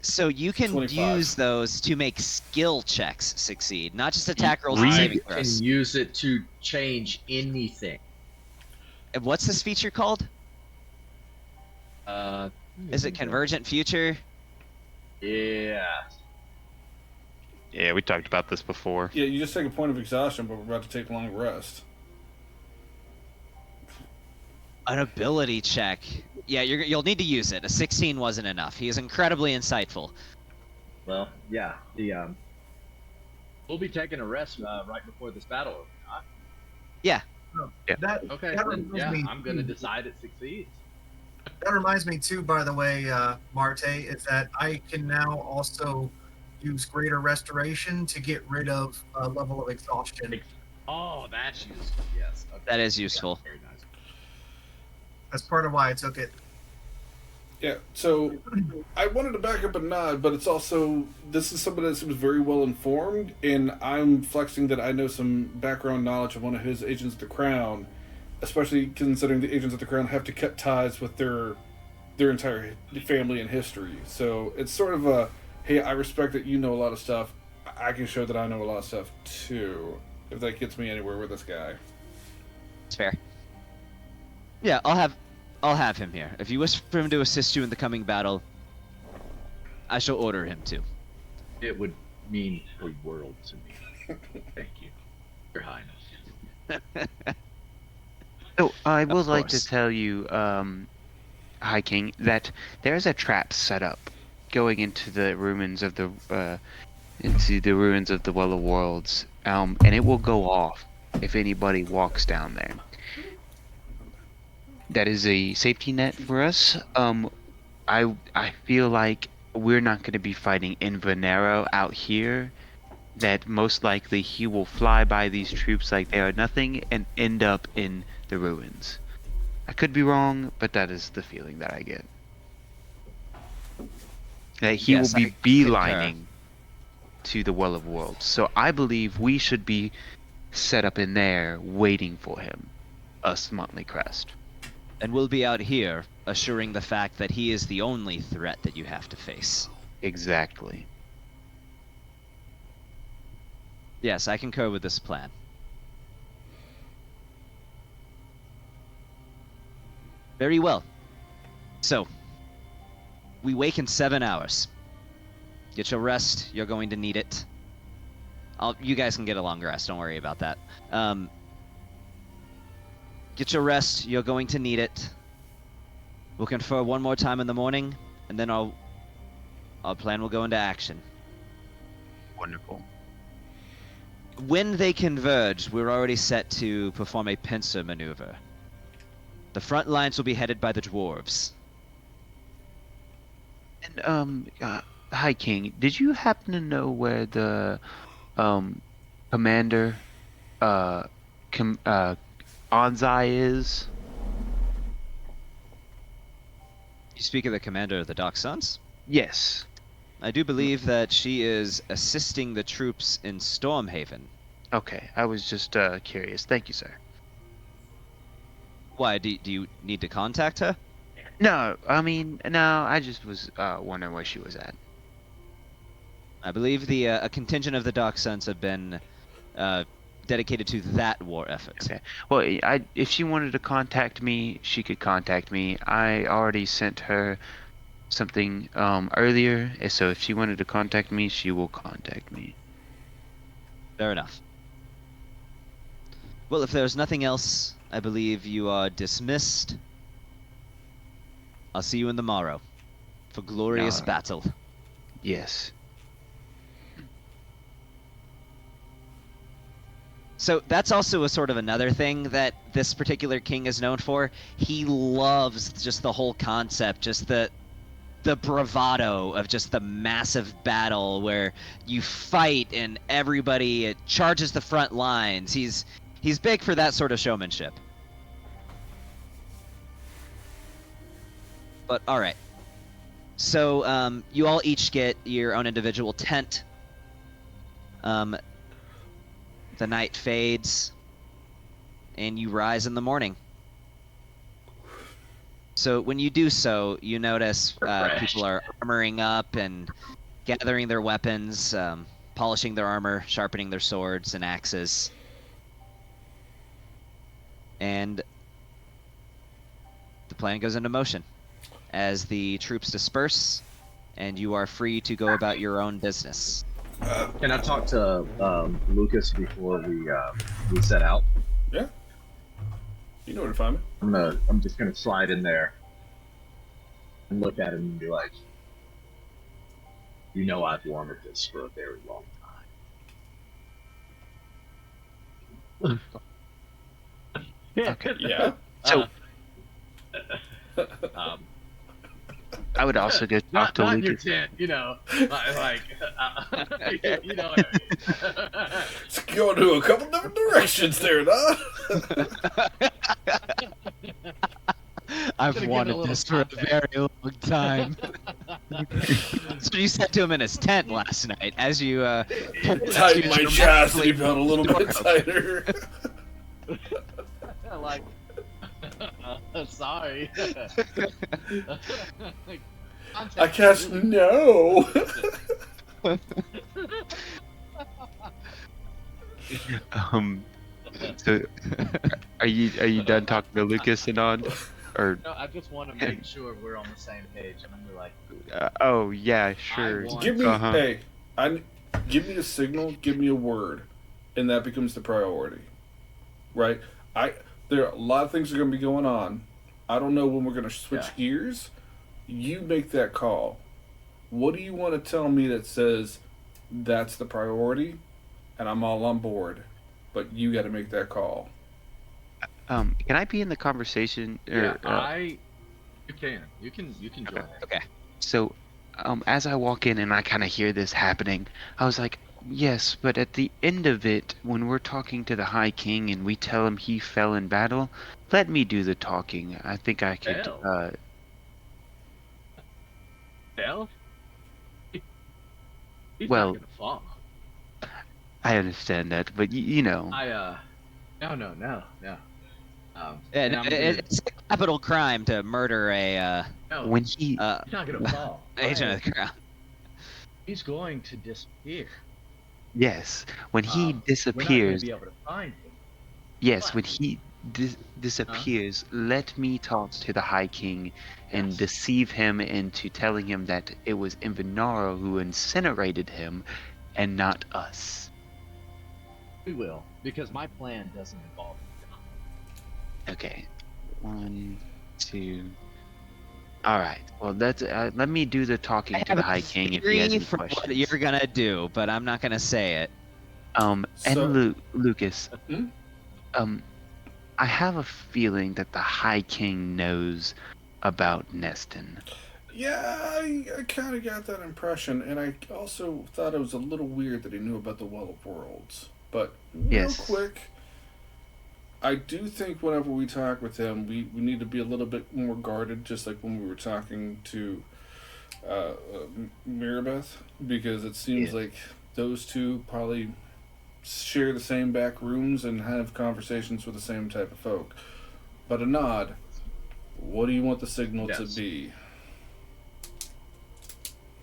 S3: So you can
S1: 25.
S3: use those to make skill checks succeed, not just attack rolls and saving throws.
S6: You can use it to change anything.
S3: And what's this feature called? Is it Convergent Future?
S6: Yeah.
S7: Yeah, we talked about this before.
S1: Yeah, you just take a point of exhaustion, but we're about to take a long rest.
S3: An ability check. Yeah, you'll need to use it. A 16 wasn't enough. He is incredibly insightful.
S6: Well, yeah. We'll be taking a rest right before this battle. Huh?
S3: Yeah.
S6: Okay. I'm gonna decide it succeeds.
S4: That reminds me too, by the way, Marte, is that I can now also use Greater Restoration to get rid of a level of exhaustion.
S6: Oh, that's useful. Yes. Okay.
S3: That is useful.
S6: Yeah, very nice.
S4: That's part of why I took it.
S1: Yeah, so I wanted to back up a nod, but it's also, this is somebody that seems very well informed, and I'm flexing that I know some background knowledge of one of his agents of the Crown, especially considering the agents of the Crown have to cut ties with their entire family and history. So it's sort of a, hey, I respect that you know a lot of stuff. I can show that I know a lot of stuff too, if that gets me anywhere with this guy.
S3: It's fair. Yeah, I'll have him here. If you wish for him to assist you in the coming battle, I shall order him to.
S6: It would mean the world to me. Thank you, Your Highness.
S7: So I would like to tell you, High King, that there's a trap set up going into the ruins of the Well of Worlds, and it will go off if anybody walks down there. That is a safety net for us. I feel like we're not going to be fighting Enferno out here. That most likely he will fly by these troops like they are nothing and end up in the ruins. I could be wrong, but that is the feeling that I get. That he will be beelining to the Well of Worlds. So I believe we should be set up in there waiting for him, us Motley Crest.
S3: And we'll be out here, assuring the fact that he is the only threat that you have to face.
S7: Exactly.
S3: Yes, I concur with this plan. Very well. So, we wake in 7 hours. Get your rest. You're going to need it. You guys can get a long rest. Don't worry about that. Get your rest. You're going to need it. We'll confer one more time in the morning, and then our plan will go into action.
S7: Wonderful.
S3: When they converge, we're already set to perform a pincer maneuver. The front lines will be headed by the dwarves.
S7: And Hi King, did you happen to know where the commander Anzai is?
S3: You speak of the commander of the Dark Suns?
S7: Yes.
S3: I do believe that she is assisting the troops in Stormhaven.
S7: Okay, I was just curious. Thank you, sir.
S3: Why, do you need to contact her?
S7: No, I just was wondering where she was at.
S3: I believe a contingent of the Dark Suns have been dedicated to that war effort.
S7: Okay. Well, if she wanted to contact me, she could contact me. I already sent her something earlier, so if she wanted to contact me, she will contact me.
S3: Fair enough. Well, if there's nothing else, I believe you are dismissed. I'll see you in the morrow for glorious battle.
S7: Yes.
S3: So that's also a sort of another thing that this particular king is known for. He loves just the whole concept, just the bravado of just the massive battle where you fight and everybody charges the front lines. He's big for that sort of showmanship. But all right. So you all each get your own individual tent. The night fades, and you rise in the morning. So when you do so, you notice people are armoring up and gathering their weapons, polishing their armor, sharpening their swords and axes. And the plan goes into motion as the troops disperse, and you are free to go about your own business.
S6: Can I talk to Lucas before we set out?
S1: Yeah. You know where to find me.
S6: I'm just gonna slide in there and look at him and be like, "You know, I've wanted this for a very long time."
S7: Okay.
S1: Yeah.
S7: So I would also go talk to
S6: not in your
S7: Lucas.
S6: tent, you know, like you know what I mean.
S1: It's going to a couple different directions there, huh?
S3: I've
S6: Gonna give it a
S3: wanted
S6: little
S3: this for a
S6: context.
S3: very long time. So you said to him in his tent last night as you
S1: Tighten my chastity belt a little bit tighter.
S6: Like, sorry.
S1: I cast no.
S7: So are you done talking to Lucas and on? Or
S6: No, I just want to make sure we're on the same page, and I'm like,
S7: oh yeah, sure.
S6: want-
S1: Give me
S7: Uh-huh.
S1: give me a signal, give me a word, and that becomes the priority. Right? There are a lot of things that are going to be going on. I don't know when we're going to switch gears. You make that call. What do you want to tell me that says that's the priority, and I'm all on board? But you got to make that call.
S7: Can I be in the conversation?
S6: you can join it.
S3: Okay.
S7: So, as I walk in and I kind of hear this happening, I was like, yes, but at the end of it, when we're talking to the High King and we tell him he fell in battle, let me do the talking. I think I could.
S6: Fell? Hell, he's
S7: Well-
S6: not gonna fall.
S7: I understand that, but you know.
S6: No.
S3: And
S6: I'm
S3: it's a capital crime to murder a
S6: no,
S7: When he
S6: he's not gonna fall.
S3: agent of the crown.
S6: He's going to disappear.
S7: Yes, when he
S6: We're not going to
S7: disappears.
S6: be able to find him.
S7: Yes, when
S6: What?
S7: he disappears, let me talk to the High King and
S6: Yes.
S7: deceive him into telling him that it was Invenaro who incinerated him and not us.
S6: We will, because my plan doesn't involve him.
S7: Okay. 1, 2. All right. Well, let me do the talking
S3: I
S7: to
S3: have
S7: the
S3: a
S7: High King if he has
S3: theory
S7: any
S3: for what
S7: questions.
S3: you're gonna do, but I'm not gonna say it.
S7: And
S1: So-
S7: Lucas,
S1: Hmm?
S7: I have a feeling that the High King knows about Neston.
S1: Yeah, I kind of got that impression, and I also thought it was a little weird that he knew about the Well of Worlds. But real
S7: Yes.
S1: quick, I do think whenever we talk with him, we need to be a little bit more guarded, just like when we were talking to Mirabeth, because it seems
S7: Yeah.
S1: like those two probably share the same back rooms and have conversations with the same type of folk. But a nod, what do you want the signal to
S6: Yes.
S1: be?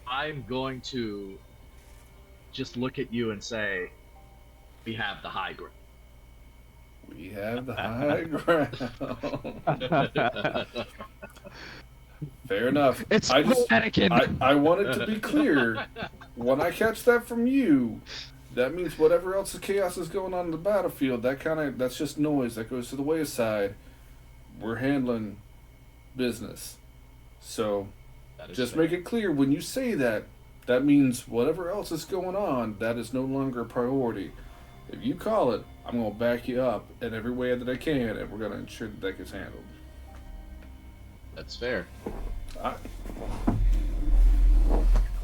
S6: I'm going to just look at you and say, we have the high ground.
S1: We have the high ground. Fair enough.
S3: It's
S1: I just
S3: Anakin.
S1: I want it to be clear. When I catch that from you, that means whatever else of chaos is going on in the battlefield, that's just noise that goes to the wayside. We're handling business. So
S6: That is
S1: just
S6: fair.
S1: make it clear when you say that, that means whatever else is going on, that is no longer a priority. If you call it, I'm going to back you up in every way that I can, and we're going to ensure that that gets handled.
S6: That's fair.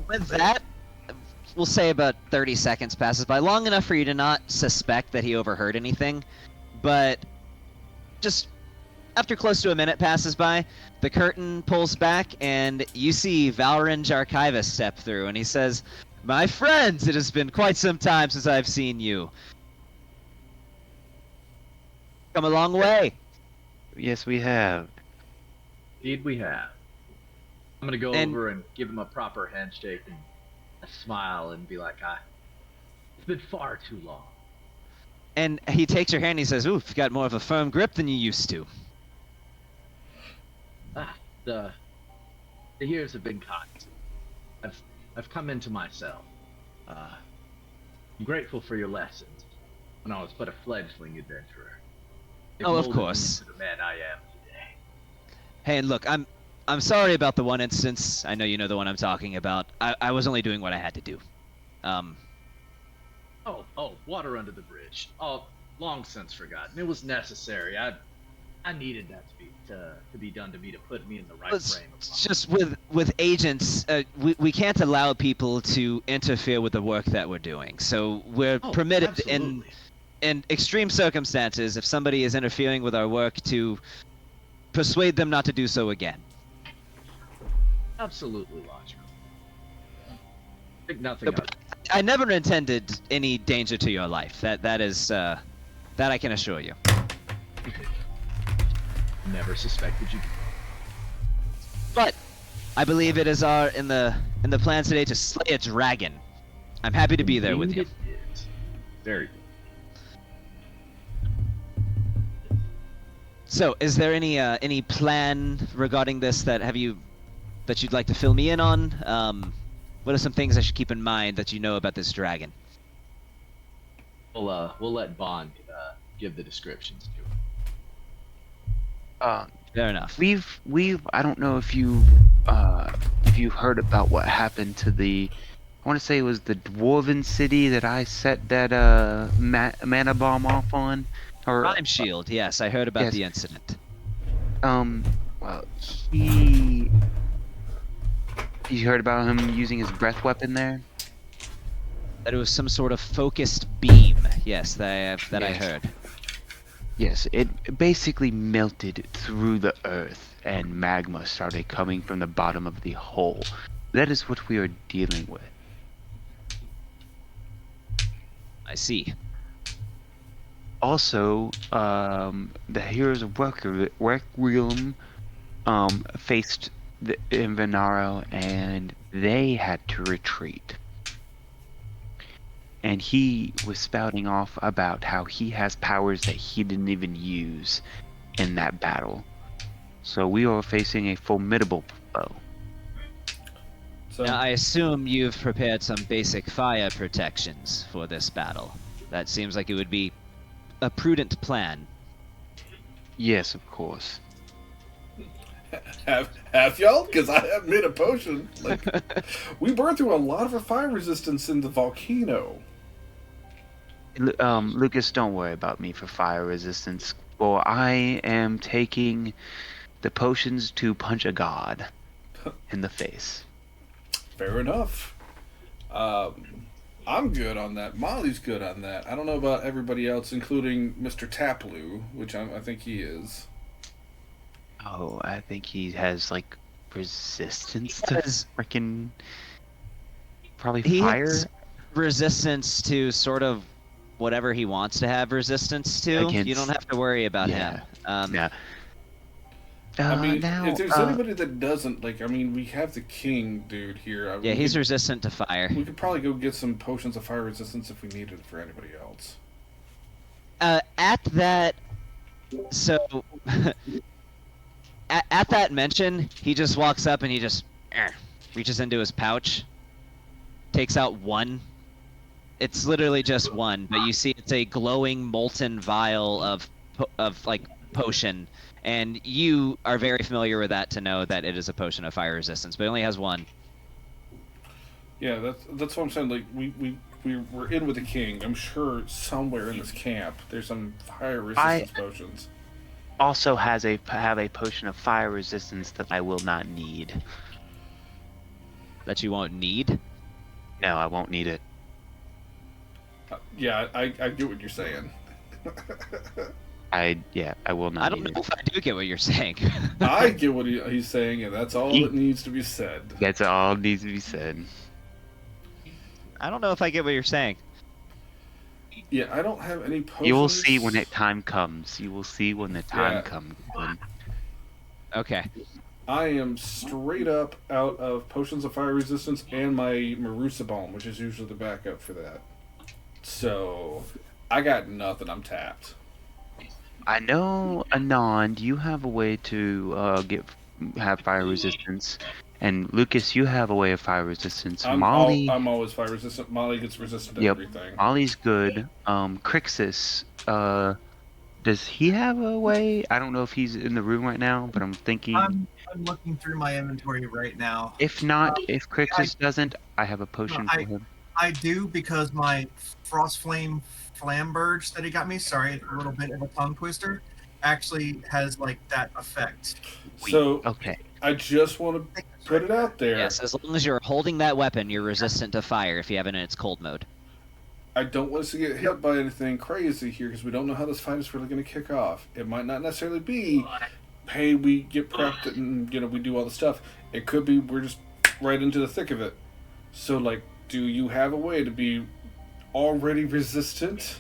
S3: With that, we'll say about 30 seconds passes by, long enough for you to not suspect that he overheard anything, but just after close to a minute passes by, the curtain pulls back, and you see Valrange Archivist step through, and he says, "My friends, it has been quite some time since I've seen you. Come a long way."
S7: Yes, we have.
S6: Indeed, we have. I'm gonna go
S3: And-
S6: over and give him a proper handshake and a smile and be like, it's been far too long.
S3: And he takes your hand and he says, "Ooh, you've got more of a firm grip than you used to."
S6: The years have been kind. I've come into myself. I'm grateful for your lessons when I was but a fledgling adventurer. They've
S3: Oh, of
S6: molded me
S3: course.
S6: into the man I am today.
S3: Hey, and look, I'm sorry about the one instance. I know you know the one I'm talking about. I was only doing what I had to do.
S6: Oh, water under the bridge. Oh, long since forgotten. It was necessary. I needed that to be done to me, to put me in the right
S3: It's
S6: frame of mind.
S3: just with agents, we can't allow people to interfere with the work that we're doing. So we're
S6: Oh,
S3: permitted
S6: absolutely.
S3: in extreme circumstances, if somebody is interfering with our work, to persuade them not to do so again.
S6: Absolutely logical. Think nothing of it.
S3: I never intended any danger to your life. That is that I can assure you.
S6: Never suspected you.
S3: But I believe it is in the plans today to slay a dragon. I'm happy to be there with you.
S6: Indeed it is. Very good.
S3: So, is there any plan regarding this that you'd like to fill me in on? What are some things I should keep in mind that you know about this dragon?
S6: We'll let Bond give the descriptions to it.
S3: Fair enough.
S7: We've I don't know if you heard about what happened to I want to say it was the dwarven city that I set that mana bomb off on, or
S3: Rhyme Shield. Yes, I heard about
S7: yes.
S3: the incident.
S7: well, you heard about him using his breath weapon there?
S3: That it was some sort of focused beam. Yes, that I
S7: Yes.
S3: heard.
S7: Yes, it basically melted through the earth and magma started coming from the bottom of the hole. That is what we are dealing with.
S3: I see.
S7: Also, the Heroes of Requiem faced the Invenaro and they had to retreat. and he was spouting off about how he has powers that he didn't even use in that battle. So we are facing a formidable foe.
S1: So
S3: Now, I assume you've prepared some basic fire protections for this battle. That seems like it would be a prudent plan.
S7: Yes, of course.
S1: have y'all? Because I have made a potion. Like, we burned through a lot of our fire resistance in the volcano.
S7: Lucas, don't worry about me for fire resistance, for I am taking the potions to punch a god in the face.
S1: Fair enough. I'm good on that. Molly's good on that. I don't know about everybody else, including Mr. Taploo, which I think he is.
S7: Oh, I think he has like resistance
S3: He
S7: to
S3: has-
S7: freaking probably
S3: He
S7: fire.
S3: has resistance to sort of whatever he wants to have resistance to.
S7: Against-
S3: You don't have to worry about him.
S7: Yeah.
S1: I mean,
S7: now,
S1: if there's anybody that doesn't, like, I mean, we have the king dude here.
S3: Yeah, he's resistant to fire.
S1: We could probably go get some potions of fire resistance if we needed it for anybody else.
S3: At that, so at that mention, he just walks up and he just reaches into his pouch, takes out one. It's literally just one, but you see it's a glowing molten vial of like potion, and you are very familiar with that to know that it is a potion of fire resistance, but it only has one.
S1: Yeah, that's what I'm saying. Like, we're in with the king. I'm sure somewhere in this camp there's some fire resistance potions.
S7: Also have a potion of fire resistance that I will not need.
S3: That you won't need?
S7: No, I won't need it.
S1: Yeah, I get what you're saying.
S7: I will not.
S3: I don't
S7: need
S3: know
S7: it.
S3: if I do get what you're saying.
S1: I get what he's saying, and that's all that needs to be said.
S7: That's all needs to be said.
S3: I don't know if I get what you're saying.
S1: Yeah, I don't have any potions.
S7: You will see when the time comes. You will see when the time
S1: Yeah.
S7: comes.
S3: Okay.
S1: I am straight up out of potions of fire resistance and my Marusa Balm, which is usually the backup for that. So, I got nothing. I'm tapped.
S7: I know, Anand, you have a way to have fire resistance, and Lucas, you have a way of fire resistance. Molly,
S1: I'm always fire resistant. Molly gets resistant to
S7: Yep.
S1: everything.
S7: Molly's good. Crixus, does he have a way? I don't know if he's in the room right now, but I'm thinking.
S4: I'm looking through my inventory right now.
S7: If not, if Crixus doesn't, I have a potion for him.
S4: I do, because my Frostflame Flamberge that he got me, sorry, a little bit of a tongue twister, actually has like that effect.
S1: So,
S7: Okay.
S1: I just want to put it out there.
S3: Yes, as long as you're holding that weapon, you're resistant to fire if you have it in its cold mode.
S1: I don't want us to get hit by anything crazy here because we don't know how this fight is really going to kick off. It might not necessarily be, hey, we get prepped and we do all the stuff. It could be we're just right into the thick of it. So, like, do you have a way to be already resistant,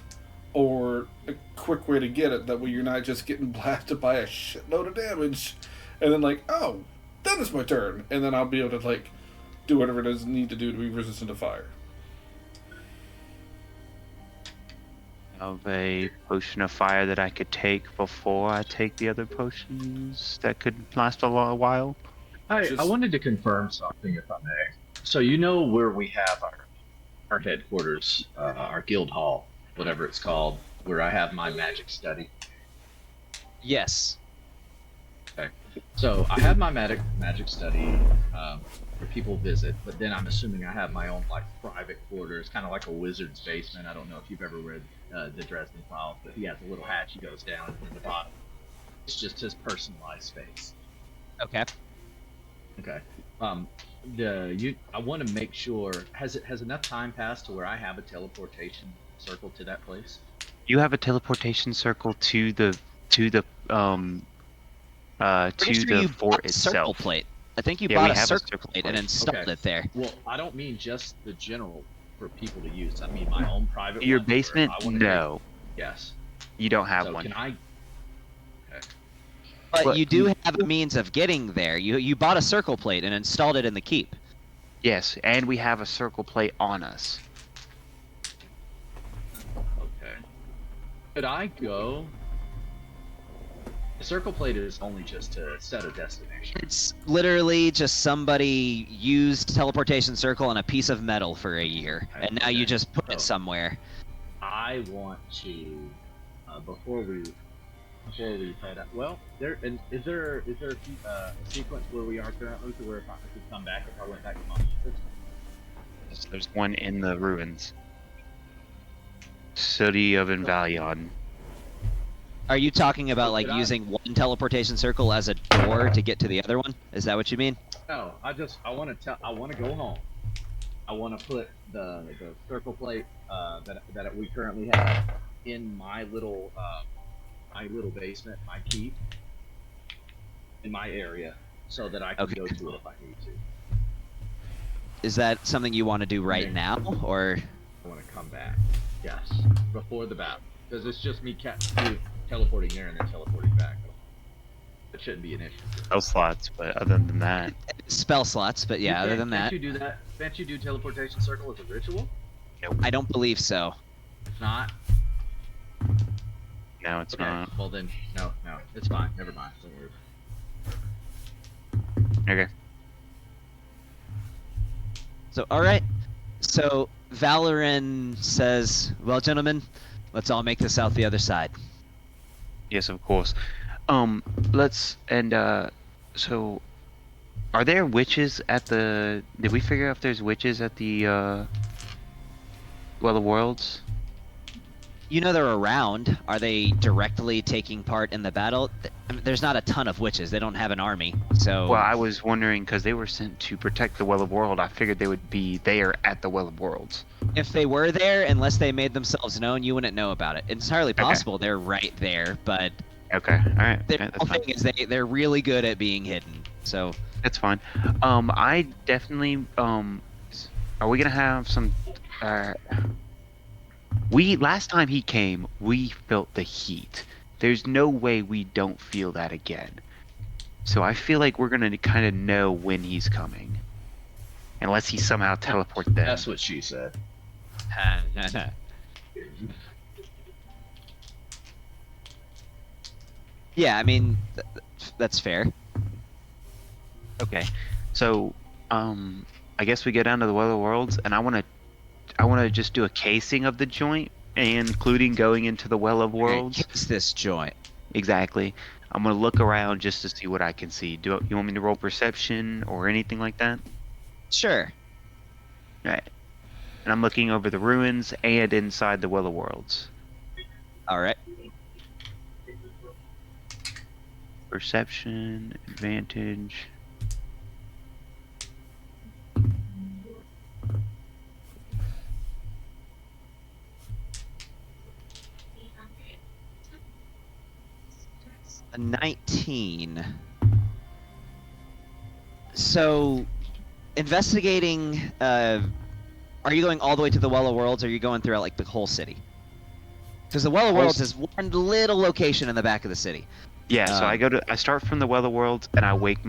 S1: or a quick way to get it? That way you're not just getting blasted by a shitload of damage, and then like, oh, then it's my turn, and then I'll be able to like do whatever it is I need to do to be resistant to fire.
S7: Of a potion of fire that I could take before I take the other potions that could last a while.
S6: I wanted to confirm something, if I may. So you know where we have our headquarters, our guild hall, whatever it's called, where I have my magic study.
S3: Yes.
S6: Okay. So I have my magic study where people visit, but then I'm assuming I have my own like private quarters, kind of like a wizard's basement. I don't know if you've ever read the Dresden Files, but he has a little hatch he goes down in the bottom. It's just his personalized space.
S3: Okay.
S6: Okay. I want to make sure, has enough time passed to where I have a teleportation circle to that place?
S7: You have a teleportation circle to the
S3: Pretty sure you
S7: fort
S3: bought a circle
S7: itself.
S3: plate. I think you
S7: Yeah,
S3: bought
S7: we
S3: a
S7: have a
S3: circle
S7: circle
S3: plate and
S7: plate.
S3: installed
S6: Okay.
S3: it there.
S6: Well, I don't mean just the general for people to use. I mean my own private
S7: Your
S6: one where
S7: basement?
S6: I wanna
S7: No,
S6: yes.
S7: you don't have
S6: So
S7: one.
S6: can I?
S3: But
S7: But
S3: you do have a means of getting there. You bought a circle plate and installed it in the keep.
S7: Yes, and we have a circle plate on us.
S6: Could I go? The circle plate is only just to set a destination.
S3: It's literally just somebody used teleportation circle on a piece of metal for a year, and now you just put it somewhere.
S6: I want to, before we head up. Well, is there a sequence where we are currently to where if I could come back if I went back to my office?
S7: There's one in the ruins. City of Invalion.
S3: Are you talking about like using one teleportation circle as a door to get to the other one? Is that what you mean?
S6: No, I want to go home. I want to put the circle plate that we currently have in my little basement, my keep, in my area, so that I can go to it if I need to.
S3: Is that something you want to do right now, or?
S6: I want to come back. Yes, before the battle, because it's just me teleporting there and then teleporting back. It shouldn't be an issue.
S7: Spell slots, but other than that.
S3: Spell slots, but yeah, other than that.
S6: Can't you do that? Can't you do teleportation circle as a ritual?
S3: I don't believe so.
S6: It's not?
S7: No, it's not.
S6: Well then, no, it's fine. Never mind. Don't worry.
S7: Okay.
S3: So, alright. So, Valoran says, well, gentlemen, let's all make this out the other side.
S7: Yes, of course. So, are there witches at the... Did we figure out if there's witches at the, Well of Worlds?
S3: You know they're around. Are they directly taking part in the battle? I mean, there's not a ton of witches. They don't have an army, so...
S7: Well, I was wondering, because they were sent to protect the Well of World, I figured they would be there at the Well of Worlds.
S3: If they were there, unless they made themselves known, you wouldn't know about it. It's entirely possible they're right there, but...
S7: Okay, alright.
S3: The whole thing is they're really good at being hidden, so...
S7: That's fine. I definitely, are we gonna have some, last time he came, we felt the heat. There's no way we don't feel that again. So I feel like we're gonna kind of know when he's coming. Unless he somehow teleports them.
S6: That's what she said.
S3: Yeah, I mean, that's fair.
S7: Okay, so, I guess we go down to the Well of Worlds, and I wanna just do a casing of the joint, including going into the Well of Worlds.
S3: Case this joint.
S7: Exactly. I'm gonna look around just to see what I can see. You want me to roll perception or anything like that?
S3: Sure.
S7: Alright. And I'm looking over the ruins and inside the Well of Worlds.
S3: Alright.
S7: Perception, advantage.
S3: A 19. So, investigating, are you going all the way to the Well of Worlds, or are you going throughout, like, the whole city? Because the Well of Worlds is one little location in the back of the city.
S7: Yeah, so I start from the Well of Worlds, and I work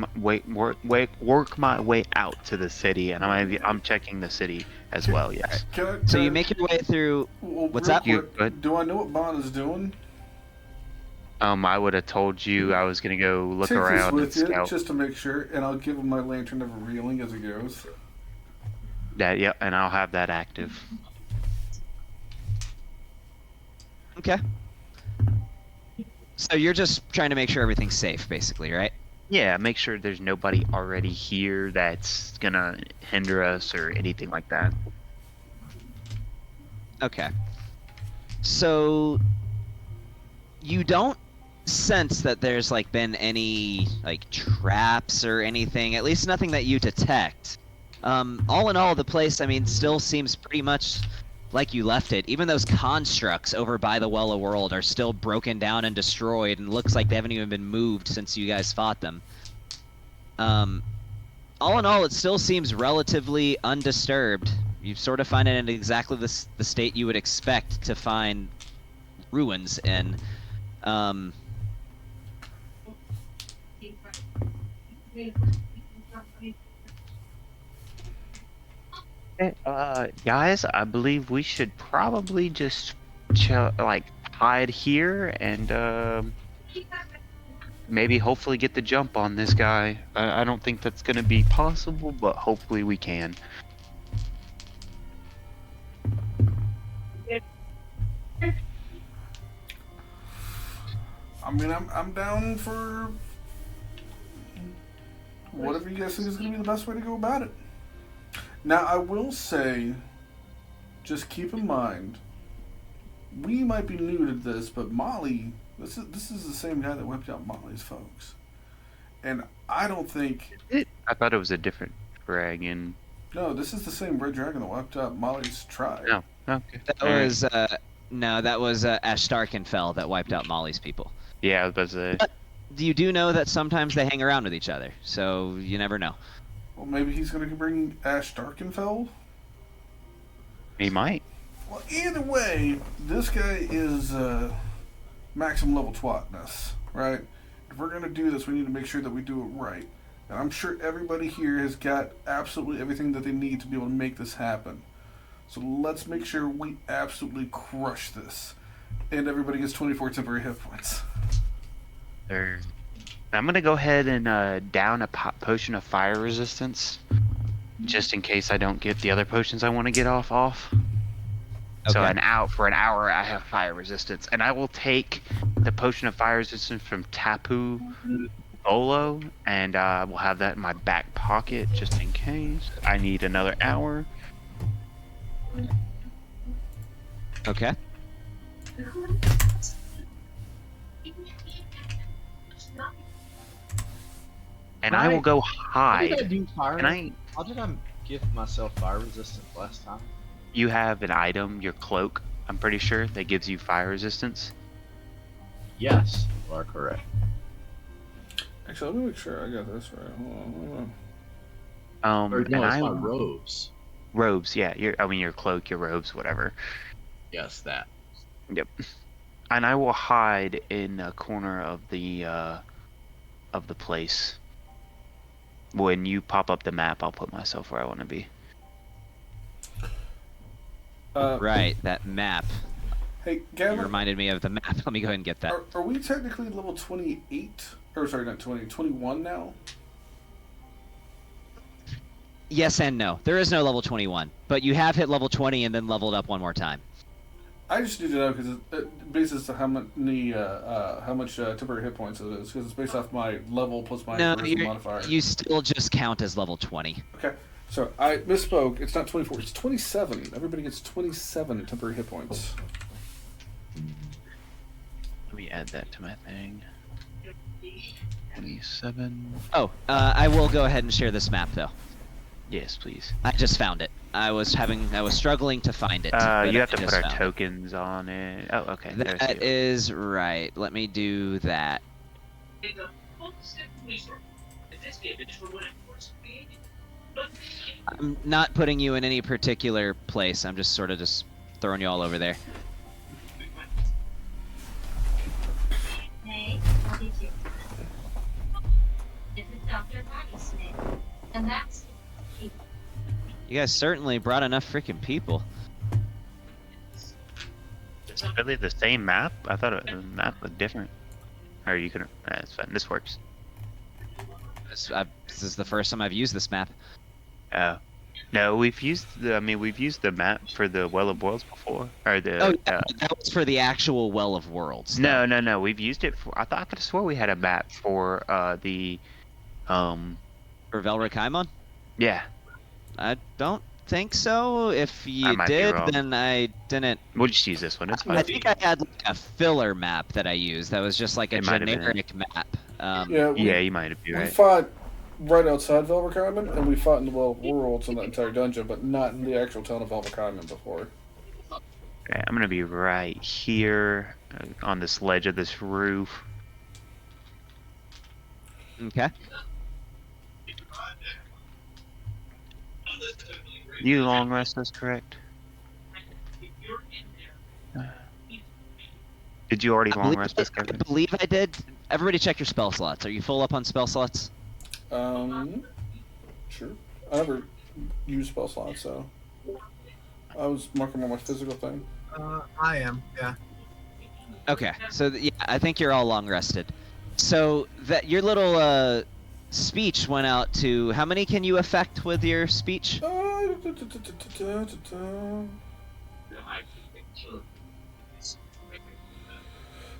S7: my way out to the city, and I'm checking the city as well. Yes.
S3: So you make your way through. What's up?
S1: Do I know what Bond is doing?
S7: I would have told you I was gonna go look
S1: Take
S7: around
S1: this with
S7: and
S1: you,
S7: scout.
S1: just to make sure, and I'll give him my lantern of reeling as it goes.
S7: Yeah, and I'll have that active.
S3: Okay. So you're just trying to make sure everything's safe, basically, right?
S7: Yeah, make sure there's nobody already here that's gonna hinder us or anything like that.
S3: Okay. So you don't sense that there's like been any like traps or anything, at least nothing that you detect. All in all, the place, I mean, still seems pretty much like you left it. Even those constructs over by the Well of World are still broken down and destroyed, and looks like they haven't even been moved since you guys fought them. All in all, it still seems relatively undisturbed. You sort of find it in exactly the state you would expect to find ruins in.
S7: Guys, I believe we should probably just hide here and maybe hopefully get the jump on this guy. I don't think that's going to be possible, but hopefully we can.
S1: I mean, I'm down for whatever you guys think is going to be the best way to go about it. Now, I will say, just keep in mind, we might be new to this, but Molly, this is the same guy that wiped out Molly's folks. And I don't think...
S7: I thought it was a different dragon.
S1: No, this is the same red dragon that wiped out Molly's tribe.
S7: No, okay.
S3: That was no, that was Ashtarkenfell that wiped out Molly's people.
S7: Yeah, but
S3: You do know that sometimes they hang around with each other, so you never know.
S1: Well, maybe he's going to bring Ash Starkenfeld?
S7: he might.
S1: Well, either way, this guy is maximum level twatness, right? If we're going to do this, we need to make sure that we do it right. And I'm sure everybody here has got absolutely everything that they need to be able to make this happen. So let's make sure we absolutely crush this. And everybody gets 24 temporary hit points.
S7: I'm gonna go ahead and down a potion of fire resistance, just in case I don't get the other potions I want to get off. So for an hour I have fire resistance, and I will take the potion of fire resistance from Tapu Bolo, and we'll have that in my back pocket just in case I need another hour.
S3: Okay.
S7: And I will go hide.
S6: How did I do fire?
S7: And
S6: How did I give myself fire resistance last time?
S7: You have an item, your cloak, I'm pretty sure, that gives you fire resistance.
S6: Yes, you are correct.
S1: Actually, let me make sure I got this right. Hold on.
S6: Or no,
S7: and
S6: it's my robes.
S7: Robes, yeah. Your cloak, your robes, whatever.
S6: Yes, that.
S7: Yep. And I will hide in a corner of the place. When you pop up the map, I'll put myself where I want to be.
S3: Right, that map.
S1: Hey,
S3: You
S1: Gavin,
S3: reminded me of the map. Let me go ahead and get that.
S1: are we technically level 28? Or sorry, not 20, 21 now?
S3: Yes and no. There is no level 21, but you have hit level 20 and then leveled up one more time.
S1: I just need to know because it bases on how much temporary hit points it is, because it's based off my level plus my
S3: No,
S1: charisma modifier.
S3: you still just count as level 20.
S1: Okay, so I misspoke. It's not 24. It's 27. Everybody gets 27 temporary hit points.
S7: Let me add that to my thing. 27.
S3: Oh, I will go ahead and share this map though.
S7: Yes, please.
S3: I just found it. I was struggling to find it. but
S7: You
S3: I
S7: have to
S3: just
S7: put our
S3: found it.
S7: tokens on it. Oh, okay.
S3: That is right. Let me do that. I'm not putting you in any particular place. I'm just sort of just throwing you all over there.
S8: Hey, how did you? This is Dr. Patty Smith, and that's
S3: You guys certainly brought enough freaking people.
S7: Is it really the same map? I thought the map was different. Or you can. It's fine. This works.
S3: This is the first time I've used this map.
S7: No, we've used the map for the Well of Worlds before. Or the.
S3: Oh, yeah, that was for the actual Well of Worlds.
S7: No. We've used it for. I could have swore we had a map for the.
S3: For Velrikaimon?
S7: Yeah.
S3: I don't think so. If
S7: I
S3: you
S7: might be
S3: did,
S7: wrong.
S3: then I didn't.
S7: We'll just use this one. It's fine.
S3: I think I had like a filler map that I used. That was just like a
S7: It might have been.
S3: generic map.
S1: Yeah,
S7: You might have been
S1: we
S7: right.
S1: fought right outside Velrikaimon, and we fought in the Well of Worlds in the entire dungeon, but not in the actual town of Velrikaimon before.
S7: Okay, I'm gonna be right here on this ledge of this roof.
S3: Okay.
S7: You long rest is correct. Did you already long rest us,
S3: I
S7: Kevin?
S3: believe I did. Everybody check your spell slots. Are you full up on spell slots?
S1: Sure. I never use spell slots, so I was marking on my physical thing.
S4: I am, yeah.
S3: Okay, so yeah, I think you're all long rested. So that your little speech went out to how many can you affect with your speech?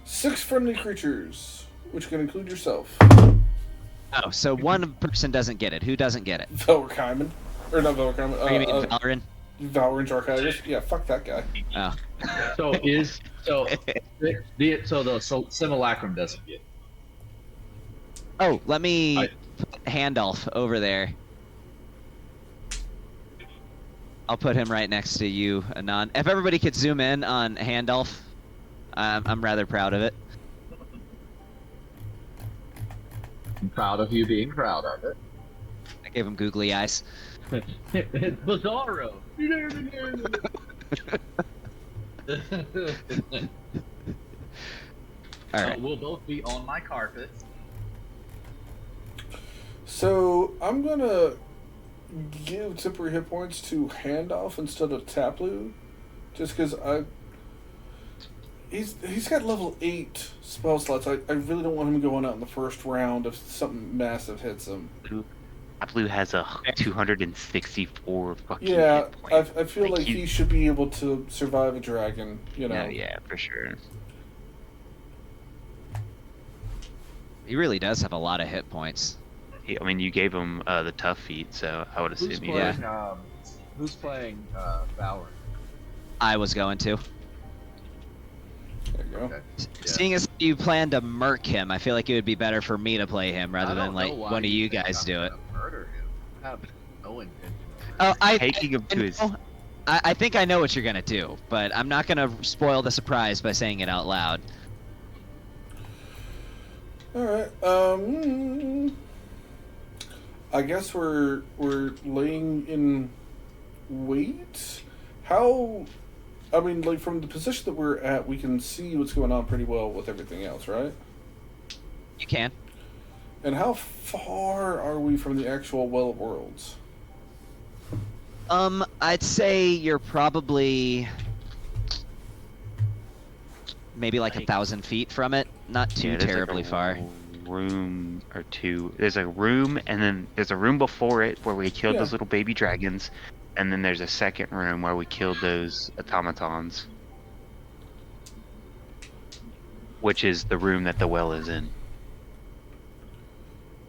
S1: 6 friendly creatures, which can include yourself.
S3: Oh, so one person doesn't get it. Who doesn't get it?
S1: Velrkyman. Or not Velrkyman.
S3: Or you mean Valorant?
S1: Valorant's Archivist. Yeah, fuck that guy.
S3: Oh.
S6: So the simulacrum doesn't get.
S3: Oh, let me put Handolf over there. I'll put him right next to you, Anon. If everybody could zoom in on Handolf, I'm rather proud of it.
S6: I'm proud of you being proud of it.
S3: I gave him googly eyes.
S6: It's Bizarro.
S3: All right.
S6: We'll both be on my carpet.
S1: So I'm gonna give temporary hit points to Handoff instead of Taplu, just because he's got level 8 spell slots. I really don't want him going out in the first round if something massive hits him.
S7: Blue has a 264 fucking
S1: Yeah,
S7: hit points.
S1: I feel like he should be able to survive a dragon, you know.
S7: No, yeah, for sure.
S3: He really does have a lot of hit points.
S7: I mean, you gave him the tough feat, so I would assume
S6: Who's
S7: he
S6: playing?
S3: Yeah.
S6: Who's playing Valorant?
S3: I was going to.
S1: There you go.
S6: Okay. Yeah.
S3: Seeing as you plan to murk him, I feel like it would be better for me to play him rather than like one of you guys do it.
S6: Murder him. I have no intention.
S3: Oh,
S7: taking him to his.
S3: I think I know what you're gonna do, but I'm not gonna spoil the surprise by saying it out loud.
S1: All right. I guess we're laying in wait. How? I mean, like from the position that we're at, we can see what's going on pretty well with everything else, right?
S3: You can.
S1: And how far are we from the actual Well of Worlds?
S3: I'd say you're probably maybe like 1,000 feet from it. Not too
S7: Yeah, there's
S3: terribly
S7: like a
S3: far.
S7: Room or two. There's a room, and then there's a room before it where we killed
S1: Yeah.
S7: those little baby dragons, and then there's a second room where we killed those automatons, which is the room that the well is in.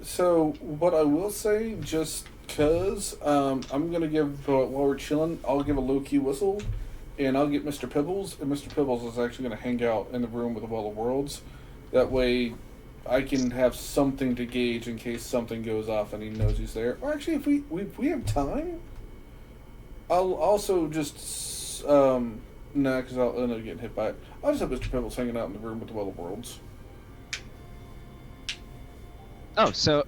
S1: So, what I will say, just because I'm going to give, while we're chilling, I'll give a low-key whistle, and I'll get Mr. Pibbles, and Mr. Pibbles is actually going to hang out in the room with the Well of Worlds. That way, I can have something to gauge in case something goes off and he knows he's there. Or actually, if we have time, I'll also just, because I'll end up getting hit by it. I'll just have Mr. Pibbles hanging out in the room with the Well of Worlds.
S3: Oh, so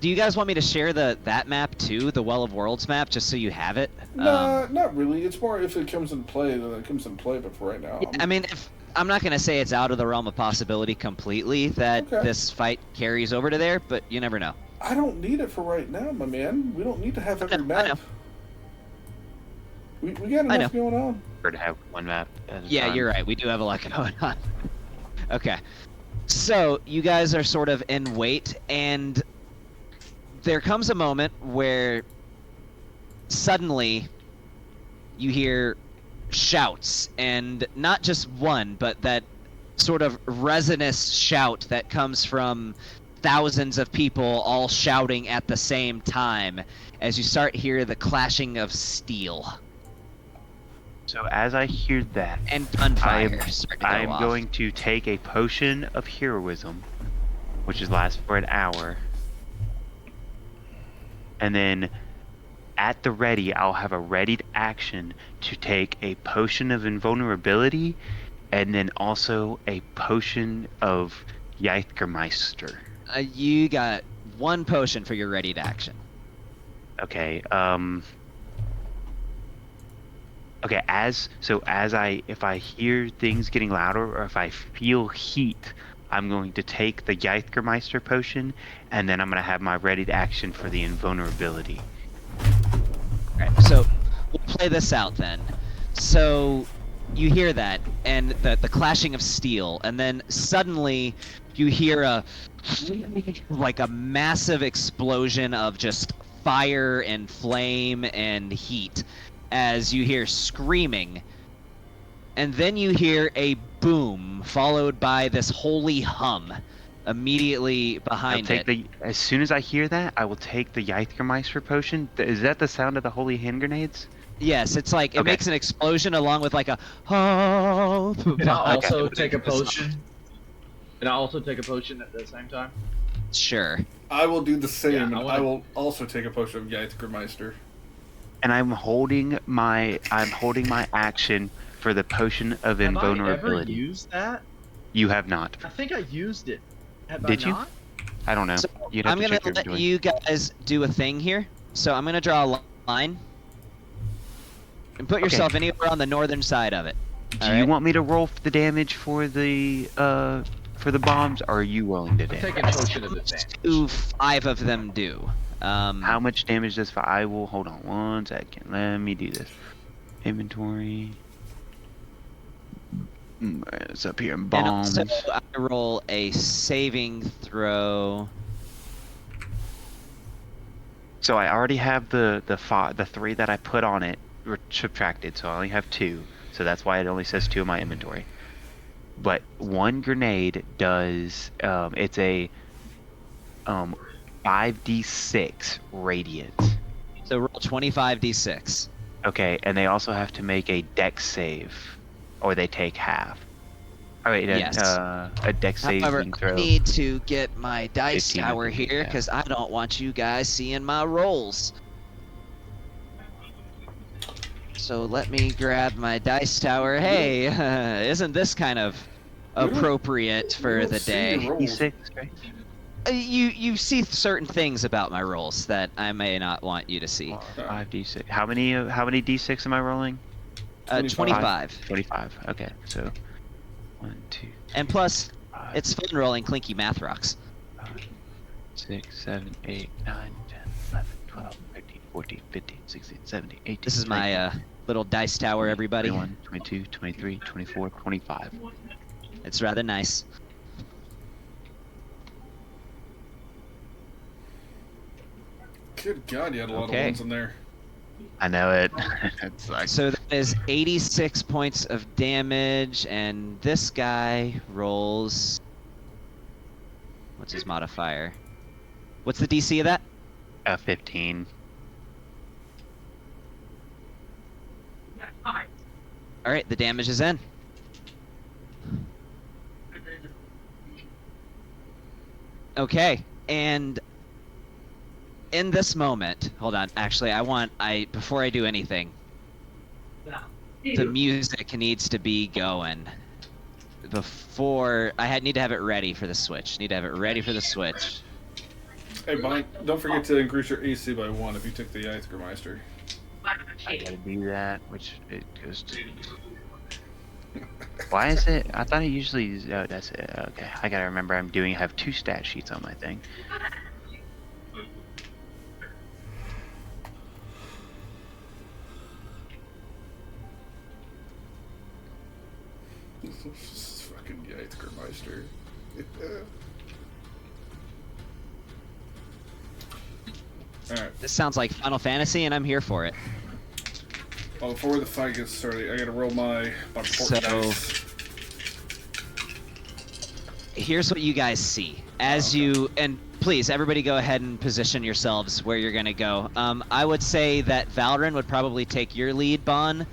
S3: do you guys want me to share that map too, the Well of Worlds map, just so you have it?
S1: Nah, not really. It's more if it comes in play, then it comes in play, but for right now.
S3: Yeah, I mean, I'm not going to say it's out of the realm of possibility completely that
S1: Okay.
S3: this fight carries over to there, but you never know.
S1: I don't need it for right now, my man. We don't need to have every
S3: I know.
S1: map. We got
S3: I
S1: enough
S3: know.
S1: going on.
S7: Or to have one map at a
S3: Yeah,
S7: time.
S3: you're right. We do have a lot going on. Okay. So, you guys are sort of in wait, and there comes a moment where suddenly you hear shouts, and not just one, but that sort of resonant shout that comes from thousands of people all shouting at the same time as you start hear the clashing of steel
S7: So as I hear that,
S3: and gunfire start to go
S7: I'm
S3: off.
S7: going to take a potion of heroism, which is last for an hour, and then at the ready, I'll have a readied action to take a potion of invulnerability, and then also a potion of Jägermeister.
S3: You got one potion for your ready to action.
S7: Okay. Okay. If I hear things getting louder, or if I feel heat, I'm going to take the Jägermeister potion, and then I'm going to have my ready to action for the invulnerability.
S3: Alright, so we'll play this out then. So you hear that, and the clashing of steel, and then suddenly you hear a massive explosion of just fire and flame and heat as you hear screaming, and then you hear a boom followed by this holy hum immediately behind it.
S7: As soon as I hear that, I will take the Jägermeister potion. Is that the sound of the holy hand grenades?
S3: Yes, it's like it makes an explosion along with like a oh.
S6: Can I also take a potion? Can I also take a potion at the same time?
S3: Sure.
S1: I will do the same,
S6: Yeah,
S1: and
S6: I
S1: I will also take a potion of Jägermeister.
S7: And I'm holding my action for the potion of invulnerability.
S6: Have I ever used that?
S7: You have not.
S6: I think I used it. Have
S7: Did
S6: I
S7: you?
S6: not?
S7: I don't know.
S3: So
S7: You'd have
S3: I'm
S7: to
S3: gonna
S7: check your
S3: let
S7: inventory.
S3: you guys do a thing here. So I'm gonna draw a line and put yourself anywhere on the northern side of it.
S7: Do you want me to roll the damage for the bombs, or are you willing to
S6: I'm
S7: damage?
S6: taking potion of advantage.
S3: 5 of them do.
S7: How much damage does I will hold on 1 second. Let me do this. Inventory. It's up here in bombs.
S3: And also, I roll a saving throw.
S7: So I already have the 3 that I put on it subtracted, so I only have 2. So that's why it only says 2 in my inventory. But 1 grenade does it's a 5d6 radiant.
S3: So roll 25d6.
S7: Okay, and they also have to make a dex save, or they take half. All right,
S3: Yes.
S7: A dex save
S3: However,
S7: throw.
S3: I need to get my dice
S7: 15,
S3: tower
S7: I think,
S3: here
S7: yeah.
S3: because I don't want you guys seeing my rolls. So let me grab my dice tower. Hey, isn't this kind of appropriate for the day?
S7: D6, right?
S3: You see certain things about my rolls that I may not want you to see.
S7: 5d6. How many d6 am I rolling?
S3: 25.
S7: 25. Okay, so 1, 2,
S3: And plus,
S7: 5,
S3: it's fun rolling clinky math rocks.
S7: 6, 7, 8, 9, 10, 11, 12, 13, 14, 15, 16, 17, 18.
S3: This is my little dice tower, everybody.
S7: 21, 22, 23, 24, 25.
S3: It's rather nice.
S1: Good God, you had a lot of
S3: Okay.
S1: ones in there.
S7: I know it. It's like
S3: So that is 86 points of damage, and this guy rolls. What's his modifier? What's the DC of that?
S7: 15.
S3: Alright, the damage is in. Okay, and in this moment, hold on, actually, before I do anything, the music needs to be going. Before, need to have it ready for the switch. Need to have it ready for the switch.
S1: Hey, Mike, don't forget to increase your AC by 1 if you took the Jägermeister.
S7: I gotta do that, which it goes to. Why is it? I thought it usually. Oh, that's it. Okay, I gotta remember. I have 2 stat sheets on my thing.
S1: This is fucking Jägermeister. Alright.
S3: This sounds like Final Fantasy, and I'm here for it.
S1: Well, before the fight gets started, I gotta roll my port dice.
S3: Here's what you guys see as and please, everybody, go ahead and position yourselves where you're gonna go. I would say that Valrin would probably take your lead, Bon,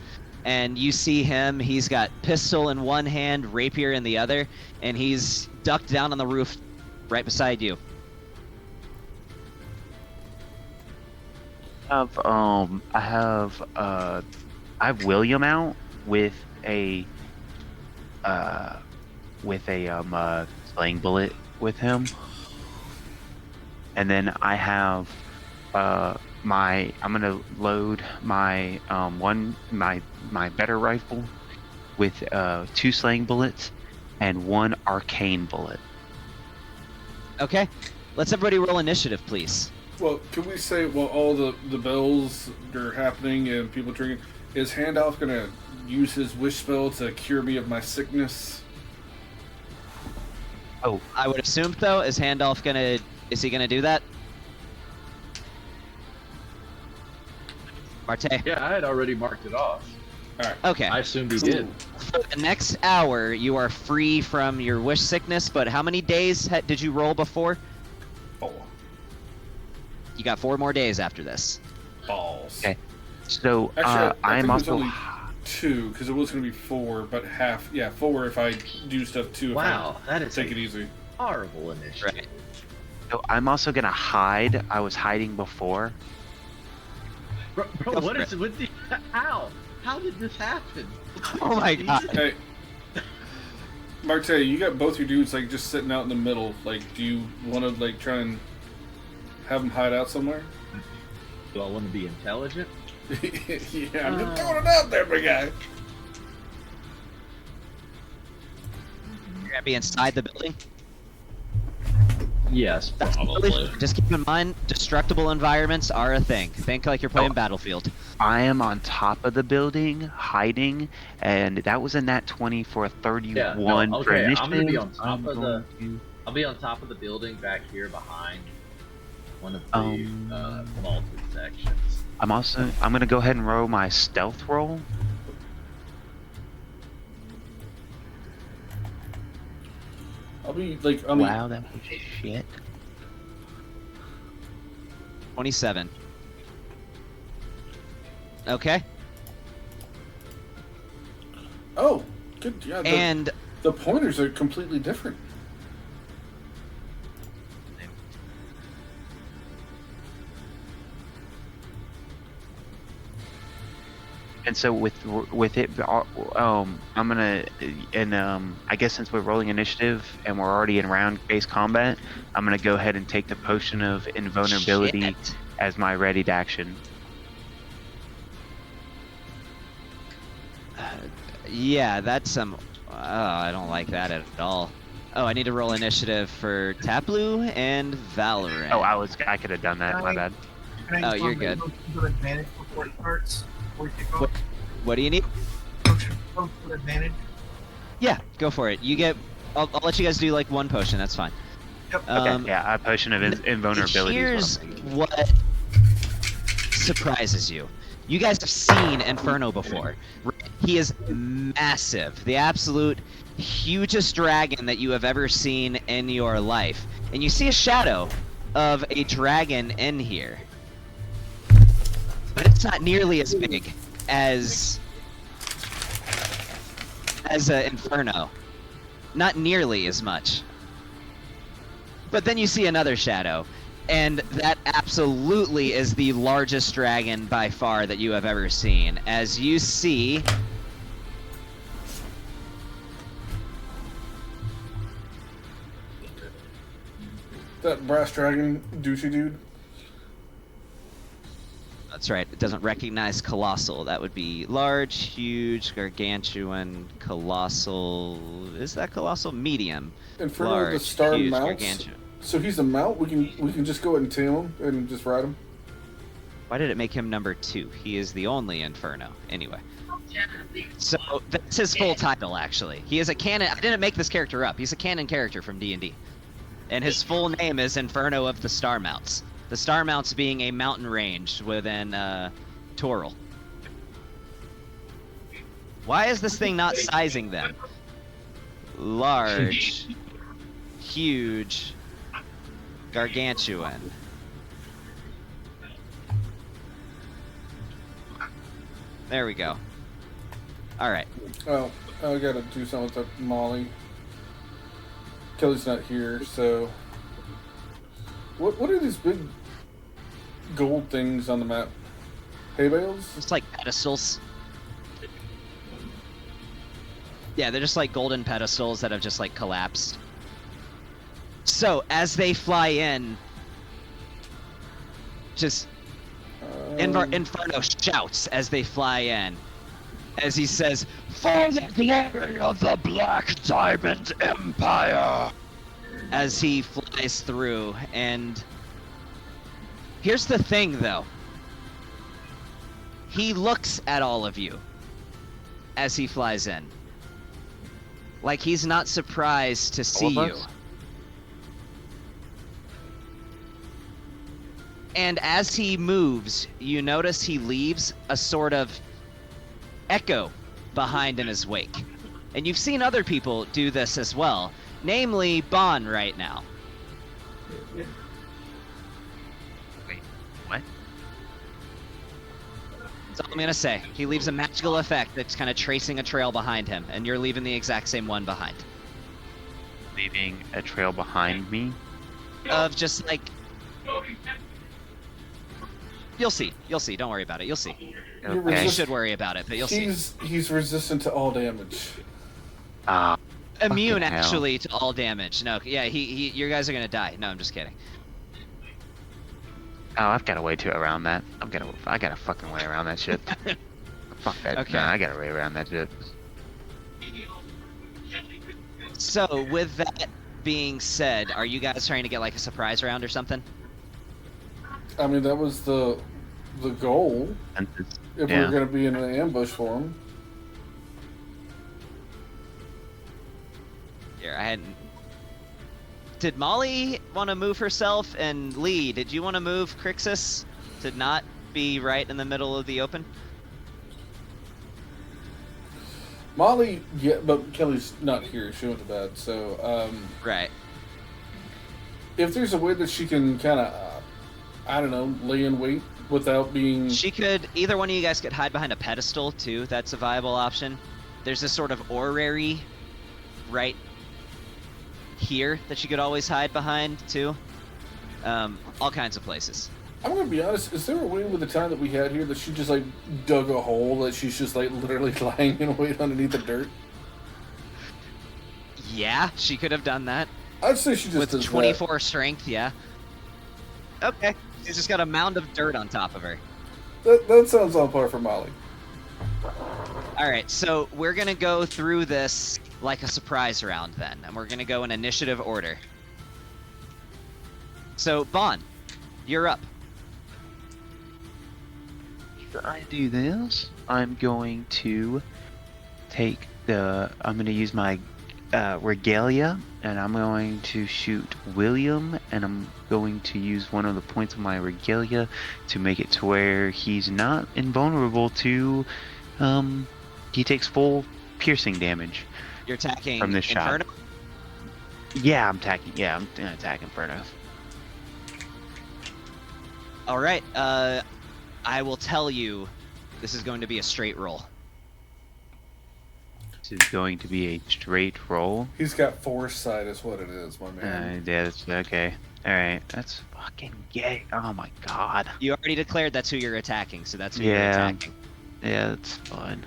S3: and you see him. He's got pistol in one hand, rapier in the other, and he's ducked down on the roof, right beside you.
S7: I have William out with a slaying bullet with him, and then I have I'm gonna load my my better rifle with 2 slaying bullets and 1 arcane bullet.
S3: Okay, let's everybody roll initiative, please.
S1: Well, can we say, while all the bells are happening and people drinking, is Handoff gonna use his wish spell to cure me of my sickness?
S3: Oh, I would assume though. Is Handolf gonna? Is he gonna do that? Marte.
S6: Yeah, I had already marked it off.
S1: Alright.
S3: Okay.
S6: I assumed he did.
S3: For the next hour, you are free from your wish sickness. But how many days did you roll before?
S1: 4.
S3: You got 4 more days after this.
S1: Balls.
S7: Okay. So
S1: Actually, I
S7: I'm
S1: think
S7: also.
S1: it was only 2, because it was going to be 4, but half. Yeah, 4 if I do stuff 2.
S6: Wow, that
S1: If
S6: is
S1: I take it easy.
S6: horrible initiative.
S3: Right.
S7: So I'm also gonna hide. I was hiding before.
S6: Bro,
S3: Go
S6: what
S3: for
S6: is with the? How? How did this happen?
S3: Oh my god.
S1: Hey, Marte, you got both your dudes like just sitting out in the middle. Like, do you want to like try and have them hide out somewhere?
S6: Do I want to be intelligent?
S1: Yeah, I'm just throwing it out there, big guy.
S3: You're gonna be inside the building.
S6: Yes, probably.
S3: Just keep in mind, destructible environments are a thing. Think like you're playing Battlefield.
S7: I am on top of the building, hiding, and that was a nat 20 for a 31 for
S6: okay,
S7: initiative.
S6: I'm gonna be on top of the.
S7: going to-
S6: I'll be on top of the building back here behind one of the vaulted sections.
S7: I'm gonna go ahead and roll my stealth roll.
S1: I'll be like,
S7: Wow, that was shit.
S3: 27. Okay.
S1: oh, good. Yeah,
S3: And
S1: the pointers are completely different.
S7: And so with it, I'm gonna, and I guess since we're rolling initiative and we're already in round-based combat, I'm gonna go ahead and take the potion of invulnerability
S3: shit.
S7: as my readied action.
S3: Yeah, that's some. Oh, I don't like that at all. Oh, I need to roll initiative for Taplu and Valorant.
S7: Oh, I could have done that. My bad.
S4: Can I
S3: Oh,
S4: use
S3: you're
S4: my
S3: good.
S4: motion to advantage before it starts? Before we kick off?
S3: What do you need?
S4: Motion to advantage.
S3: Yeah, go for it. You get. I'll let you guys do like one potion. That's fine.
S4: Yep.
S7: Yeah, a potion of invulnerability.
S3: Here's what surprises you. You guys have seen Enferno before. He is massive, the absolute hugest dragon that you have ever seen in your life. And you see a shadow of a dragon in here. But it's not nearly as big as Enferno. Not nearly as much. But then you see another shadow, and that absolutely is the largest dragon by far that you have ever seen. As you see...
S1: That brass dragon douchey dude.
S3: That's right, it doesn't recognize colossal. That would be large, huge, gargantuan, colossal... Is that colossal? Medium.
S1: Inferno
S3: Large,
S1: the star
S3: huge,
S1: mounts.
S3: gargantuan.
S1: So he's a mount. We can just go ahead and tame him and just ride him.
S3: Why did it make him number 2? He is the only Inferno. Anyway. So, that's his full title, actually. He is a canon... I didn't make this character up. He's a canon character from D&D. And his full name is Inferno of the Star Mounts. The Star Mounts being a mountain range within, Toril. Why is this thing not sizing them? Large. Huge. Gargantuan. There we go. Alright.
S1: Oh, I gotta do something with that Molly. Kelly's not here, so... What are these big gold things on the map? Hay bales?
S3: It's like pedestals. Yeah, they're just like golden pedestals that have just like collapsed. So, as they fly in, just Inferno shouts as they fly in. As he says, "For the glory of the Black Diamond Empire!" As he flies through, and here's the thing though. He looks at all of you as he flies in. Like he's not surprised to see
S2: All of
S3: you.
S2: us?
S3: And as he moves, you notice he leaves a sort of echo behind in his wake. And you've seen other people do this as well, namely Bon right now.
S2: Wait, what?
S3: That's all I'm gonna say. He leaves a magical effect that's kind of tracing a trail behind him, and you're leaving the exact same one behind.
S2: Leaving a trail behind me?
S3: Of just like... You'll see. Don't worry about it. You'll see.
S2: Okay.
S3: You should worry about it, but you'll see.
S1: He's resistant to all damage.
S3: Immune,
S2: fucking hell.
S3: actually, to all damage. No, yeah, your guys are gonna die. No, I'm just kidding.
S2: Oh, I've got a way around that. I got a fucking way around that shit. Fuck that.
S3: Okay.
S2: Nah, I got a way around that shit.
S3: So, with that being said, are you guys trying to get like a surprise round or something?
S1: I mean, that was the goal. If we
S2: Yeah.
S1: were going to be in an ambush for him.
S3: Here, I hadn't... Did Molly want to move herself? And Lee, did you want to move Crixus to not be right in the middle of the open?
S1: Molly, yeah, but Kelly's not here. She went to bed. So,
S3: Right.
S1: if there's a way that she can kind of, I don't know, lay in wait without being...
S3: She could... Either one of you guys could hide behind a pedestal, too. That's a viable option. There's this sort of orrery right here that you could always hide behind, too. All kinds of places.
S1: I'm going to be honest, is there a way with the time that we had here that she just, like, dug a hole that she's just, like, literally lying in wait underneath the dirt?
S3: Yeah, she could have done that.
S1: I'd say she just
S3: With
S1: does
S3: 24 strength, yeah. Okay. She's just got a mound of dirt on top of her.
S1: That sounds on par for Molly.
S3: Alright, so we're gonna go through this like a surprise round then, and we're gonna go in initiative order. So, Bon, you're up.
S7: If I do this, I'm going to I'm going to use my regalia, and I'm going to shoot William, and I'm going to use one of the points of my regalia to make it to where he's not invulnerable to, he takes full piercing damage.
S3: You're attacking
S7: From this shot.
S3: Inferno?
S7: Yeah, I'm gonna attack Inferno.
S3: Alright, I will tell you, this is going to be a straight roll.
S7: This is going to be a straight roll.
S1: He's got foresight is what it is, my man.
S7: Yeah, that's okay. Alright, that's fucking gay. Oh my god.
S3: You already declared that's who you're attacking, so that's who you're
S7: Yeah.
S3: attacking.
S7: Yeah, that's fine.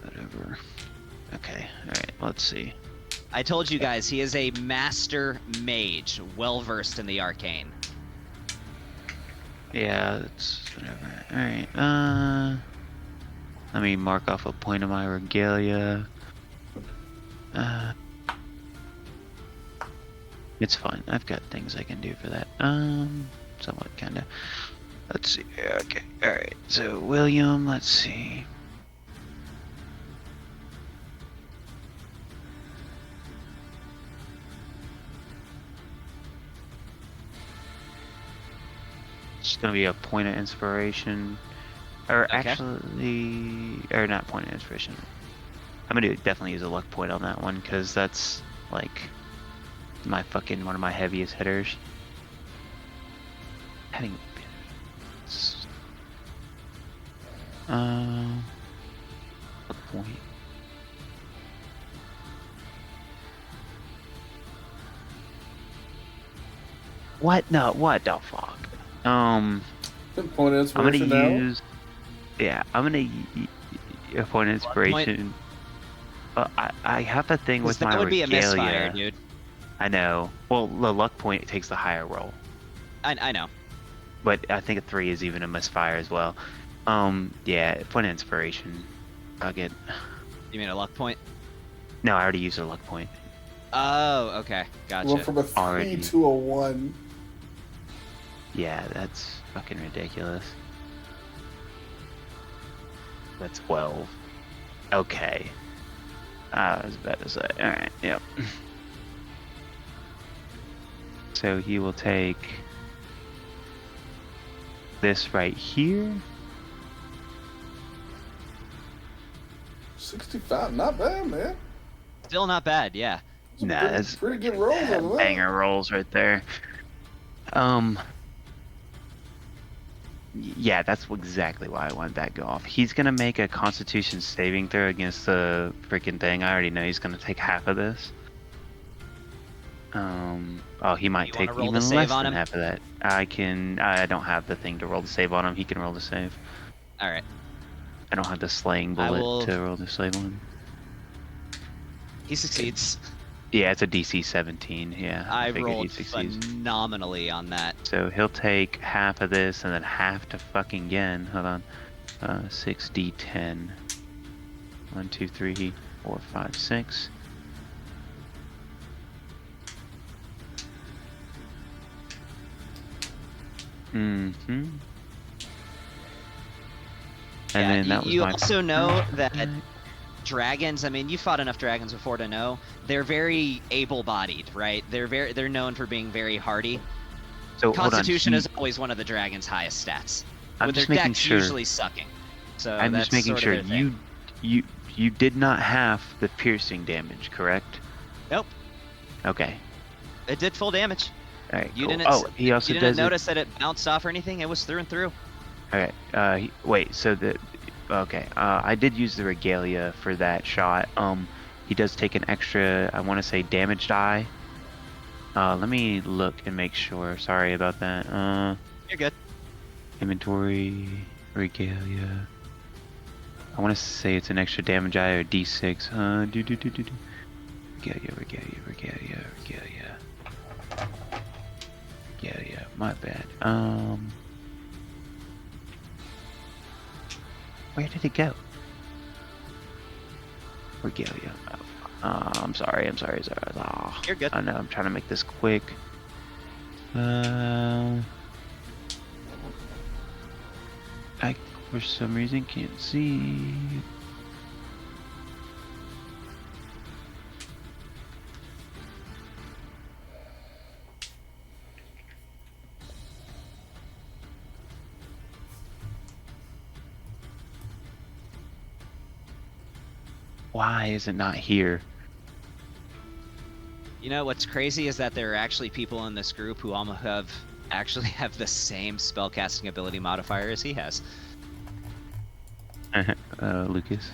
S7: Whatever. Okay, alright, let's see.
S3: I told you guys, he is a master mage, well-versed in the arcane.
S7: Yeah, that's whatever. Alright, let me mark off a point of my regalia. It's fine. I've got things I can do for that. Somewhat kinda. Let's see. Okay, alright. So, William, let's see. It's gonna be a point of inspiration. Or
S3: Okay.
S7: actually, or not point of inspiration. I'm gonna definitely use a luck point on that one, because that's like my fucking one of my heaviest hitters. Having luck point. What? No, what the fuck?
S1: Point of inspiration
S7: I'm gonna
S1: now.
S7: use. Yeah, I'm gonna a point of inspiration. I have a thing with
S3: That
S7: my
S3: would be a misfire,
S7: regalia.
S3: dude.
S7: I know. Well, the luck point takes the higher roll,
S3: I know.
S7: but I think a 3 is even a misfire as well. Yeah, point of inspiration. I'll get.
S3: You mean a luck point?
S7: No, I already used a luck point.
S3: Oh, okay. Gotcha.
S1: Went from a 3
S7: Already.
S1: to a 1.
S7: Yeah, that's fucking ridiculous. That's 12. Okay. I was about to say. Alright, yep. So he will take this right here.
S1: 65, not bad, man.
S3: Still not bad, yeah.
S1: Some
S7: Nah,
S1: pretty,
S7: that's
S1: pretty good rolls on that.
S7: banger rolls right there. Yeah, that's exactly why I wanted that go off. He's gonna make a Constitution saving throw against the freaking thing. I already know he's gonna take half of this. Oh, he might
S3: You
S7: take
S3: wanna roll
S7: even
S3: the save
S7: less
S3: on
S7: than
S3: him?
S7: half of that. I don't have the thing to roll the save on him. He can roll the save.
S3: All right.
S7: I don't have the slaying
S3: I
S7: bullet
S3: will-
S7: to roll the save on.
S3: He succeeds.
S7: Yeah, it's a DC 17. Yeah,
S3: I
S7: figured he
S3: rolled
S7: succeeds.
S3: phenomenally on that.
S7: So he'll take half of this and then half to fucking again. Hold on. 6d10. 1, 2, 3, 4, 5, 6. Mm-hmm. And
S3: Yeah,
S7: then that was
S3: you
S7: my
S3: also know
S7: first
S3: that
S7: attack.
S3: dragons, I mean, you fought enough dragons before to know they're very able-bodied, right? They're known for being very hardy.
S7: So hold on.
S3: Constitution is always one of the dragon's highest stats.
S7: I'm
S3: with their
S7: just making
S3: decks
S7: sure.
S3: usually sucking. So
S7: I'm
S3: that's
S7: just making
S3: sort
S7: sure
S3: of their thing.
S7: you did not have the piercing damage, correct?
S3: Nope.
S7: Okay.
S3: It did full damage.
S7: All right.
S3: You
S7: Cool.
S3: didn't.
S7: Oh, he also
S3: You didn't
S7: does
S3: notice that it bounced off or anything. It was through and through.
S7: it. Okay. Wait. So the. Okay. I did use the regalia for that shot. He does take an extra. I want to say damage die. Let me look and make sure. Sorry about that.
S3: You're good.
S7: Inventory, regalia. I want to say it's an extra damage die or D6. Regalia. My bad. Where did it go? Regalia. I'm sorry. Oh,
S3: You're good.
S7: I know. I'm trying to make this quick. I, for some reason, can't see. Why is it not here?
S3: You know what's crazy is that there are actually people in this group who almost actually have the same spellcasting ability modifier as he has.
S7: Lucas.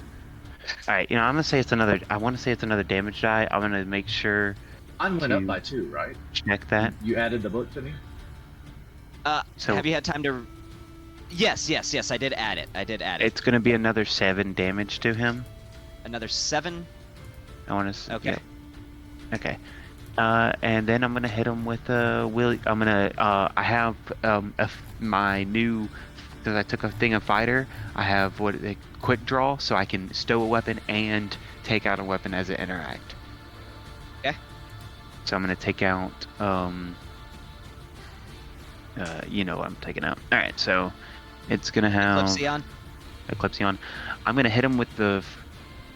S7: All right, I'm gonna say it's another. I want to say it's another damage die. I'm gonna make sure.
S6: Mine went up by 2, right?
S7: Check that.
S6: You added the book to me?
S7: So
S3: Have you had time to? Yes, I did add it.
S7: it's gonna be another 7 damage to him.
S3: Another 7.
S7: I want to.
S3: Okay.
S7: Yeah. Okay. And then I'm gonna hit him with Willie. I'm gonna. I have my new. Because I took a thing of fighter. I have quick draw, so I can stow a weapon and take out a weapon as it interact.
S3: Okay.
S7: So I'm gonna take out. You know what I'm taking out. All right. So it's gonna have Eclipsion. I'm gonna hit him with the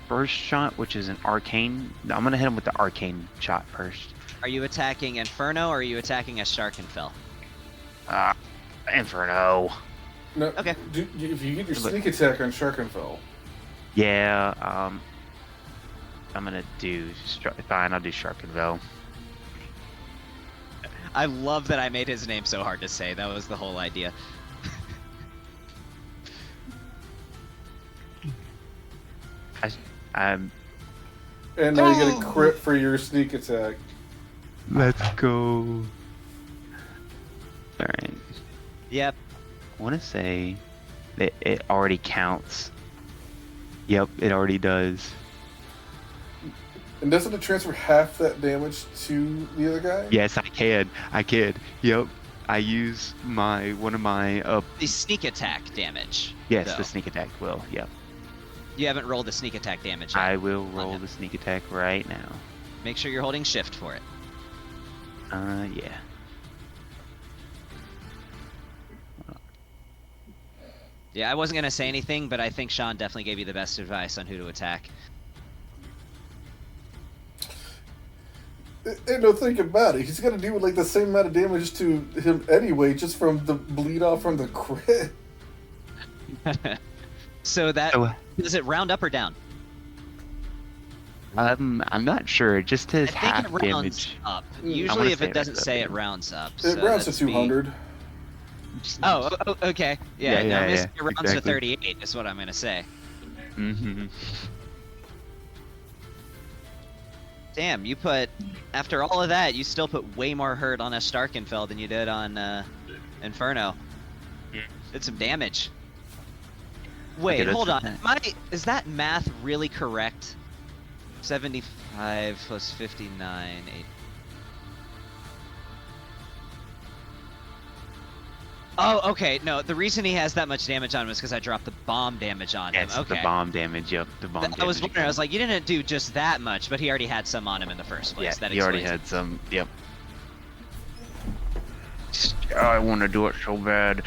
S7: first shot, which is an arcane. I'm gonna hit him with the arcane shot first.
S3: Are you attacking Inferno or are you attacking a Sharkenfell?
S7: Inferno.
S1: No,
S3: Okay.
S1: If you get your sneak attack on Sharkenfell,
S7: Yeah. I'm gonna do. Fine. I'll do Sharkenville.
S3: I love that I made his name so hard to say. That was the whole idea.
S7: I'm.
S1: and now you get a crit for your sneak attack.
S7: Let's go. All right.
S3: Yep.
S7: I want to say that it already counts. Yep, it already does.
S1: And doesn't it transfer half that damage to the other guy?
S7: Yes, I can. Yep. I use one of my
S3: The sneak attack damage.
S7: Yes,
S3: though.
S7: the sneak attack will. Yep.
S3: You haven't rolled the sneak attack damage yet.
S7: I will roll the sneak attack right now.
S3: Make sure you're holding shift for it.
S7: Yeah.
S3: Yeah, I wasn't gonna say anything, but I think Sean definitely gave you the best advice on who to attack.
S1: And no, think about it. He's gonna do like the same amount of damage to him anyway, just from the bleed off from the crit.
S3: So that
S7: Oh.
S3: does it round up or down?
S7: I'm not sure. It just says
S3: I
S7: half
S3: think it rounds
S7: damage.
S3: up.
S7: I
S3: Usually,
S7: wanna
S3: if
S7: say
S3: it doesn't
S7: that's
S3: say
S7: up,
S3: it rounds up.
S1: It
S3: So
S1: rounds to
S3: that's me.
S1: 200.
S3: Oh, okay. Yeah,
S7: Yeah,
S3: no,
S7: yeah,
S3: Mr.
S7: yeah,
S3: rounds to
S7: exactly.
S3: 38 is what I'm gonna say.
S7: Mm-hmm.
S3: Damn, you put after all of that, you still put way more hurt on a Starkenfeld than you did on Inferno. Did some damage. Wait,
S7: Okay,
S3: hold
S7: that's-
S3: on. Is that math really correct? 75 plus 59. 8. Oh, okay. No, the reason he has that much damage on him is because I dropped the bomb damage on him.
S7: It's
S3: Okay.
S7: the bomb damage. Yep, the bomb damage.
S3: I was wondering. I was like, you didn't do just that much, but he already had some on him in the first place.
S7: yeah,
S3: that
S7: he already
S3: explains
S7: had some. Yep. I want to do it so bad.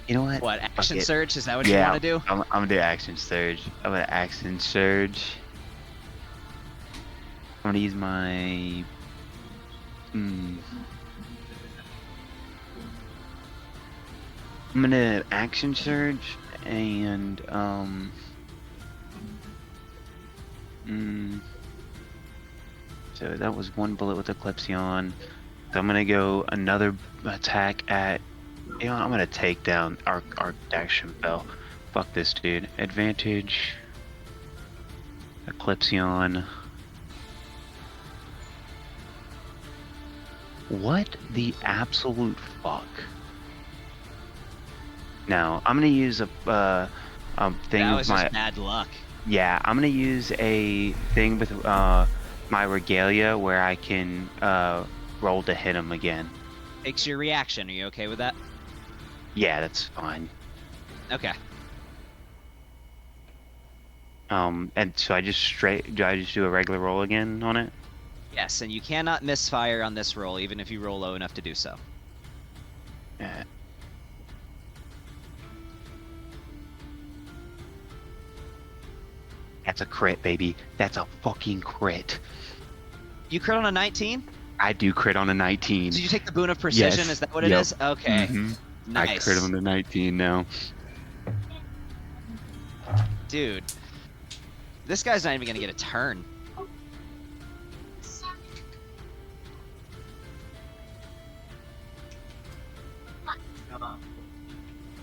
S7: You know what?
S3: it. What, action
S7: it.
S3: surge? Is that what you
S7: Yeah,
S3: want to do?
S7: I'm gonna do action surge. I'm gonna action surge. I'm gonna use my. I'm gonna action surge and So that was one bullet with Eclipsion. So I'm gonna go another attack at. You know, I'm gonna take down our action fell. Fuck this dude. Advantage. Eclipsion. What the absolute fuck? Now I'm gonna use a thing
S3: That
S7: with
S3: was
S7: my.
S3: just bad luck.
S7: Yeah, I'm gonna use a thing with my regalia where I can roll to hit him again.
S3: Takes your reaction. Are you okay with that?
S7: Yeah, that's fine.
S3: Okay.
S7: And so I just do I just do a regular roll again on it?
S3: Yes, and you cannot misfire on this roll, even if you roll low enough to do so.
S7: Yeah. That's a crit, baby. That's a fucking crit.
S3: You crit on a 19?
S7: I do crit on a 19.
S3: Did you take the boon of precision?
S7: Yes.
S3: Is that what it
S7: Yep.
S3: is? Okay.
S7: Mhm.
S3: Nice.
S7: I crit on the 19 now.
S3: Dude. This guy's not even gonna get a turn.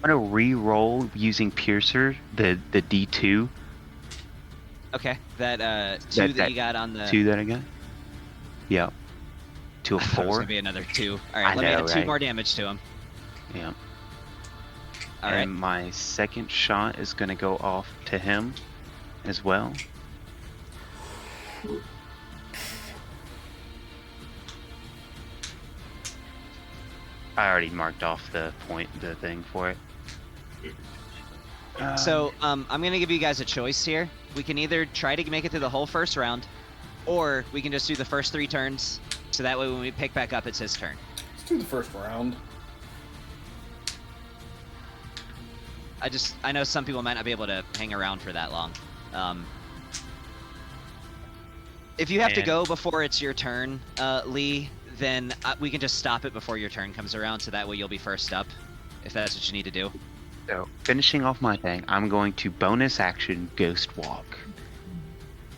S7: I'm gonna re-roll using Piercer, the D2.
S3: Okay. That two that you got on the
S7: 2 that I got? Yep. To a
S3: I thought it was
S7: 4?
S3: gonna be another 2. Alright,
S7: I
S3: let me
S7: know,
S3: add 2
S7: right?
S3: more damage to him.
S7: Yeah.
S3: Alright.
S7: And my second shot is gonna go off to him as well. I already marked off the thing for it.
S3: So, I'm gonna give you guys a choice here. We can either try to make it through the whole first round, or we can just do the first 3 turns, so that way when we pick back up, it's his turn.
S1: Let's do the first round.
S3: I know some people might not be able to hang around for that long. If you have to
S7: And-
S3: go before it's your turn, Lee, then we can just stop it before your turn comes around, so that way you'll be first up, if that's what you need to do.
S7: So, finishing off my thing, I'm going to bonus action Ghost Walk.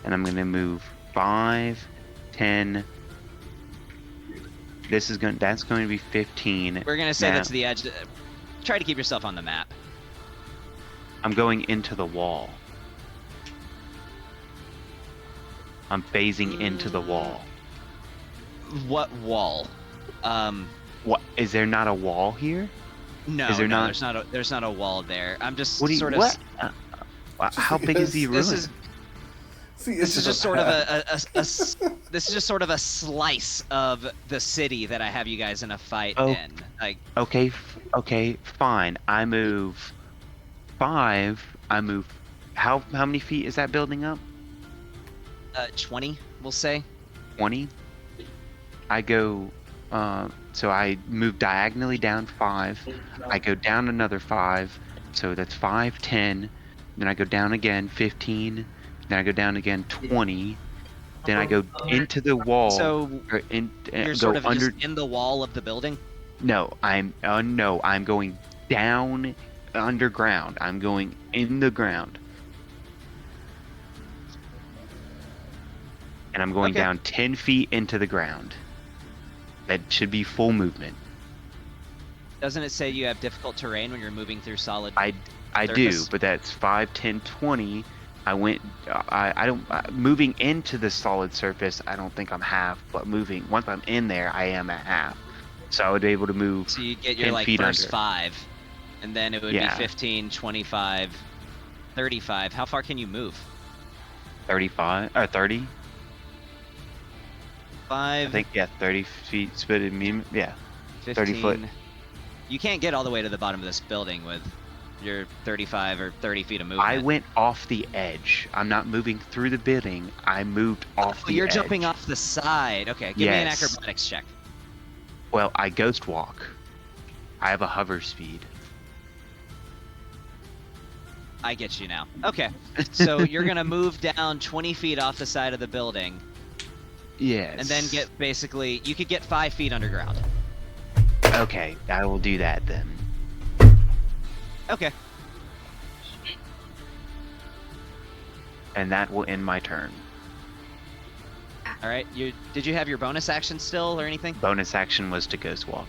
S7: And I'm going to move 5, 10. That's going to be 15.
S3: We're gonna say
S7: Now,
S3: that's the edge. Try to keep yourself on the map.
S7: I'm going into the wall. I'm phasing into the wall.
S3: What wall?
S7: What? Is there not a wall here?
S3: No,
S7: Is there
S3: no,
S7: not?
S3: there's not a wall there. I'm just
S7: What do you?
S3: sort of.
S7: What? How big is the ruin?
S3: This is
S1: See, it's
S3: this is just sort of
S1: path.
S3: this is just sort of a slice of the city that I have you guys in a fight
S7: Oh.
S3: in. Like,
S7: Okay, okay, fine. I move 5. I move. How many feet is that building up?
S3: 20, we'll say.
S7: 20. I go. So I move diagonally down 5. I go down another 5, So that's 5, 10. Then I go down again, 15. Then I go down again, 20. Then I go into the wall.
S3: So
S7: or
S3: you're
S7: go
S3: sort of
S7: under.
S3: just in the wall of the building?
S7: No, I'm going down underground. I'm going in the ground. And I'm going
S3: Okay.
S7: down 10 feet into the ground. That should be full movement.
S3: Doesn't it say you have difficult terrain when you're moving through solid
S7: I do,
S3: surface?
S7: but that's 5, 10, 20. I went. I don't. Moving into the solid surface, I don't think I'm half. But moving once I'm in there, I am at half. So I would be able to move.
S3: So you get your
S7: 10
S3: like
S7: feet
S3: first
S7: under.
S3: 5, and then it would
S7: Yeah.
S3: be 15, 25, 35. How far can you move?
S7: 35 or 30.
S3: 5,
S7: I think 30 feet. Split me. Yeah.
S3: 15.
S7: 30 foot.
S3: You can't get all the way to the bottom of this building with your 35 or 30 feet of movement.
S7: I went off the edge. I'm not moving through the building. I moved off
S3: Oh,
S7: the
S3: you're
S7: edge.
S3: jumping off the side. Okay, give me an
S7: Yes.
S3: acrobatics check.
S7: Well, I ghost walk. I have a hover speed.
S3: I get you now. Okay, so you're gonna move down 20 feet off the side of the building,
S7: Yes.
S3: and then get basically, you could get 5 feet underground.
S7: Okay, I will do that then.
S3: Okay.
S7: And that will end my turn.
S3: All right. Did you have your bonus action still or anything?
S7: Bonus action was to ghost walk.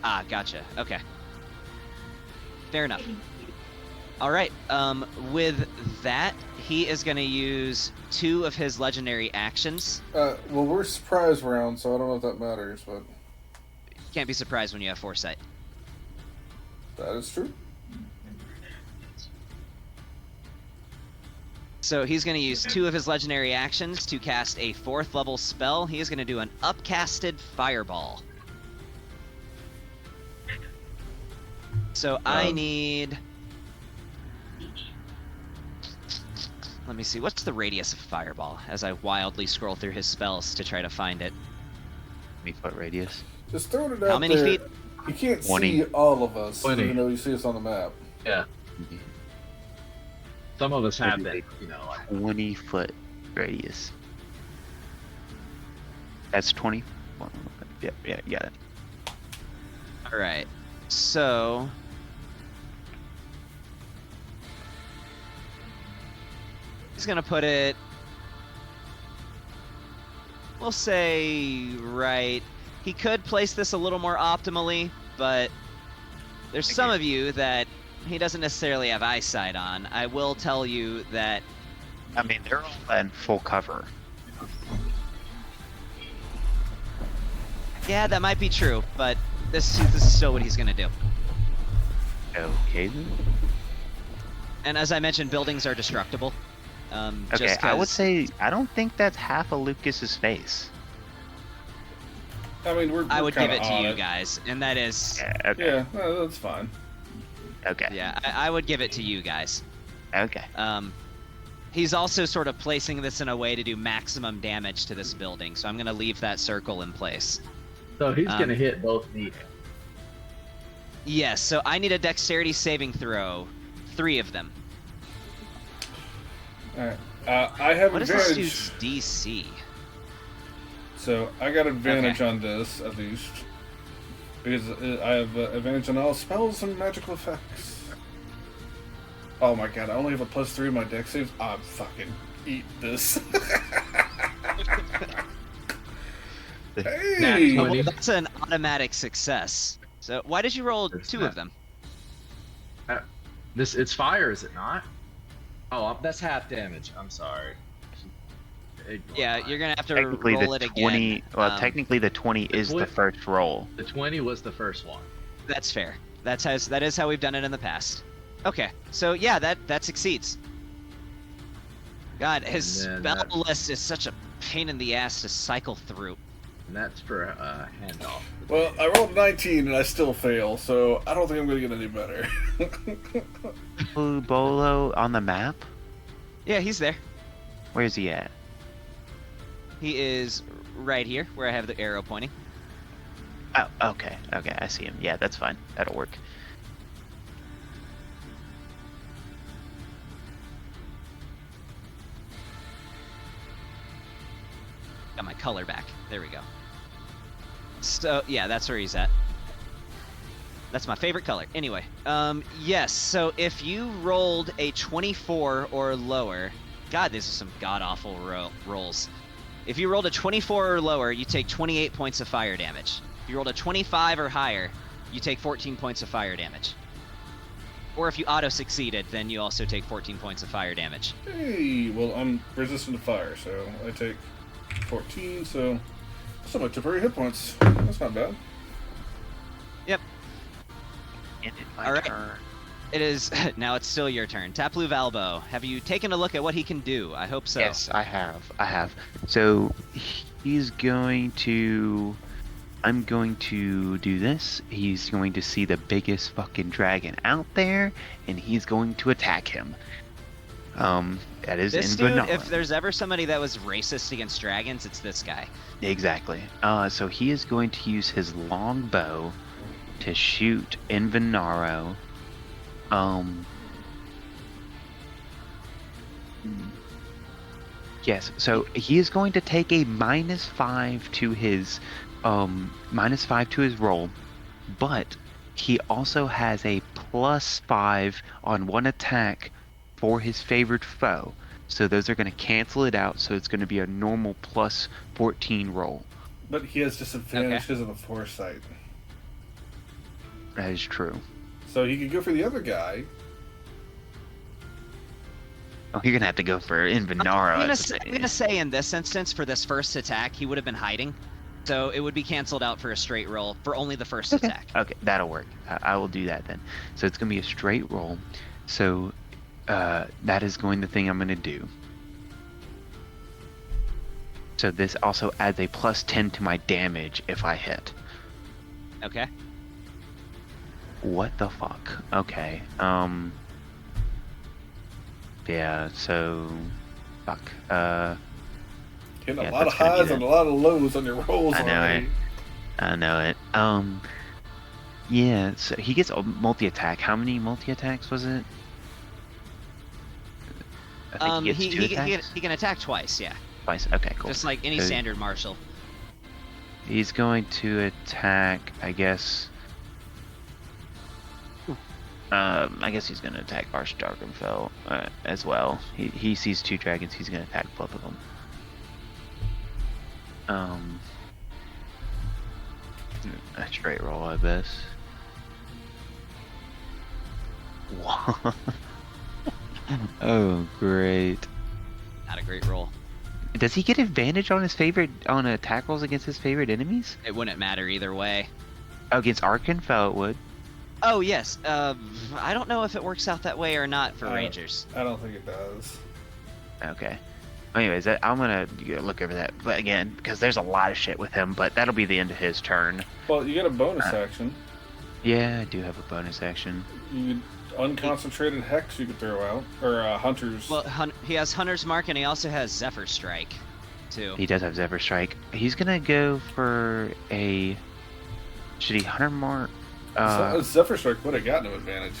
S3: Ah, gotcha. Okay. Fair enough. All right. With that, he is going to use 2 of his legendary actions.
S1: Well, we're surprise round, so I don't know if that matters, but
S3: You can't be surprised when you have foresight.
S1: that is true.
S3: So he's going to use 2 of his legendary actions to cast a 4th level spell. He is going to do an upcasted fireball. So I need... Let me see, what's the radius of fireball? As I wildly scroll through his spells to try to find it.
S7: 20-foot radius.
S1: Just throwing it out
S3: How many
S1: there.
S3: feet?
S1: You can't
S7: 20.
S1: see all of us,
S6: 20.
S1: even though you see us on the map.
S6: Yeah. Some of us have
S7: Maybe
S6: been, like
S7: 20-foot radius. That's 20. Yeah, you got it.
S3: Alright, so... He's gonna put it... We'll say right... He could place this a little more optimally, but there's some of you that he doesn't necessarily have eyesight on. I will tell you that...
S7: I mean, they're all in full cover.
S3: Yeah, that might be true, but this is still what he's gonna do.
S7: Okay then.
S3: And as I mentioned, buildings are destructible.
S7: Okay,
S3: just
S7: I would
S3: 'cause-
S7: say I don't think that's half of Lucas's face.
S1: I mean, we're
S3: I would give
S1: kinda
S3: it to
S1: on
S3: you guys, and that is...
S7: Yeah, okay.
S1: Yeah, that's fine.
S7: Okay.
S3: Yeah, I would give it to you guys.
S7: Okay.
S3: He's also sort of placing this in a way to do maximum damage to this building, so I'm going to leave that circle in place.
S6: so he's gonna hit both me.
S3: Yes, so I need a dexterity saving throw. 3 of them.
S1: Alright. I have
S3: What is this
S1: advantage.
S3: dude's DC?
S1: So I got advantage on this, at least. Because I have advantage on all spells and magical effects. Oh my god, I only have a +3 in my dex saves. I'm fucking eat this. Hey!
S3: Oh, well, that's an automatic success. So why did you roll
S6: It's
S3: 2
S6: not.
S3: of them?
S6: It's fire, is it not? Oh, that's half damage. I'm sorry. Ignore
S3: Yeah,
S6: mine.
S3: you're going to have to
S7: Technically,
S3: roll
S7: the
S3: it
S7: 20.
S3: again.
S7: Well, technically, the 20 is the
S6: 20
S7: first roll.
S6: The 20 was the first one.
S3: That's fair. That is how we've done it in the past. Okay, so yeah, that succeeds. God, his
S6: And
S3: spell
S6: then
S3: list is such a pain in the ass to cycle through.
S6: And that's for handoff.
S1: Well, I rolled 19 and I still fail, so I don't think I'm going to get any better.
S7: Blue Bolo on the map?
S3: Yeah, he's there.
S7: Where's he at?
S3: He is right here, where I have the arrow pointing.
S7: Oh, okay. Okay, I see him. Yeah, that's fine. That'll work.
S3: color back. There we go. So yeah, that's where he's at. That's my favorite color. Anyway, yes. So if you rolled a 24 or lower, God, these are some god awful rolls. If you rolled a 24 or lower, you take 28 points of fire damage. If you rolled a 25 or higher, you take 14 points of fire damage. Or if you auto-succeeded, then you also take 14 points of fire damage.
S1: Hey, well, I'm resistant to fire, so I take 14, so that's not my temporary hit points. That's not bad.
S3: Yep.
S7: Ended my
S3: All right.
S7: turn.
S3: It is, now it's still your turn. Tapu Valbo, have you taken a look at what he can do? I hope so.
S7: Yes, I have. So he's going to. I'm going to do this. He's going to see the biggest fucking dragon out there, and he's going to attack him. That is
S3: This dude,
S7: Enferno.
S3: if there's ever somebody that was racist against dragons, it's this guy.
S7: Exactly. So he is going to use his long bow to shoot Enferno. Yes. So he is going to take a -5 to his -5 to his roll, but he also has a +5 on one attack for his favored foe. So those are going to cancel it out. So it's going to be a normal +14 roll.
S1: But he has disadvantage because of the foresight.
S7: That is true.
S1: So he could go for the other guy.
S7: Oh, you're gonna have to go for Enferno.
S3: I'm gonna say in this instance, for this first attack, he would have been hiding. So it would be canceled out for a straight roll for only the first attack.
S7: Okay, that'll work. I will do that then. So it's gonna be a straight roll. So that is going the thing I'm gonna do. So this also adds a +10 to my damage if I hit.
S3: Okay.
S7: What the fuck? Okay. Yeah. So, fuck.
S1: Hitting
S7: Yeah,
S1: a lot of
S7: that's gonna be
S1: highs
S7: the-
S1: and a lot of lows on your rolls.
S7: I know
S1: already.
S7: I know it. Yeah. So he gets a multi-attack. How many multi-attacks was it? I think he gets two attacks.
S3: he can attack twice, yeah.
S7: Twice. Okay, cool.
S3: Just like any
S7: So
S3: standard martial.
S7: He's going to attack, I guess. I guess he's going to attack Archdragonfell as well. He sees two dragons. He's going to attack both of them. A straight roll, I guess. Wow. Oh, great.
S3: Not a great roll.
S7: Does he get advantage on attack rolls against his favorite enemies?
S3: It wouldn't matter either way.
S7: Oh, against Archdragonfell it would.
S3: Oh yes. I don't know if it works out that way or not for Rangers.
S1: I don't think it does.
S7: Okay. Anyways, I'm gonna look over that again because there's a lot of shit with him, but that'll be the end of his turn.
S1: Well, you get a bonus action.
S7: Yeah, I do have a bonus action.
S1: You could unconcentrated hex you could throw out, or hunter's.
S3: Well, he has Hunter's Mark and he also has Zephyr Strike, too.
S7: He does have Zephyr Strike. He's gonna go for a. Should he Hunter Mark?
S1: Zephyr Strike would have gotten him advantage.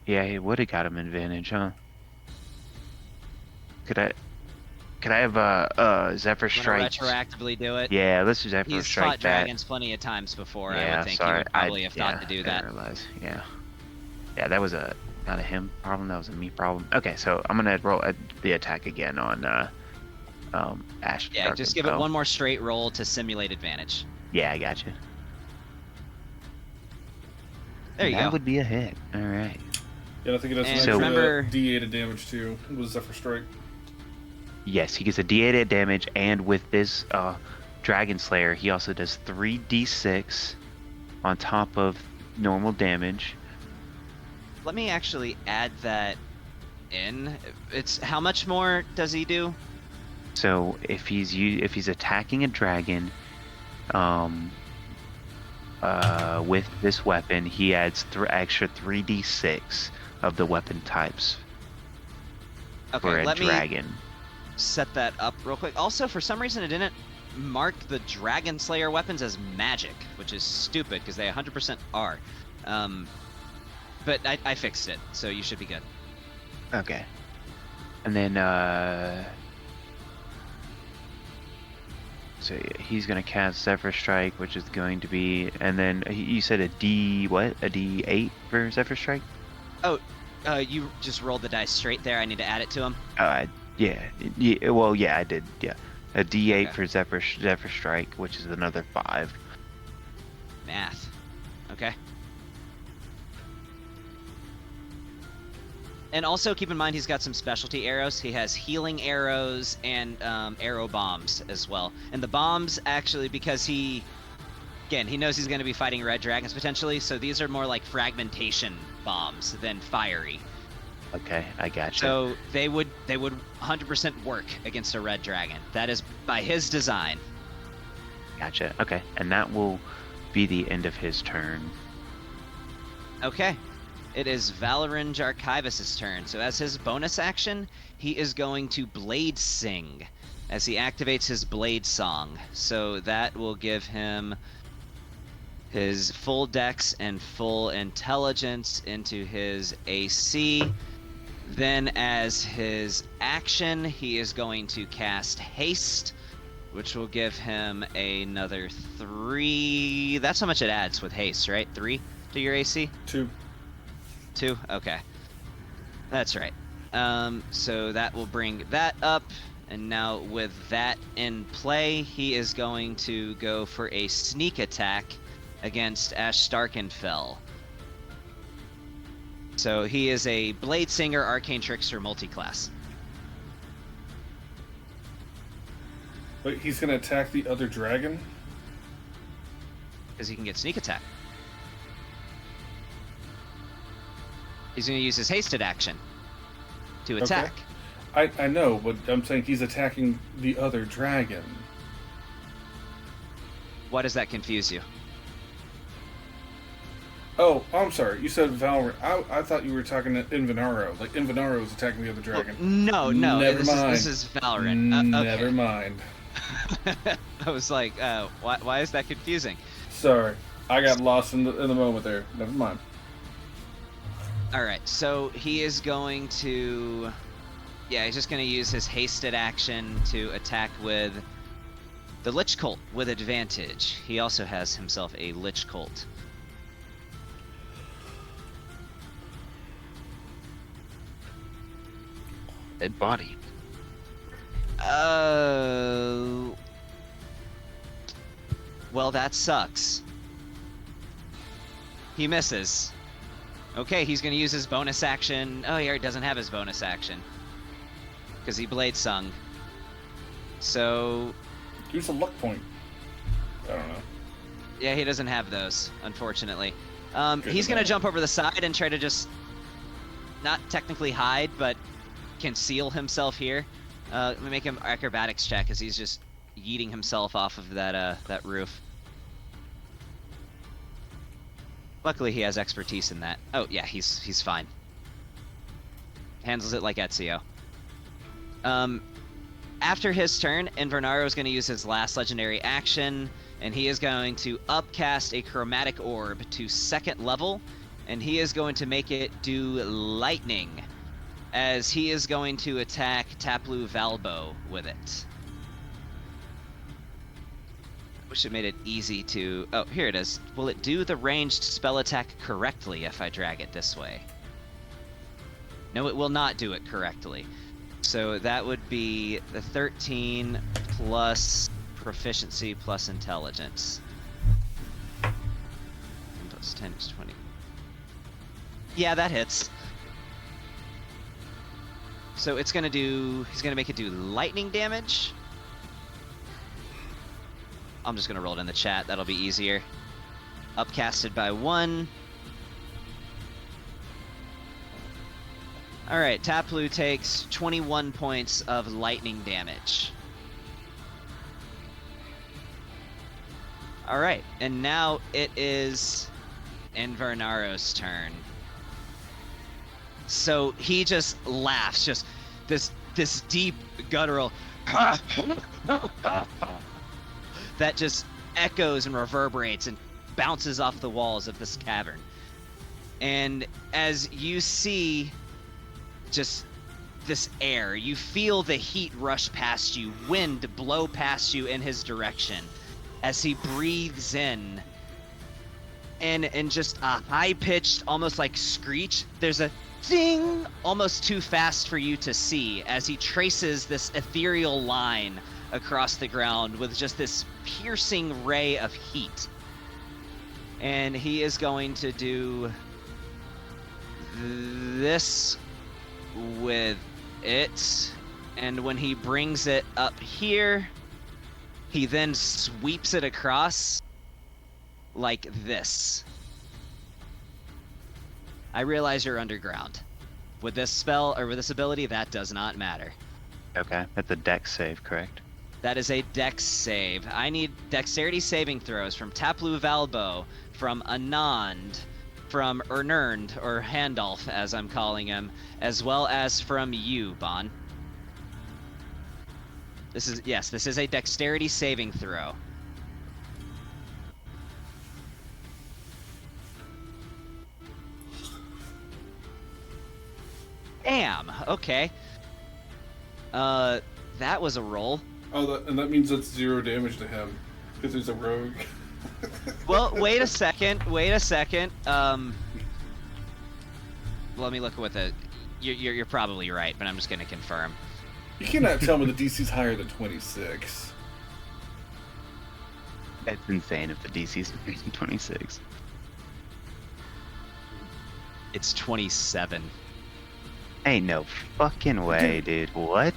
S7: Yeah, he would have got him advantage, huh? Could I have Zephyr
S3: Wanna
S7: Strike?
S3: retroactively do it?
S7: Yeah, let's Zephyr
S3: He's
S7: Strike
S3: fought
S7: that.
S3: dragons plenty of times before.
S7: Yeah,
S3: I would think
S7: sorry.
S3: he would probably have thought to do
S7: I
S3: that.
S7: didn't realize. Yeah. Yeah, that was not a him problem. That was a me problem. Okay, so I'm gonna roll the attack again on Ash.
S3: Yeah, just give it one more straight roll to simulate advantage.
S7: Yeah, I got you.
S3: There you
S7: that
S3: go.
S7: would be a hit. All right.
S1: Yeah, I think it has
S3: And
S1: an
S3: remember-
S1: extra D8 of damage too with Zephyr Strike.
S7: Yes, he gets a D8 damage, and with this Dragon Slayer, he also does 3d6 on top of normal damage.
S3: Let me actually add that in. It's how much more does he do?
S7: So if he's attacking a dragon, with this weapon, he adds extra 3d6 of the weapon types for
S3: Okay,
S7: a
S3: let me
S7: dragon.
S3: set that up real quick. Also, for some reason, it didn't mark the Dragon Slayer weapons as magic, which is stupid because they 100% are. But I fixed it, so you should be good.
S7: Okay. And then So he's gonna cast Zephyr Strike, which is going to be, and then you said a D what? A D8 for Zephyr Strike?
S3: Oh, you just rolled the dice straight there. I need to add it to him.
S7: Yeah. Well, yeah, I did. Yeah, a D8
S3: Okay.
S7: for Zephyr Strike, which is another 5.
S3: Math. Okay. And also keep in mind he's got some specialty arrows. He has healing arrows and arrow bombs as well. And the bombs actually, because he knows he's going to be fighting red dragons potentially, so these are more like fragmentation bombs than fiery.
S7: Okay, I gotcha.
S3: So they would 100% work against a red dragon. That is by his design.
S7: Gotcha. Okay, and that will be the end of his turn.
S3: Okay. It is Valorange Archivist's turn. So as his bonus action, he is going to Blade Sing as he activates his Blade Song. So that will give him his full dex and full intelligence into his AC. Then as his action, he is going to cast Haste, which will give him another 3. That's how much it adds with Haste, right? 3 to your AC?
S1: 2.
S3: 2? Okay. That's right. So that will bring that up. And now with that in play, he is going to go for a sneak attack against Ash Starkenfell. So he is a Blade Singer, Arcane Trickster multi-class.
S1: Wait, he's gonna attack the other dragon?
S3: Because he can get sneak attack. He's going to use his hasted action to attack.
S1: Okay. I know, but I'm saying he's attacking the other dragon.
S3: Why does that confuse you?
S1: Oh, I'm sorry. You said Valorant. I thought you were talking to Envenaro. Like, Envenaro is attacking the other dragon.
S3: No.
S1: Never mind.
S3: This is Valorant. Okay.
S1: Never mind.
S3: I was like, why is that confusing?
S1: Sorry. I got lost in the moment there. Never mind.
S3: Alright, so he is going to... Yeah, he's just going to use his hasted action to attack with the Lich Colt with advantage. He also has himself a Lich Colt.
S7: Dead body.
S3: Well, that sucks. He misses. Okay, he's going to use his bonus action. Oh, he already doesn't have his bonus action. Because he Blade Sung. So...
S1: Use a luck point. I don't know.
S3: Yeah, he doesn't have those, unfortunately. He's going to jump over the side and try to just... Not technically hide, but conceal himself here. Let me make him acrobatics check, because he's just yeeting himself off of that roof. Luckily, he has expertise in that. Oh, yeah, he's fine. Handles it like Ezio. After his turn, Invernaro is going to use his last legendary action, and he is going to upcast a chromatic orb to 2nd level, and he is going to make it do lightning, as he is going to attack Taplou Valbo with it. Wish it made it easy to... Oh, here it is. Will it do the ranged spell attack correctly if I drag it this way? No, it will not do it correctly. So that would be the 13 plus proficiency plus intelligence. 10 plus 10 is 20. Yeah, that hits. So it's gonna do... He's gonna make it do lightning damage. I'm just gonna roll it in the chat, that'll be easier. Upcasted by 1. Alright, Taplou takes 21 points of lightning damage. Alright, and now it is Invernaro's turn. So he just laughs, just this deep guttural that just echoes and reverberates and bounces off the walls of this cavern. And as you see just this air. You feel the heat rush past you, wind blow past you in his direction as he breathes in. And in just a high-pitched, almost like screech, there's a ding, almost too fast for you to see, as he traces this ethereal line across the ground with just this piercing ray of heat. And he is going to do this with it, and when he brings it up here, he then sweeps it across like this. I realize you're underground. With this spell, or with this ability, that does not matter.
S2: Okay, that's a dex save, correct?
S3: That is a dex save. I need dexterity saving throws from Taplu Valbo, from Anand, from Ernerd, or Handolf as I'm calling him, as well as from you, Bon. This is a dexterity saving throw. Damn, okay. That was a roll.
S1: Oh, and that means that's 0 damage to him, because he's a rogue.
S3: Well, wait a second. Let me look at what the... You're probably right, but I'm just gonna confirm.
S1: You cannot tell me the DC's higher than 26.
S2: That's insane if the DC's 26.
S3: It's 27.
S2: Ain't no fucking way, dude. What?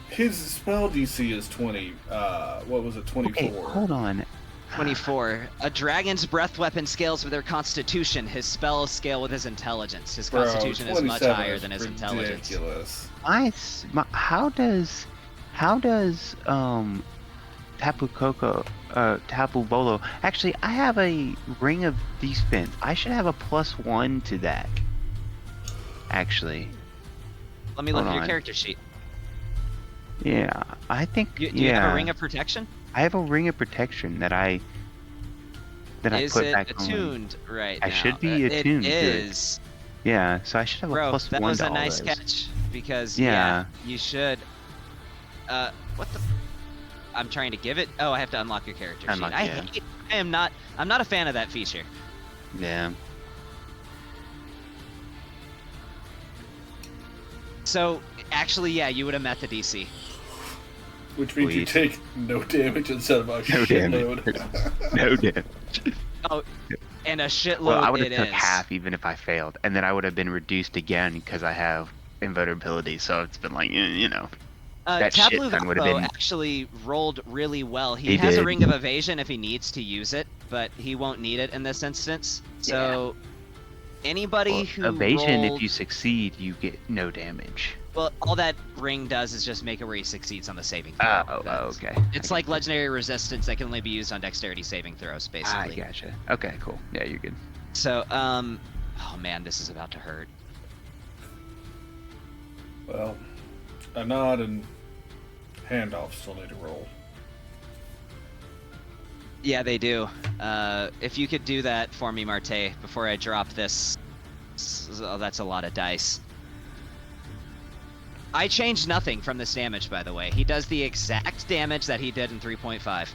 S1: His spell DC is 20, what was it, 24?
S2: Okay, hold on.
S3: 24. A dragon's breath weapon scales with their constitution. His spells scale with his intelligence. His constitution is much higher than his intelligence.
S1: Ridiculous.
S2: How does Tapu Bolo, actually, I have a Ring of Defense. I should have a +1 to that. Actually.
S3: Let me look
S2: Hold
S3: at your
S2: on.
S3: character sheet.
S2: Yeah, I think,
S3: Do you have a ring of protection?
S2: I have a Ring of Protection that I put
S3: Is
S2: back
S3: it
S2: on.
S3: attuned right now?
S2: I should be attuned.
S3: It
S2: good.
S3: is.
S2: Yeah, so I should have a
S3: Bro,
S2: +1
S3: that was
S2: to
S3: a
S2: all
S3: nice
S2: those.
S3: catch. Because,
S2: Yeah.
S3: you should... what the... I'm trying to give it... Oh, I have to unlock your character
S2: Unlock,
S3: sheet.
S2: yeah.
S3: I'm not a fan of that feature.
S2: Yeah.
S3: So, actually, yeah, you would have met the DC.
S1: Which means you
S2: Sweet.
S1: take no damage instead of a
S2: No
S1: shitload.
S2: damage. No damage.
S3: Oh, and a shitload
S2: Well, I would
S3: it
S2: have took
S3: is.
S2: half even if I failed, and then I would have been reduced again because I have invulnerability. So it's been like, you know, that shit
S3: Tableau
S2: ton would have
S3: Valpo
S2: been.
S3: actually rolled really well. He
S2: He
S3: has a
S2: did.
S3: ring of evasion if he needs to use it, but he won't need it in this instance. So anybody
S2: Well,
S3: who
S2: evasion,
S3: rolled,
S2: if you succeed, you get no damage.
S3: well, all that ring does is just make it where he succeeds on the saving throw.
S2: Okay.
S3: It's like legendary resistance that can only be used on dexterity saving throws,
S2: I
S3: basically.
S2: gotcha. Okay, cool. Yeah, you're good.
S3: So, oh man, this is about to hurt.
S1: Well, a nod and handoff still need to roll.
S3: Yeah, they do. If you could do that for me, Marte, before I drop this. Oh, that's a lot of dice. I changed nothing from this damage, by the way. He does the exact damage that he did in 3.5.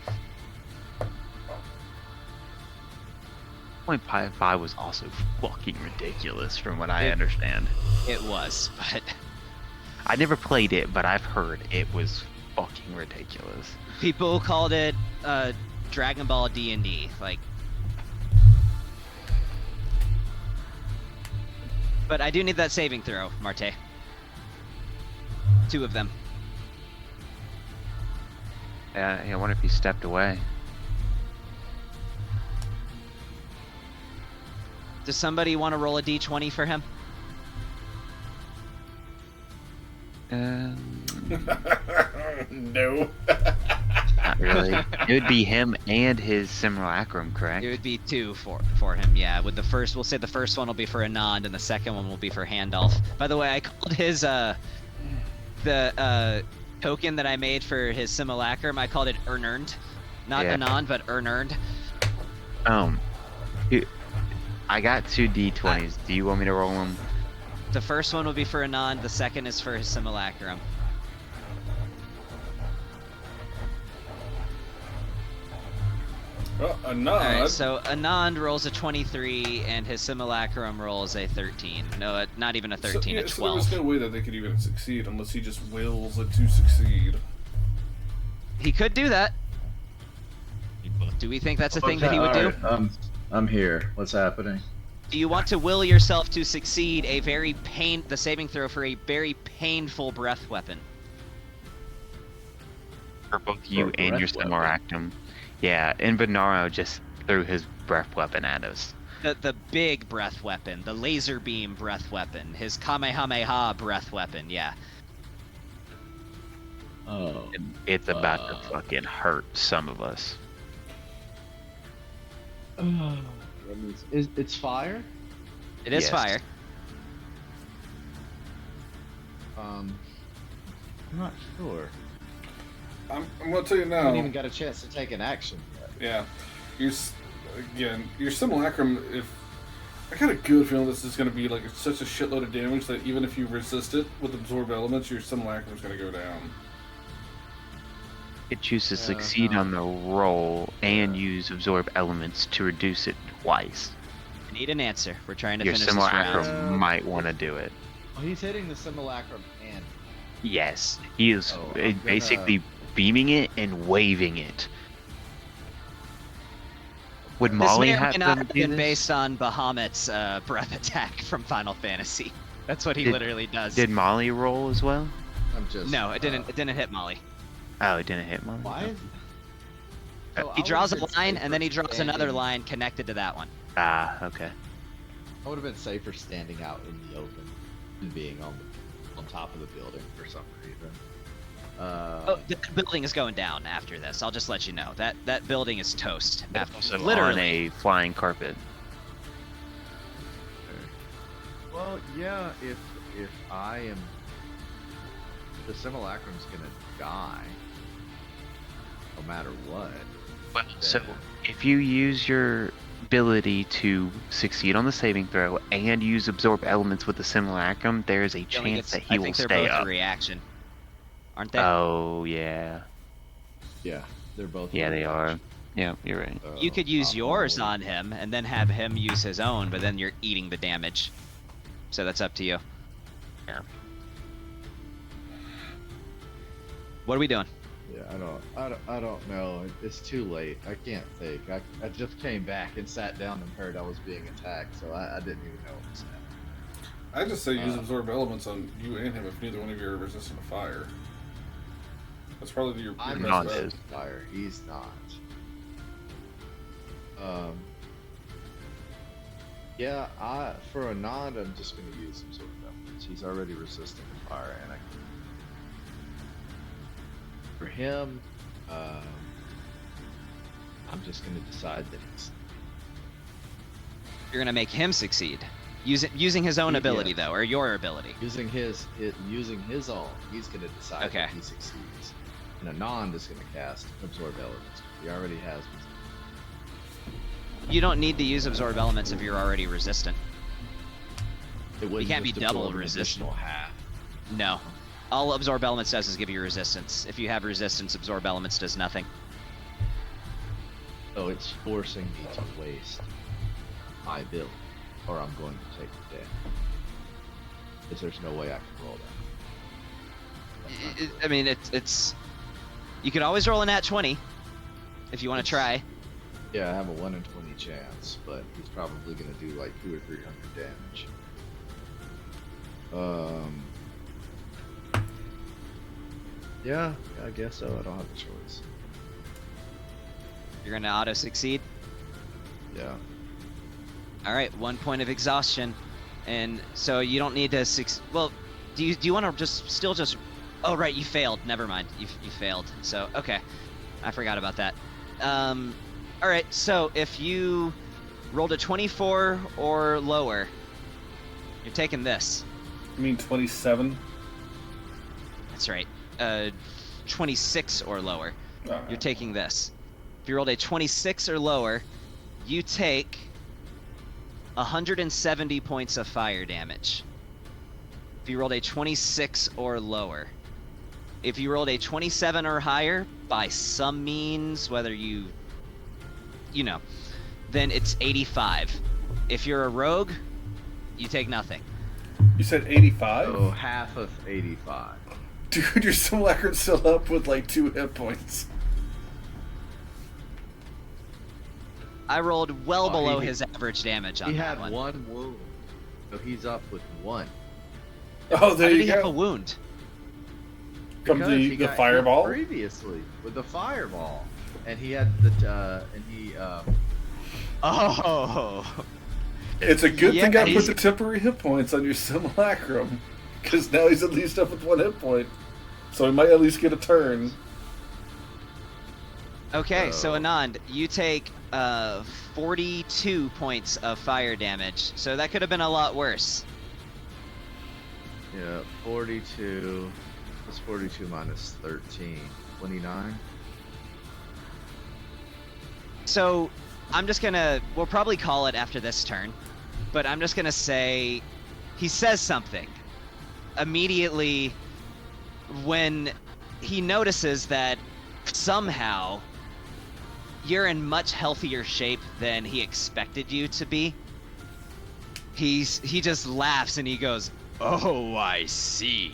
S2: 0.55 was also fucking ridiculous from what I understand.
S3: It was, but
S2: I never played it, but I've heard it was fucking ridiculous.
S3: people called it Dragon Ball D&D. Like, but I do need that saving throw, Marte. 2 of them.
S2: Yeah, I wonder if he stepped away.
S3: Does somebody want to roll a d20 for him?
S1: No.
S2: Not really. It would be him and his simulacrum, correct?
S3: It would be 2 for him, yeah. With the first, we'll say the first one will be for Anand, and the second one will be for Handolf. By the way, I called his the token that I made for his simulacrum, I called it Ernerd. Not
S2: Yeah.
S3: Anand, but Ernerd.
S2: Dude, I got 2 d20s. Do you want me to roll them?
S3: The first one will be for Anand, the second is for his simulacrum.
S1: Well, a
S3: All
S1: nod.
S3: right, so Anand rolls a 23, and his simulacrum rolls a 13. No, not even a 13, a 12.
S1: So there was no way that they could even succeed unless he just wills it to succeed.
S3: He could do that. Do we think that's a thing that he would do?
S9: Alright, I'm here. What's happening?
S3: Do you want to will yourself to succeed the saving throw for a very painful breath weapon?
S2: For both you
S9: For a
S2: and your
S9: breath weapon.
S2: simulacrum. Yeah, Enferno just threw his breath weapon at us.
S3: The big breath weapon, the laser beam breath weapon, his Kamehameha breath weapon, yeah.
S9: Oh.
S2: And it's about to fucking hurt some of us.
S6: It's fire?
S3: It is
S2: Yes.
S3: fire.
S6: I'm not sure.
S1: I'm gonna tell you
S6: I
S1: now.
S6: haven't even got a chance to take an action yet.
S1: Yeah, your simulacrum. If I got a good feeling this is gonna be like such a shitload of damage that even if you resist it with absorb elements, your simulacrum is gonna go down.
S2: It chooses to succeed on the roll and use absorb elements to reduce it twice.
S3: I need an answer. We're trying to
S2: Your
S3: finish this round.
S2: simulacrum might want to do it.
S6: Oh, he's hitting the simulacrum and
S2: Yes, he is
S6: Oh, I'm gonna-
S2: basically beaming it and waving it. Would
S3: This
S2: Molly
S3: may or
S2: have
S3: may not
S2: to
S3: have
S2: do
S3: been
S2: this?
S3: based on Bahamut's breath attack from Final Fantasy. That's what he
S2: Did-
S3: literally does.
S2: Did Molly roll as well?
S6: I'm just.
S3: No, it didn't. It didn't hit Molly.
S2: Oh, it didn't hit Molly.
S6: Why?
S3: He draws a line, and then he draws another line connected to that one.
S2: Ah, okay.
S6: I would have been safer standing out in the open than being on top of the building for some reason.
S3: Oh, the building is going down after this. I'll just let you know that building is toast.
S2: That's also on
S3: Literally.
S2: a flying carpet.
S6: Well, yeah. If I am, the simulacrum's gonna die, no matter what.
S2: Well, so
S6: then-
S2: if you use your ability to succeed on the saving throw and use absorb elements with the simulacrum, there is a
S3: He only
S2: chance
S3: gets-
S2: that
S3: I
S2: he will
S3: think they're
S2: stay
S3: both
S2: up.
S3: a reaction, aren't they?
S2: Oh yeah,
S6: Yeah, they're both.
S2: yeah they are.
S6: reaction.
S2: Yeah, you're right.
S6: So,
S3: You could use
S6: I'll
S3: yours
S6: roll.
S3: on him and then have him use his own, but then you're eating the damage. So that's up to you.
S2: Yeah.
S3: What are we doing?
S6: Yeah, I don't know. It's too late. I can't think. I just came back and sat down and heard I was being attacked, so I didn't even know what was happening.
S1: I just say use absorb elements on you and him if neither one of you are resistant to fire. That's probably your
S6: I'm
S2: not
S1: best bet.
S2: his.
S6: fire. He's not. Yeah, for a nod, I'm just gonna use some sort of elements. He's already resistant to fire, and for him, I'm just gonna decide that he's.
S3: You're gonna make him succeed, using his own
S6: Yeah.
S3: ability though, or your ability.
S6: Using his own, he's gonna decide
S3: Okay.
S6: if he succeeds. And Anand is gonna cast absorb elements. He already has.
S3: You don't need to use absorb elements if you're already resistant.
S6: It wouldn't
S3: can't be
S6: just
S3: double
S6: absorb an
S3: resistant.
S6: additional half.
S3: No. All absorb elements does is give you resistance. If you have resistance, absorb elements does nothing.
S6: So it's forcing me to waste my ability, or I'm going to take the damage. Because there's no way I can roll that.
S3: I mean, it's. You could always roll a nat 20 if you want to try.
S6: Yeah, I have a 1 in 20 chance, but he's probably going to do like 200 or 300 damage. Yeah, I guess so. I don't have a choice.
S3: You're gonna auto succeed.
S6: Yeah.
S3: All right, 1 point of exhaustion, and so you don't need to Well, do you want to just? Oh right, you failed. Never mind. You failed. So okay, I forgot about that. All right, so if you rolled a 24 or lower, you're taking this.
S1: You mean 27?
S3: That's right. 26 or lower,
S1: Alright.
S3: you're taking this. If you rolled a 26 or lower, you take 170 points of fire damage. if you rolled a 26 or lower. If you rolled a 27 or higher, by some means, whether you know, then it's 85. If you're a rogue, you take nothing.
S1: You said 85?
S9: So half of 85.
S1: Dude, your simulacrum's still up with like 2 hit points.
S3: I rolled well
S9: Oh,
S3: below
S9: he-
S3: his average damage on
S9: He
S3: that
S9: had
S3: one.
S9: one wound, so he's up with 1.
S1: Oh,
S3: How
S1: there
S3: did
S1: you
S3: he have a
S1: go.
S3: wound?
S1: From
S9: Because he
S1: the
S9: got hit
S1: fireball?
S9: previously with the fireball, and he had the
S3: Oh.
S1: It's a good thing I put
S3: he's-
S1: the temporary hit points on your simulacrum, because now he's at least up with 1 hit point. So he might at least get a turn.
S3: Okay, so
S9: So-
S3: Anand, you take 42 points of fire damage. So that could have been a lot worse.
S9: 42 plus 42 minus 13, 29.
S3: So I'm just gonna, we'll probably call it after this turn, but I'm just gonna say he says something immediately when he notices that somehow you're in much healthier shape than he expected you to be. He just laughs and he goes, "Oh, I see."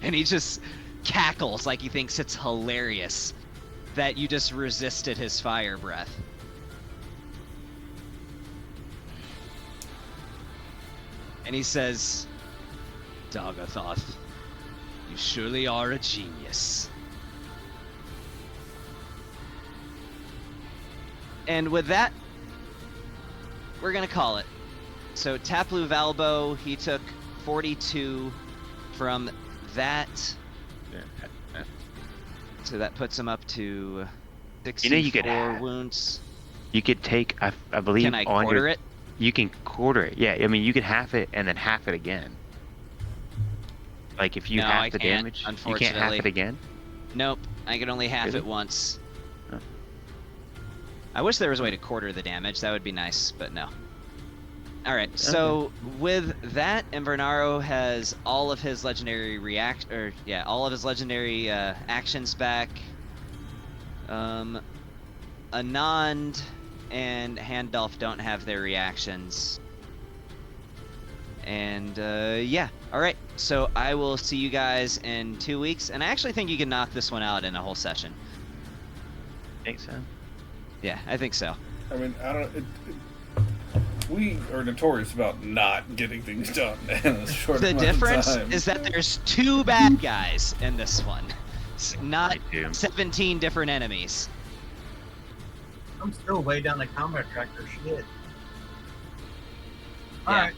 S3: And he just cackles like he thinks it's hilarious that you just resisted his fire breath. And he says, "Dagathoth, you surely are a genius." And with that, we're gonna call it. So Taplu Valbo, he took 42 from that. So that puts him up to 64
S2: you could have-
S3: wounds.
S2: You could take, I believe,
S3: Can I
S2: on
S3: quarter
S2: your,
S3: it?
S2: You can quarter it. Yeah, I mean, you can half it and then half it again. Like if you
S3: No,
S2: half
S3: I
S2: the
S3: can't,
S2: damage, you can't half
S3: unfortunately.
S2: it again.
S3: Nope, I can only half
S2: Really?
S3: it once.
S2: Oh.
S3: I wish there was a way to quarter the damage. That would be nice, but no. Alright, so with that, Invernaro has all of his legendary all of his legendary actions back. Anand and Handolf don't have their reactions. And yeah, alright. So I will see you guys in 2 weeks, and I actually think you can knock this one out in a whole session.
S2: Think so?
S3: Yeah, I think so.
S1: I mean, I don't. We are notorious about not getting things done in a short
S3: The
S1: amount
S3: difference
S1: of time.
S3: is that there's 2 bad guys in this one, not
S2: I do.
S3: 17 different enemies.
S4: I'm still way down the combat tracker. Shit. All
S3: Yeah.
S4: right.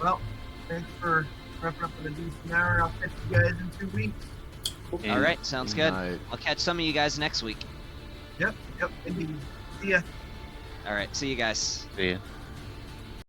S4: Well, thanks for wrapping up in a decent hour. I'll catch you guys in 2 weeks.
S3: All right, sounds good.
S9: Night.
S3: I'll catch some of you guys next week.
S4: Yep, indeed. See ya.
S3: All right, see you guys.
S2: See ya.